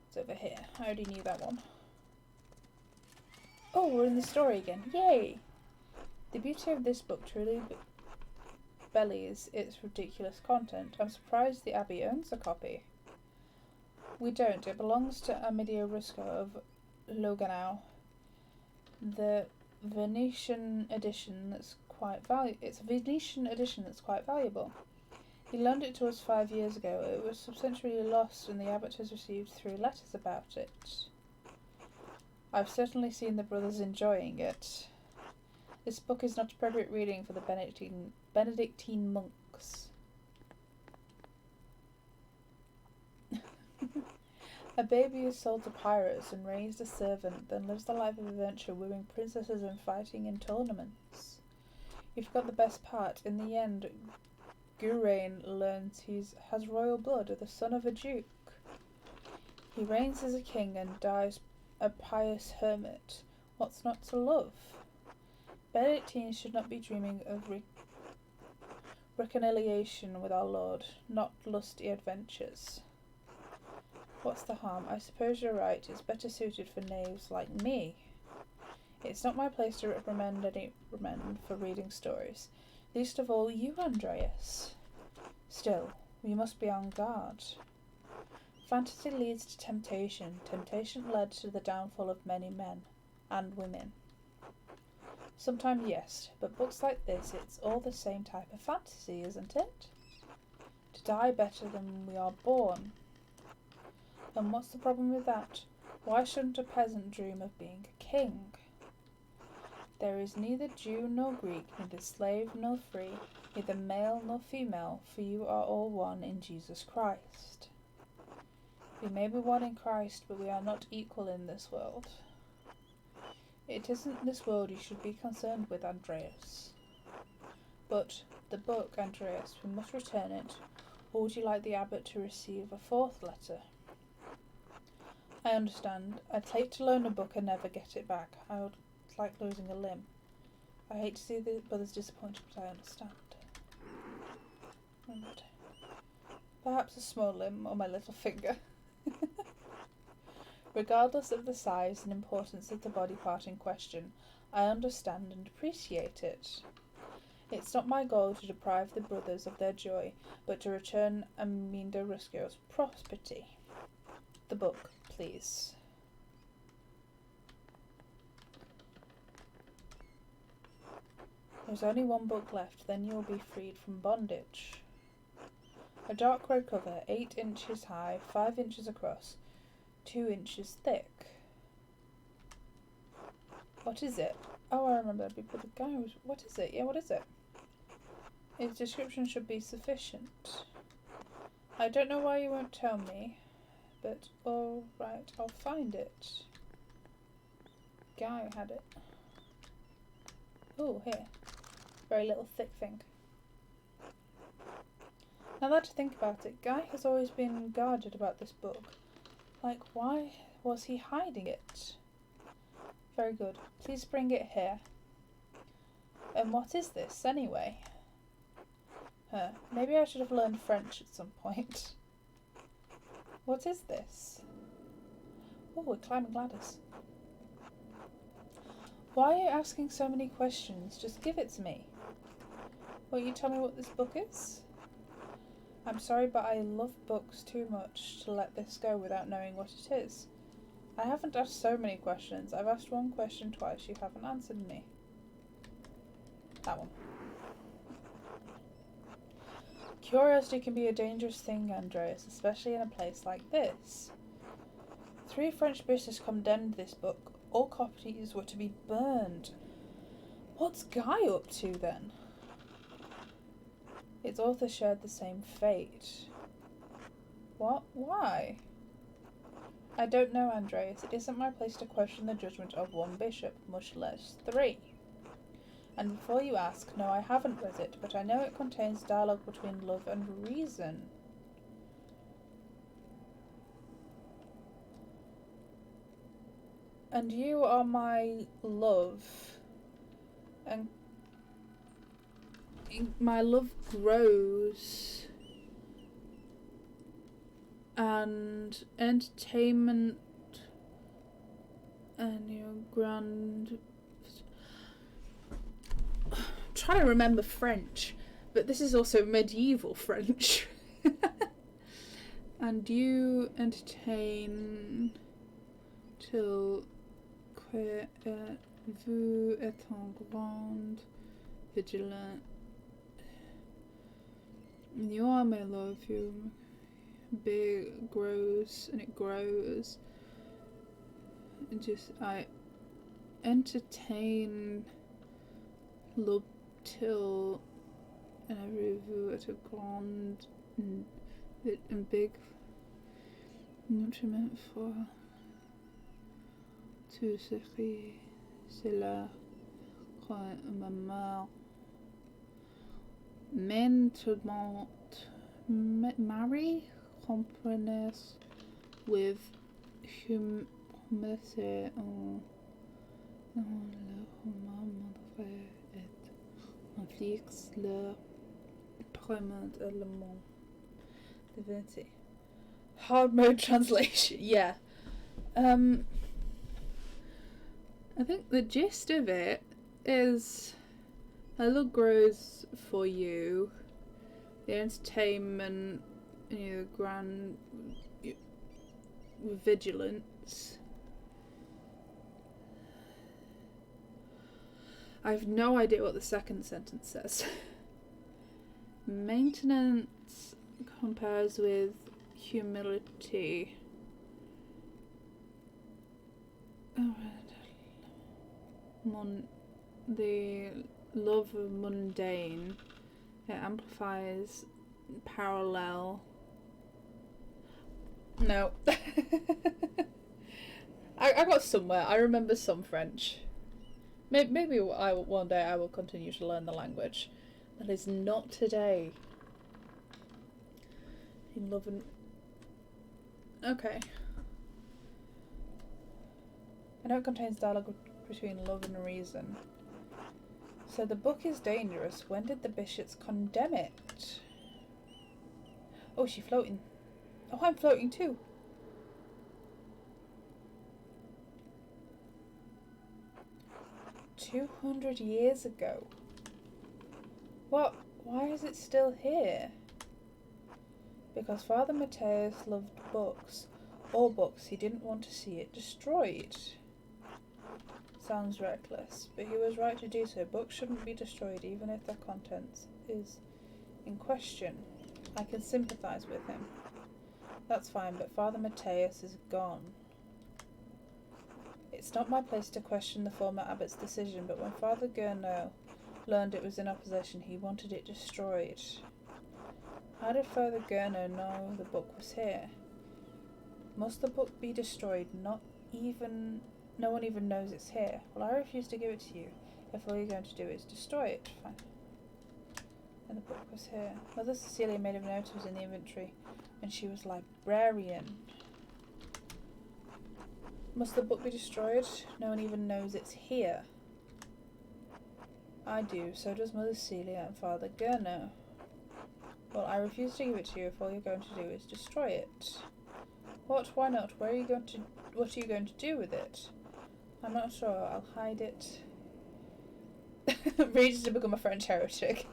It's over here. I already knew that one. Oh, we're in the story again. Yay! The beauty of this book truly bellies its ridiculous content. I'm surprised the Abbey owns a copy. We don't. It belongs to Amedeo Rusco of Loganau. The Venetian edition that's quite It's a Venetian edition that's quite valuable. He loaned it to us 5 years ago. It was substantially lost, and the abbot has received 3 letters about it. I've certainly seen the brothers enjoying it. This book is not appropriate reading for the Benedictine monks. A baby is sold to pirates and raised a servant, then lives the life of adventure, wooing princesses and fighting in tournaments. You forgot the best part. In the end, Gurain learns he has royal blood, the son of a duke. He reigns as a king and dies a pious hermit. What's not to love? Benedictines should not be dreaming of reconciliation with our Lord, not lusty adventures. What's the harm? I suppose you're right. It's better suited for knaves like me. It's not my place to reprimand any men for reading stories. Least of all you, Andreas. Still, we must be on guard. Fantasy leads to temptation. Temptation led to the downfall of many men and women. Sometimes yes, but books like this, it's all the same type of fantasy, isn't it? To die better than we are born. And what's the problem with that? Why shouldn't a peasant dream of being a king? There is neither Jew nor Greek, neither slave nor free, neither male nor female, for you are all one in Jesus Christ. We may be one in Christ, but we are not equal in this world. It isn't this world you should be concerned with, Andreas. But the book, Andreas, we must return it, or would you like the abbot to receive a 4th letter? I understand. I'd hate to loan a book and never get it back. I would like losing a limb. I hate to see the brothers disappointed, but I understand. And perhaps a small limb or my little finger. Regardless of the size and importance of the body part in question, I understand and appreciate it. It's not my goal to deprive the brothers of their joy, but to return Amedeo Rusco's property. The book, please. There's only 1 book left, then you'll be freed from bondage. A dark grey cover, 8 inches high, 5 inches across, 2 inches thick. What is it? Oh, I remember that bit with the guy was... What is it? Yeah, what is it? Its description should be sufficient. I don't know why you won't tell me, but alright, I'll find it. Guy had it. Oh, here. Very little thick thing. Now that I think about it, Guy has always been guarded about this book. Like, why was he hiding it? Very good. Please bring it here. And what is this, anyway? Maybe I should have learned French at some point. What is this? Oh, we're climbing ladders. Why are you asking so many questions? Just give it to me. Will you tell me what this book is? I'm sorry, but I love books too much to let this go without knowing what it is. I haven't asked so many questions. I've asked 1 question twice. You haven't answered me. That one. Curiosity can be a dangerous thing, Andreas, especially in a place like this. 3 French bishops condemned this book. All copies were to be burned. What's Guy up to then? Its author shared the same fate. What? Why? I don't know, Andreas. It isn't my place to question the judgment of 1 bishop, much less 3. And before you ask, no, I haven't read it, but I know it contains dialogue between love and reason. And you are my love, and my love grows, and entertainment and your grand... I'm trying to remember French, but this is also medieval French. And you entertain till que vous étant grande, vigilant. You are my love, you big grows and it grows. And just I entertain love till vous êtes grande and big nutriment for tout ce qui cela quand ma mère maintenant marry comprenez with whom c'est un le roman et on fixe le premier élément divinity. Hard mode translation, yeah. I think the gist of it is a love grows for you, the entertainment, grand vigilance. I have no idea what the second sentence says. Maintenance compares with humility. The love of mundane, it amplifies parallel. No. I got somewhere. I remember some French. Maybe one day I will continue to learn the language. That is not today. In love and... Okay. I know it contains dialogue between love and reason. So the book is dangerous. When did the bishops condemn it? Oh, she's floating. Oh, I'm floating too. "200 years ago. What? Why is it still here?" Because Father Matthias loved books. All books. He didn't want to see it destroyed. Sounds reckless, but he was right to do so. Books shouldn't be destroyed even if their contents is in question. I can sympathise with him. That's fine, but Father Matthias is gone. It's not my place to question the former abbot's decision, but when Father Gurno learned it was in opposition, he wanted it destroyed. How did Father Gurno know the book was here? Must the book be destroyed? No one even knows it's here. Well, I refuse to give it to you. If all you're going to do is destroy it, fine. And the book was here. Mother Cecilia made a note it was in the inventory, and she was librarian. Must the book be destroyed? No one even knows it's here. I do, so does Mother Cecilia and Father Gurno. Well, I refuse to give it to you if all you're going to do is destroy it. What? Why not? What are you going to do with it? I'm not sure. I'll hide it. Reads to become a French heretic.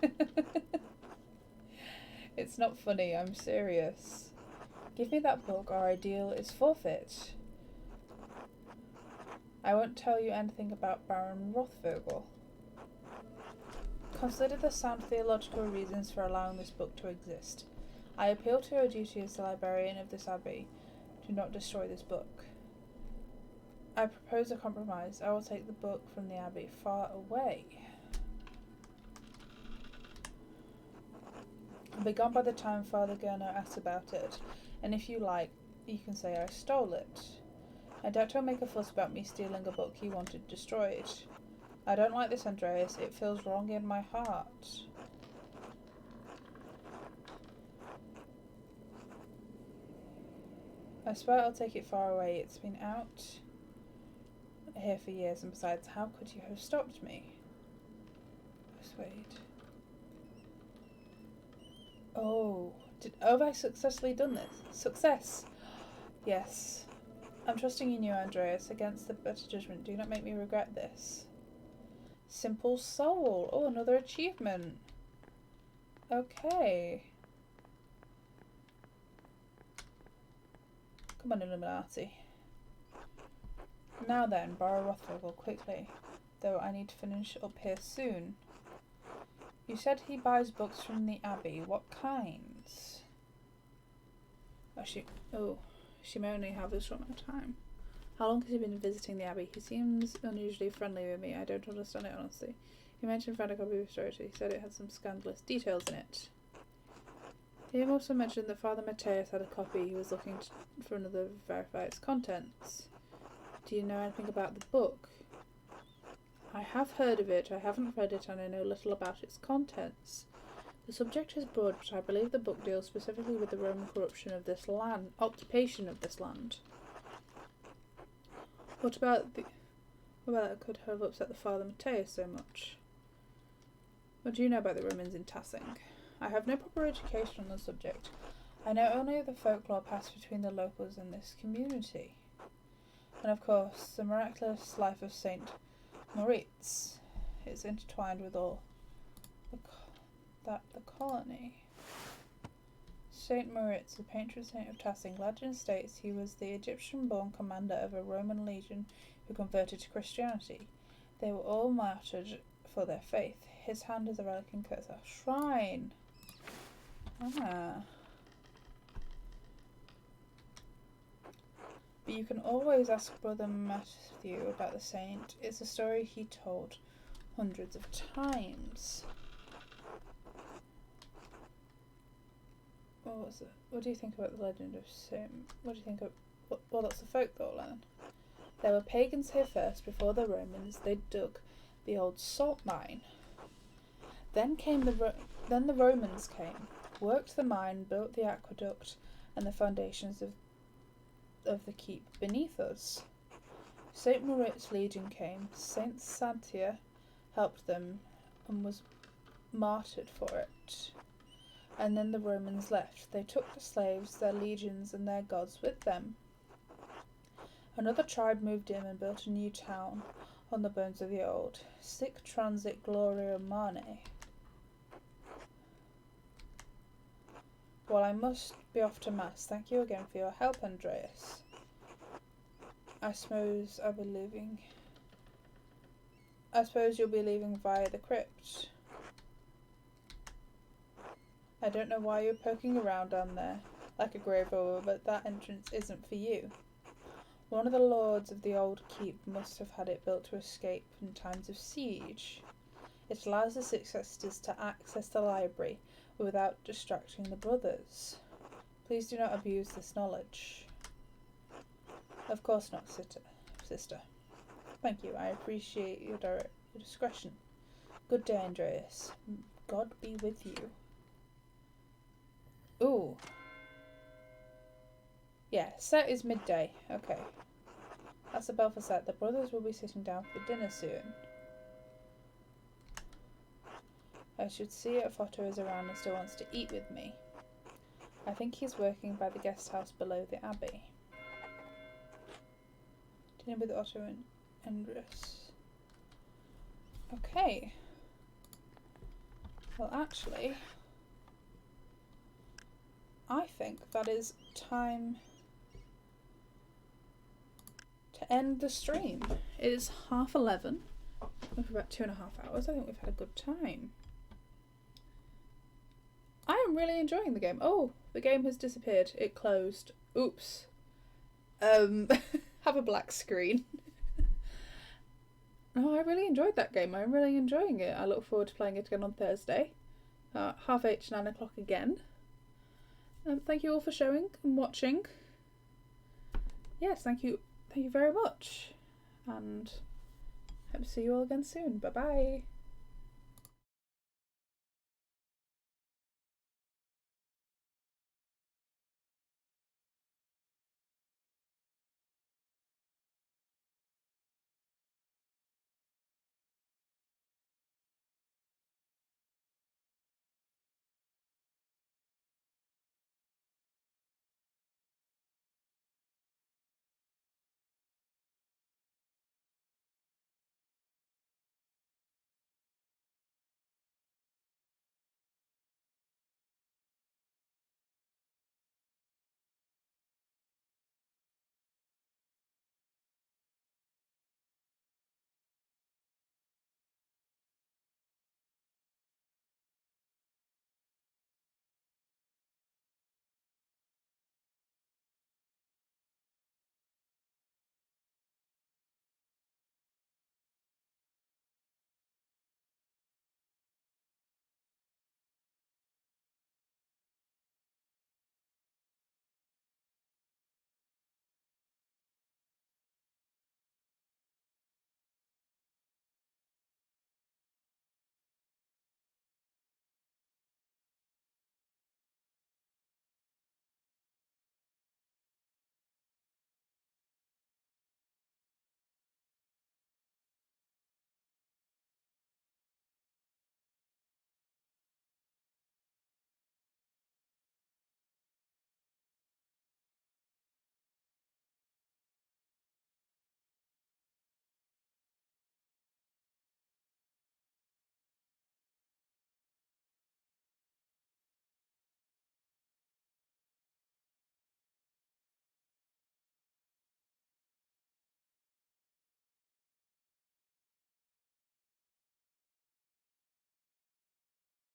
It's not funny, I'm serious. Give me that book or our deal is forfeit. I won't tell you anything about Baron Rothvogel. Consider the sound theological reasons for allowing this book to exist. I appeal to your duty as the librarian of this abbey. Do not destroy this book. I propose a compromise. I will take the book from the abbey far away. I'll be gone by the time Father Gurno asks about it, and if you like, you can say I stole it. I doubt he'll make a fuss about me stealing a book he wanted destroyed. I don't like this, Andreas. It feels wrong in my heart. I swear I'll take it far away. It's been out here for years, and besides, how could you have stopped me? Persuade. Oh, have I successfully done this? Success! Yes. I'm trusting in you, Andreas, against the better judgment. Do not make me regret this. Simple soul. Oh, another achievement. Okay. Come on, Illuminati. Now then, borrow Rothvogel quickly, though I need to finish up here soon. You said he buys books from the Abbey. What kinds? She may only have a short amount of time. How long has he been visiting the Abbey? He seems unusually friendly with me. I don't understand it, honestly. He mentioned found a copy of Story. He said it had some scandalous details in it. He also mentioned that Father Mateus had a copy. He was looking for another to verify its contents. Do you know anything about the book? I have heard of it. I haven't read it, and I know little about its contents. The subject is broad, but I believe the book deals specifically with the Roman corruption of this land, occupation of this land. What about that could have upset the Father Mateus so much? What do you know about the Romans in Tassing? I have no proper education on the subject. I know only of the folklore passed between the locals in this community. And of course, the miraculous life of Saint Moritz is intertwined with all the colony. Saint Moritz, the patron saint of Tassing, legend states he was the Egyptian-born commander of a Roman legion who converted to Christianity. They were all martyred for their faith. His hand is a relic in Cursa Shrine. Ah. But you can always ask Brother Matthew about the saint. It's a story he told hundreds of times. What do you think about the legend of Saint? What do you think of? Well, that's the folklore then. There were pagans here first, before the Romans. They dug the old salt mine. Then the Romans came, worked the mine, built the aqueduct, and the foundations of the keep beneath us. Saint Moritz Legion came. Saint Santia helped them and was martyred for it. And then the Romans left. They took the slaves, their legions, and their gods with them. Another tribe moved in and built a new town on the bones of the old. Sic transit gloria mane. Well, I must be off to Mass. Thank you again for your help, Andreas. I suppose you'll be leaving via the crypt. I don't know why you're poking around down there like a grave robber, but that entrance isn't for you. One of the lords of the old keep must have had it built to escape in times of siege. It allows the Six Sisters to access the library without distracting the brothers. Please do not abuse this knowledge. Of course not, sister. Thank you. I appreciate your discretion. Good day, Andreas. God be with you. Ooh. Yeah, set is midday. Okay. That's the bell for set. The brothers will be sitting down for dinner soon. I should see if Otto is around and still wants to eat with me. I think he's working by the guest house below the abbey. Dinner with Otto and Andres. Okay. Well, actually, I think that is time to end the stream. It is 11:30. For about 2.5 hours. I think we've had a good time. I am really enjoying the game. Oh, the game has disappeared. It closed. Oops. Have a black screen. No, I really enjoyed that game. I'm really enjoying it. I look forward to playing it again on Thursday. 8:30 to 9 o'clock again. Thank you all for showing and watching. Yes, thank you very much. And hope to see you all again soon. Bye bye.